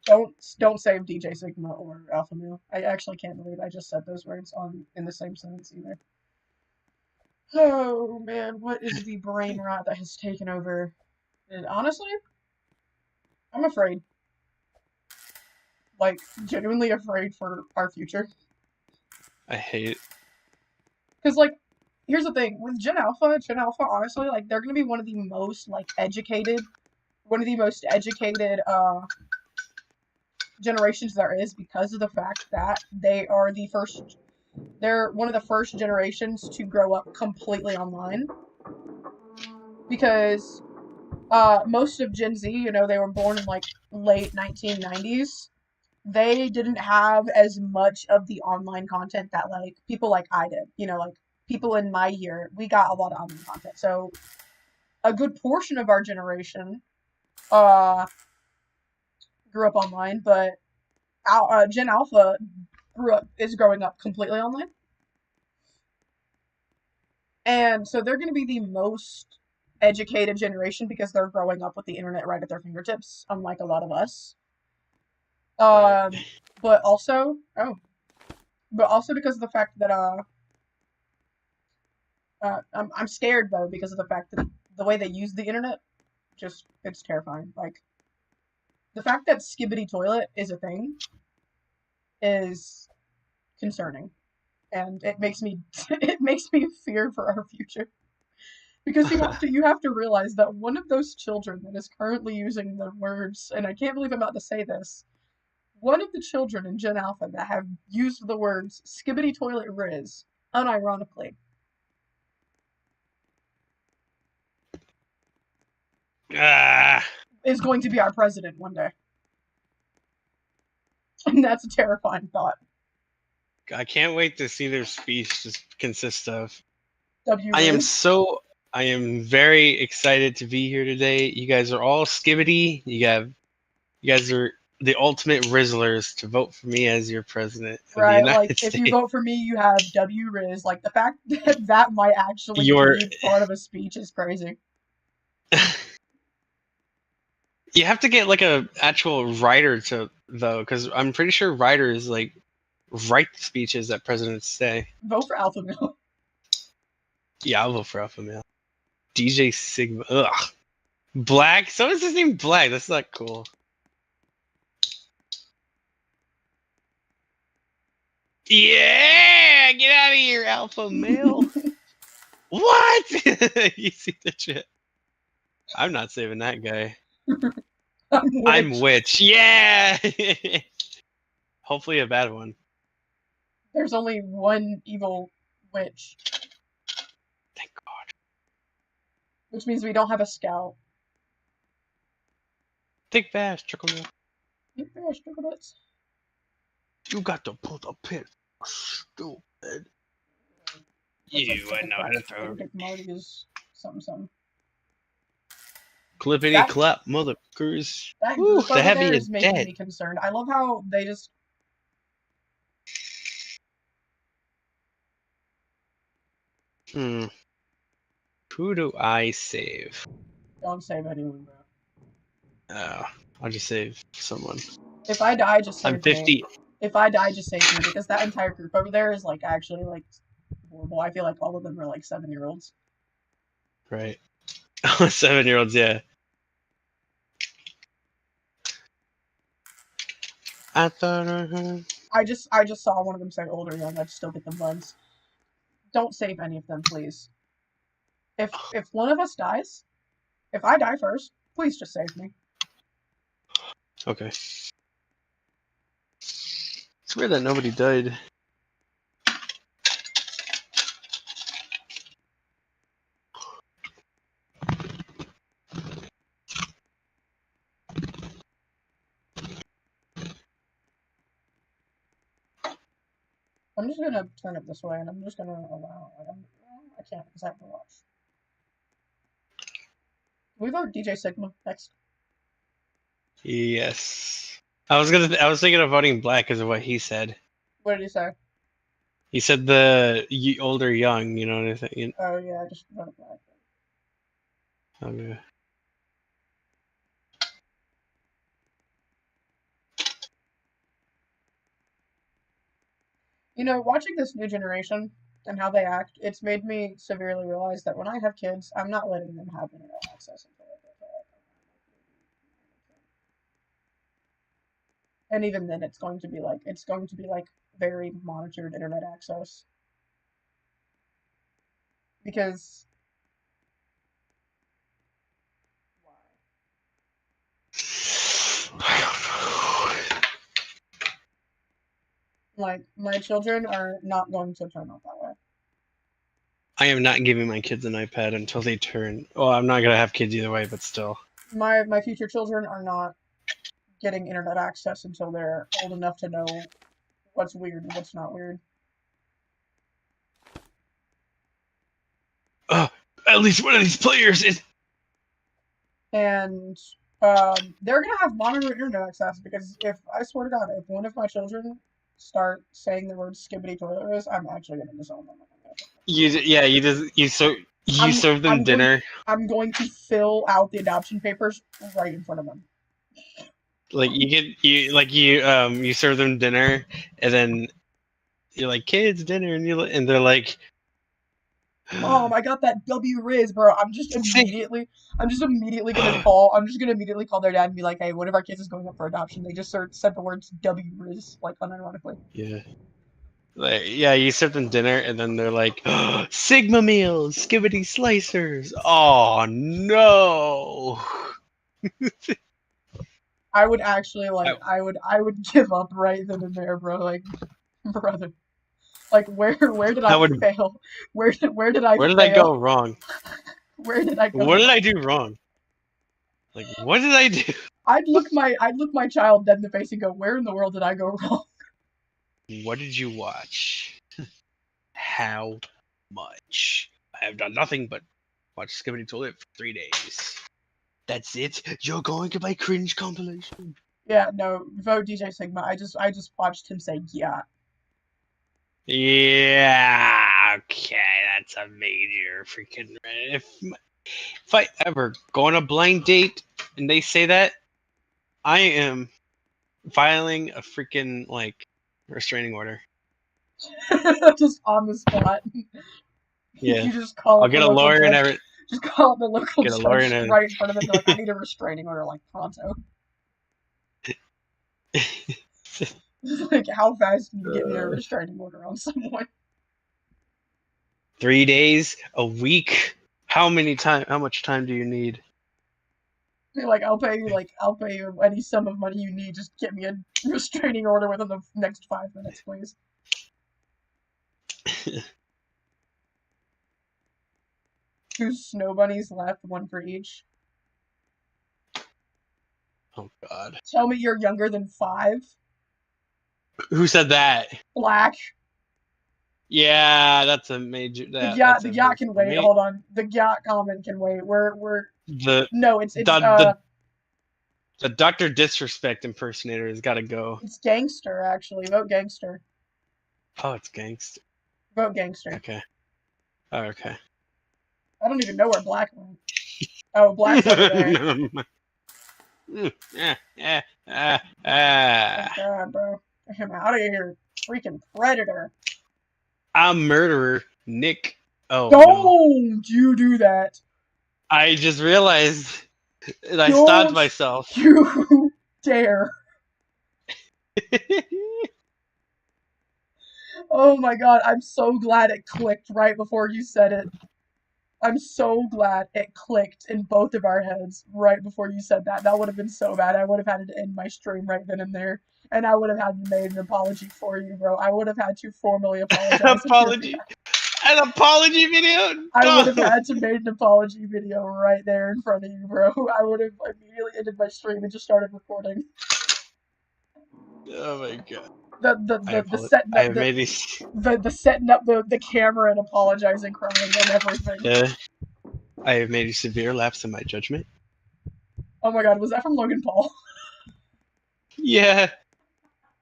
S1: Don't save DJ Sigma or Alpha Male. I actually can't believe I just said those words on in the same sentence either. Oh man, what is the brain rot that has taken over? And honestly, I'm afraid. Like, genuinely afraid for our future.
S2: I hate.
S1: Because, like, here's the thing. With Gen Alpha, honestly, like, they're going to be one of the most, like, educated, generations there is because of the fact that they're one of the first generations to grow up completely online. Because, most of Gen Z, they were born in, like, late 1990s. They didn't have as much of the online content that like people like I did. Like people in my year, we got a lot of online content. So a good portion of our generation grew up online, but Gen Alpha is growing up completely online. And so they're going to be the most educated generation because they're growing up with the internet right at their fingertips, unlike a lot of us.
S2: Right.
S1: But also, because of the fact that I'm scared though because of the fact that the way they use the internet, just it's terrifying. Like the fact that Skibbity Toilet is a thing is concerning. and it makes me it makes me fear for our future. Because you have to realize that one of those children that is currently using the words, and I can't believe I'm about to say this, one of the children in Gen Alpha that have used the words skibbity toilet riz, unironically,
S2: Ah,
S1: is going to be our president one day. And that's a terrifying thought.
S2: I can't wait to see their speech just consist of.
S1: W
S2: I am
S1: Riz.
S2: so I am very excited to be here today. You guys are all skibbity. You guys are the ultimate Rizzlers to vote for me as your president of the
S1: Right, like
S2: United
S1: if you
S2: States.
S1: vote for me, you have W Riz. Like the fact that that might actually
S2: You're
S1: be part of a speech is crazy.
S2: you have to get like a actual writer to though, because I'm pretty sure writers like write the speeches that presidents say.
S1: Vote for Alpha Male.
S2: Yeah, I'll vote for Alpha Male. DJ Sigma. Ugh. Black. So is his name Black? That's not cool. Yeah, get out of here, Alpha Male. What? You see the shit? I'm not saving that guy.
S1: I'm
S2: I'm
S1: Witch.
S2: Witch. Yeah. Hopefully a bad one.
S1: There's only one evil witch,
S2: Thank God.
S1: which means we don't have a scout.
S2: Thick Bass, trickle milk. You got to pull the pit. Stupid.
S1: Looks like
S2: You, I know how to throw
S1: Dick Marty is something something.
S2: Clippity
S1: That
S2: clap, motherfuckers.
S1: that
S2: Woo,
S1: group
S2: the
S1: over
S2: heavy
S1: there
S2: is
S1: is making
S2: dead.
S1: me concerned. I love how they just
S2: Hmm. Who do I save?
S1: don't save anyone, bro.
S2: Oh, I'll just save someone.
S1: If I die, just
S2: I'm
S1: save me.
S2: 50.
S1: If I die, just save me because that entire group over there is like actually like horrible. I feel like all of them are like 7-year-olds.
S2: Right. 7-year-olds, yeah. I thought I heard.
S1: I just saw one of them say old or young. I'd still get the bugs. Don't save any of them, please. If one of us dies, if I die first, please just save me.
S2: Okay. It's weird that nobody died.
S1: I'm just gonna turn it this way, and I'm just gonna allow. I can't because I have to watch. Can we vote DJ Sigma next?
S2: Yes. I was thinking of voting Black because of what he said.
S1: What did he say?
S2: He said the older young, you know what I think?
S1: Oh yeah, just vote black.
S2: Okay.
S1: You know, watching this new generation and how they act, it's made me severely realize that when I have kids, I'm not letting them have internet access until I get to like. And even then, it's going to be like very monitored internet access because why?
S2: I don't know.
S1: Like my children are not going to turn out that way.
S2: I am not giving my kids an iPad until they turn. Well, I'm not gonna have kids either way, but still.
S1: My future children are not getting internet access until they're old enough to know what's weird and what's not weird.
S2: At least one of these players is.
S1: And they're gonna have monitored internet access because if I swear to God, if one of my children start saying the word skibbity toilet is, I'm actually gonna disown them.
S2: You
S1: I'm
S2: serve them
S1: I'm going
S2: dinner.
S1: I'm going to fill out the adoption papers right in front of them.
S2: Like you serve them dinner, and then you're like, kids dinner, and they're like,
S1: Mom, I got that W Riz, bro.
S2: say
S1: I'm just immediately gonna call. I'm just gonna immediately call their dad and be like, "Hey, one of our kids is going up for adoption. They just said the words W Riz like unironically."
S2: yeah. Like, yeah, you serve them dinner, and then they're like, Sigma meals, skibbity slicers. Oh no!
S1: I would actually
S2: I,
S1: I would give up right then and there, bro. Like, brother, like where did
S2: I
S1: I
S2: would.
S1: fail? Where did I
S2: Where did I
S1: fail?
S2: go wrong?
S1: Where did I go
S2: What did
S1: wrong?
S2: I do wrong? Like, what did I do?
S1: I'd look my child dead in the face and go, where in the world did I go wrong?
S2: What did you watch? How much? I have done nothing but watch Skibbity Toilet for 3 days. That's it? You're going to my cringe compilation?
S1: Yeah, no, vote DJ Sigma. I just watched him say yeah.
S2: Yeah, okay, that's a major freaking. If I ever go on a blind date and they say that, I am filing a freaking like restraining order.
S1: Just on the spot.
S2: Yeah,
S1: You just call
S2: I'll
S1: up the
S2: get a
S1: local
S2: lawyer and
S1: judge.
S2: every
S1: Just call up the local
S2: get a lawyer
S1: judge
S2: and
S1: right in front of him and be like, I need a restraining order like pronto. Like, how fast can you get me a restraining order on someone?
S2: 3 days, a week. How much time do you need?
S1: Be like, I'll pay you any sum of money you need. Just get me a restraining order within the next 5 minutes, please. Two snow bunnies left, one for each.
S2: Oh God.
S1: Tell me you're younger than 5.
S2: Who said that?
S1: Black.
S2: Yeah, that's a major. That's
S1: The
S2: a
S1: yacht
S2: vote
S1: can
S2: for
S1: wait.
S2: me.
S1: Hold on. The yacht comment can wait. We're
S2: The
S1: no,
S2: the the Doctor Disrespect impersonator has got to go.
S1: it's gangster actually. Vote gangster.
S2: Oh, it's gangster.
S1: Vote gangster.
S2: Okay. Oh, okay.
S1: I don't even know where black went. Oh, black's over there. Oh god, bro. Get him out of here. Freaking predator.
S2: I'm murderer Nick. Oh no!
S1: Don't you do that.
S2: I just realized, and I stopped
S1: Don't
S2: myself.
S1: you dare. Oh my god, I'm so glad it clicked right before you said it. I'm so glad it clicked in both of our heads right before you said that. That would have been so bad. I would have had to end my stream right then and there. And I would have had to make an apology for you, bro. I would have had to formally apologize
S2: An
S1: on your
S2: apology.
S1: behalf.
S2: An apology video.
S1: I would have
S2: No.
S1: had to make an apology video right there in front of you, bro. I would have immediately ended my stream and just started recording.
S2: Oh my god.
S1: The setting
S2: I
S1: up
S2: have made these.
S1: the setting up the camera and apologizing, crying and everything.
S2: I have made a severe lapse in my judgment.
S1: Oh my god, was that from Logan Paul?
S2: Yeah.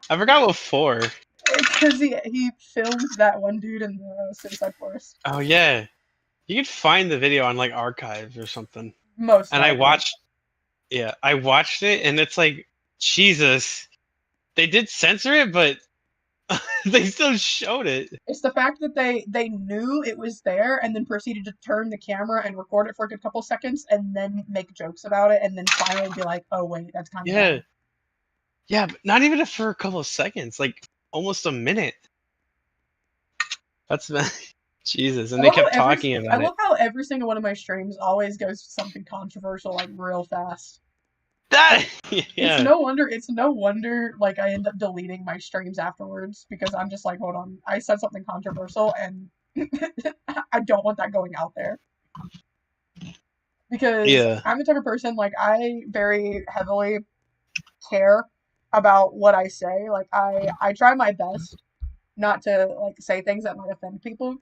S2: I forgot what for.
S1: Because he filmed that one dude in the Suicide Forest.
S2: Oh yeah. You can find the video on like archives or something.
S1: Most
S2: And
S1: likely.
S2: I watched it and it's like, Jesus. They did censor it, but they still showed it.
S1: It's the fact that they knew it was there and then proceeded to turn the camera and record it for a couple seconds and then make jokes about it and then finally be like, oh wait, that's kind of bad.
S2: Yeah, but not even for a couple of seconds, like almost a minute. That's Jesus, and they kept talking about it.
S1: I love how every single one of my streams always goes to something controversial like real fast.
S2: That
S1: It's no wonder like I end up deleting my streams afterwards because I'm just like, hold on, I said something controversial and I don't want that going out there. Because I'm the type of person, like, I very heavily care about what I say. Like, I try my best not to, like, say things that might offend people.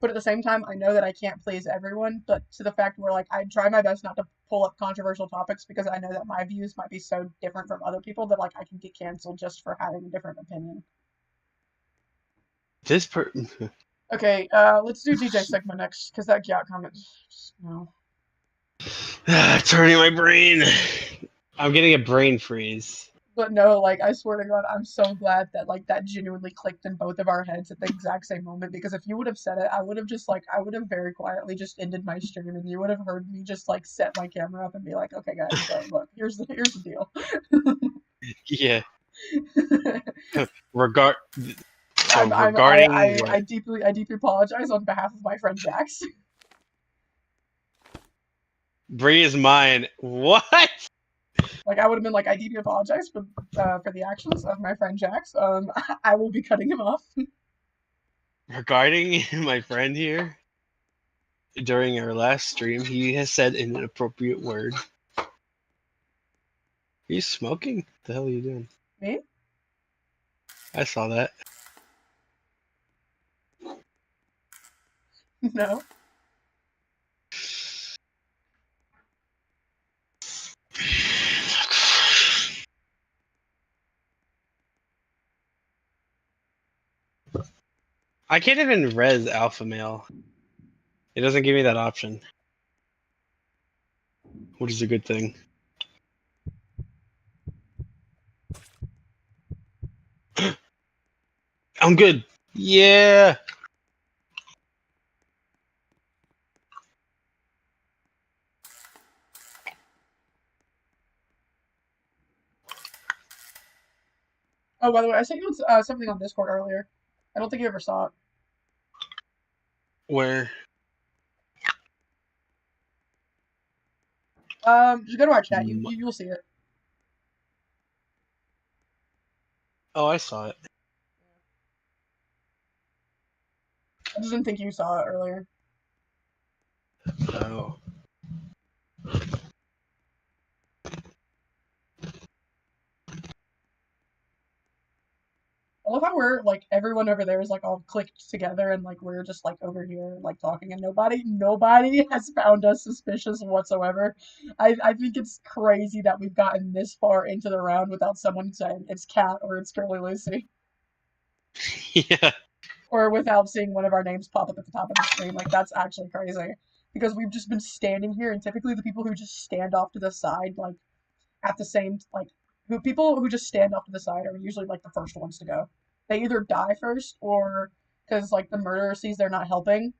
S1: But at the same time, I know that I can't please everyone. But to the fact where, like, I try my best not to pull up controversial topics because I know that my views might be so different from other people that, like, I can get canceled just for having a different opinion. Okay, let's do DJ Sigma next, because that Gyat comment, just, no.
S2: Turning my brain. I'm getting a brain freeze.
S1: But no, like, I swear to God, I'm so glad that, like, that genuinely clicked in both of our heads at the exact same moment, because if you would have said it, I would have just, like, I would have very quietly just ended my stream, and you would have heard me just, like, set my camera up and be like, okay, guys, so, look, here's the deal.
S2: Yeah. So regarding what?
S1: I deeply apologize on behalf of my friend Jax.
S2: Bree is mine. What?
S1: Like I would have been like, I deeply apologize for the actions of my friend Jax. I will be cutting him off.
S2: Regarding my friend here, during our last stream, he has said an inappropriate word. Are you smoking? What the hell are you doing?
S1: Me?
S2: I saw that.
S1: No.
S2: I can't even res alpha male. It doesn't give me that option, which is a good thing. I'm good. Yeah.
S1: Oh, by the way, I sent you something on Discord earlier. I don't think you ever saw it.
S2: Where?
S1: Just go to our chat. You'll see it.
S2: Oh, I saw it.
S1: I just didn't think you saw it earlier.
S2: Oh.
S1: I love how we're like everyone over there is like all clicked together and like we're just like over here like talking and nobody has found us suspicious whatsoever. I think it's crazy that we've gotten this far into the round without someone saying it's Cat or it's Curly Lucy.
S2: Yeah.
S1: Or without seeing one of our names pop up at the top of the screen. Like that's actually crazy. Because we've just been standing here and typically the people who just stand off to the side like at the same like people who just stand off to the side are usually like the first ones to go. They either die first or because like the murderer sees they're not helping,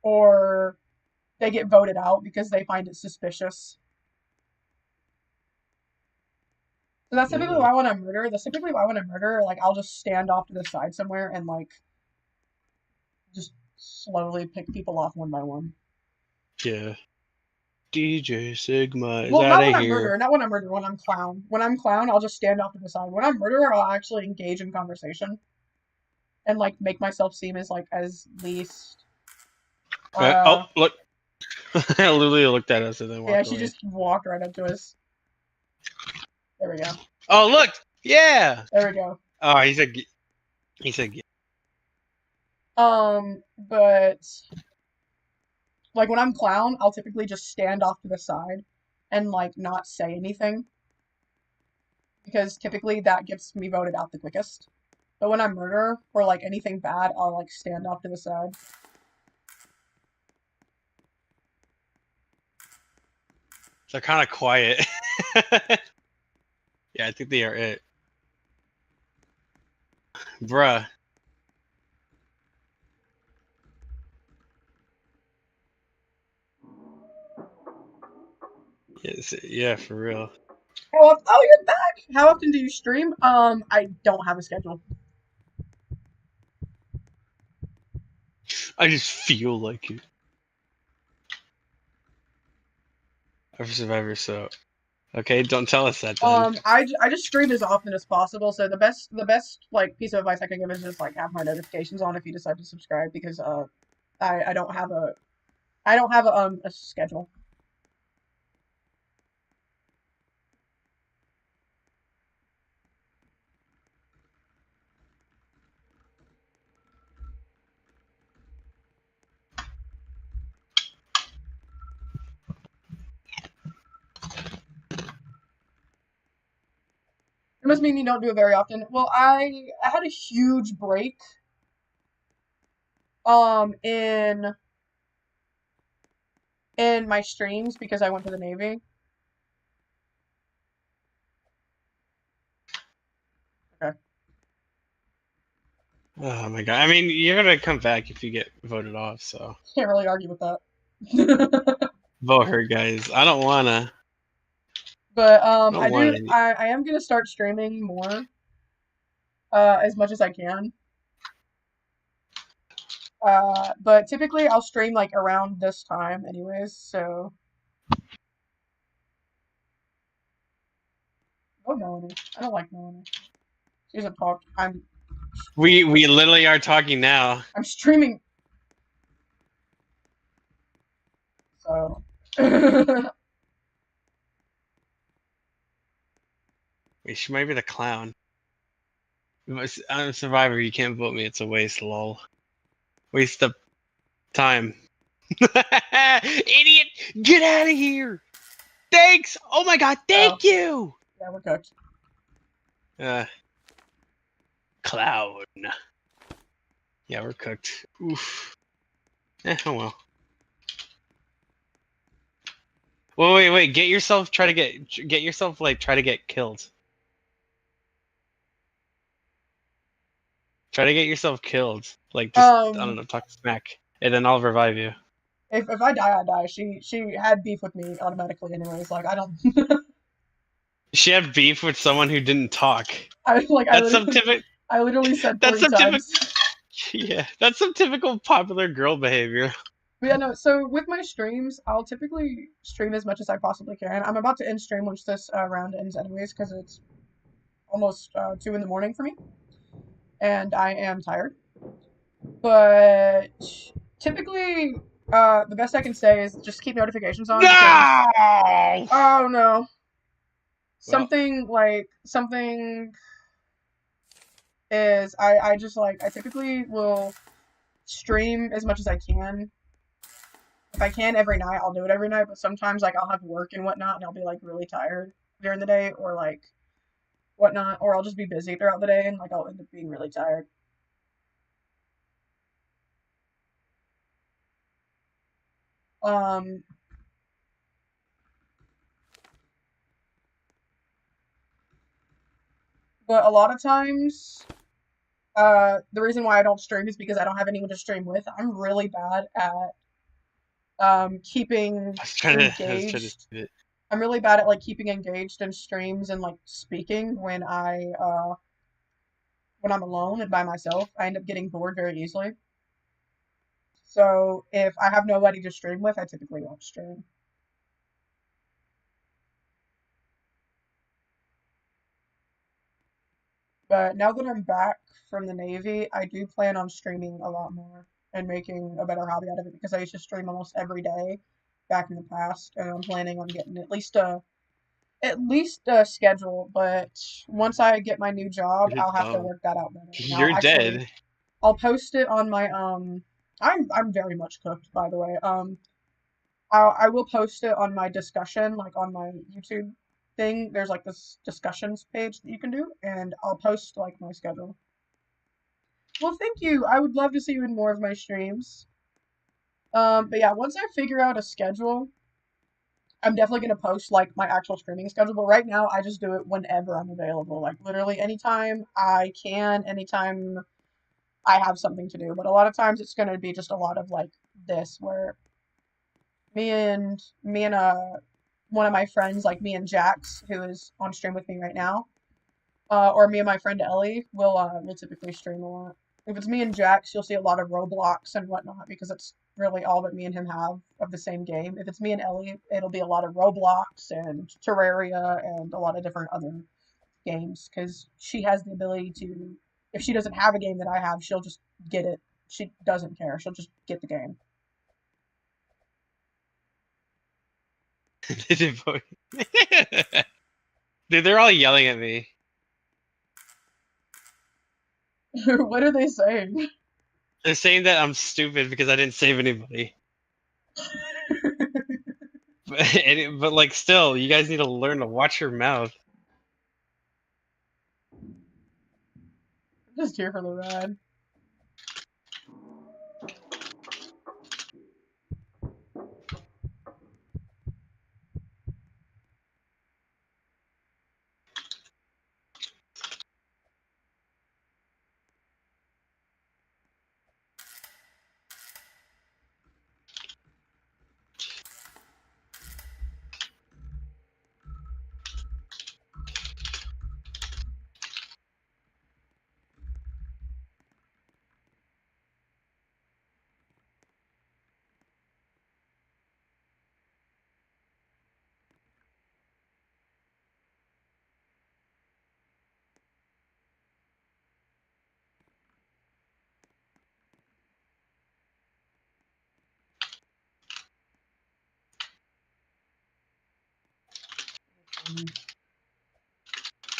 S1: or they get voted out because they find it suspicious. So that's typically why when I murder. That's typically why when I murder, like I'll just stand off to the side somewhere and like just slowly pick people off one by one.
S2: Yeah. DJ Sigma is
S1: Well,
S2: out
S1: not
S2: of
S1: when I'm
S2: here.
S1: murderer, not when I'm murderer, when I'm clown. When I'm clown, I'll just stand off to the side. When I'm murderer, I'll actually engage in conversation and like make myself seem as like as least.
S2: Oh, look. I literally looked at us and then
S1: Yeah,
S2: walked
S1: she
S2: away.
S1: just walked right up to us. There we go.
S2: Oh, look. Yeah.
S1: There we go.
S2: Oh, he said. He said.
S1: But like when I'm clown, I'll typically just stand off to the side and like not say anything because typically that gets me voted out the quickest. But when I'm murderer or like anything bad, I'll like stand off to the side.
S2: They're kind of quiet. Yeah, I think they are it. Bruh. Yes, yeah, for real.
S1: Oh, you're back! How often do you stream? I don't have a schedule.
S2: I just feel like it. I've Survivor, so okay. Don't tell us that then.
S1: I just stream as often as possible. So the best like piece of advice I can give is just like have my notifications on if you decide to subscribe because I don't have a schedule. It must mean you don't do it very often. Well, I had a huge break in my streams because I went to the Navy. Okay.
S2: Oh my god. I mean, you're gonna come back if you get voted off. So
S1: Can't really argue with that.
S2: vote her, guys. I don't wanna.
S1: But
S2: I don't want any.
S1: I am gonna start streaming more as much as I can. But typically I'll stream like around this time anyways, so no Melanie. I don't like Melanie. She doesn't talk.
S2: We literally are talking now.
S1: I'm streaming so
S2: Wait, she might be the clown. I'm a survivor. You can't vote me. It's a waste. Lol. Waste of time. Idiot! Get out of here! Thanks! Oh my god,
S1: Oh,
S2: thank you!
S1: yeah, we're cooked.
S2: Uh, clown. Yeah, we're cooked. Oof. Oh well. Wait. Get yourself. Try to get yourself like try to get killed. Try to get yourself killed. Like just I don't
S1: Um
S2: know, talk smack, and then I'll revive you.
S1: if I die, I die. She had beef with me automatically anyways. Like I don't
S2: She had beef with someone who didn't talk.
S1: I like
S2: That's some typical.
S1: I literally said
S2: That's
S1: 40
S2: some typical.
S1: times.
S2: Yeah, that's some typical popular girl behavior.
S1: But yeah, no, so with my streams, I'll typically stream as much as I possibly can. I'm about to end stream once this round ends anyways, because it's almost 2 in the morning for me, and I am tired. But typically, the best I can say is just keep notifications on because,
S2: No.
S1: oh no,
S2: Well,
S1: something is, I just like, I typically will stream as much as I can. If I can every night, I'll do it every night, but sometimes like I'll have work and whatnot and I'll be like really tired during the day or like whatnot, or I'll just be busy throughout the day and like I'll end up being really tired. Um, but a lot of times, the reason why I don't stream is because I don't have anyone to stream with. I'm really bad at keeping
S2: I was trying to
S1: engaged.
S2: do it.
S1: I'm really bad at like keeping engaged in streams and like speaking when I'm alone and by myself. I end up getting bored very easily. So if I have nobody to stream with, I typically won't stream. But now that I'm back from the Navy, I do plan on streaming a lot more and making a better hobby out of it because I used to stream almost every day back in the past, and I'm planning on getting at least a schedule. But once I get my new job,
S2: You're
S1: I'll have to
S2: dumb.
S1: work that out better. And
S2: You're dead.
S1: I'll post it on my I'm very much cooked, by the way. I will post it on my discussion, like on my YouTube thing. There's like this discussions page that you can do, and I'll post like my schedule. Well, thank you. I would love to see you in more of my streams. But yeah, once I figure out a schedule, I'm definitely gonna post like my actual streaming schedule. But right now, I just do it whenever I'm available. Like literally anytime I can, anytime I have something to do. But a lot of times, it's gonna be just a lot of like this, where me and one of my friends, like me and Jax, who is on stream with me right now, or me and my friend Ellie will typically stream a lot. If it's me and Jax, you'll see a lot of Roblox and whatnot because it's really all that me and him have of the same game. If it's me and Ellie, it'll be a lot of Roblox and Terraria and a lot of different other games because she has the ability to. If she doesn't have a game that I have, she'll just get it. She doesn't care. She'll just get the game.
S2: They did vote. Dude, they're all yelling at me.
S1: What are they saying?
S2: They're saying that I'm stupid because I didn't save anybody. But like, still, you guys need to learn to watch your mouth.
S1: Just here for the ride.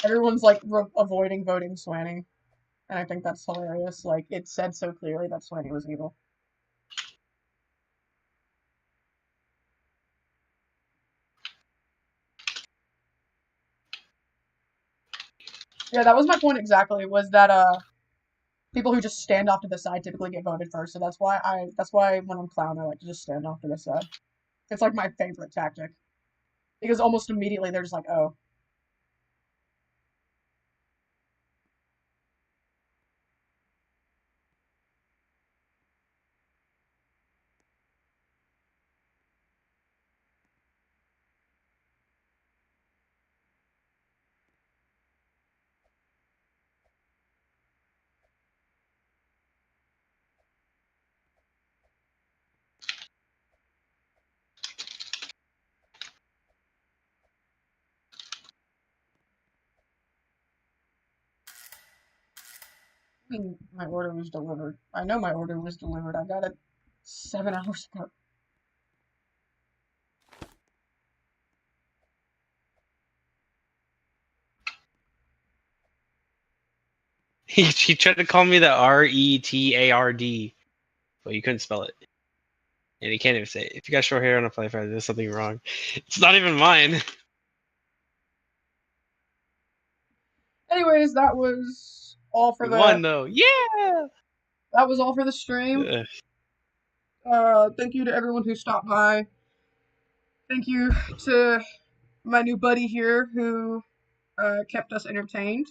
S1: Everyone's like avoiding voting Swanny, and I think that's hilarious. Like it said so clearly that Swanny was evil. Yeah, that was my point exactly. Was that people who just stand off to the side typically get voted first. So that's why when I'm clown I like to just stand off to the side. It's like my favorite tactic because almost immediately they're just like, oh. I mean, my order was delivered. I know my order was delivered. I got it 7 hours ago.
S2: He tried to call me the Retard, but you couldn't spell it. And he can't even say it. If you got short hair on a play fighter, there's something wrong. It's not even mine.
S1: Anyways, that was all for
S2: We
S1: the
S2: won though. Yeah.
S1: stream.
S2: Ugh.
S1: Thank you to everyone who stopped by. Thank you to my new buddy here who kept us entertained.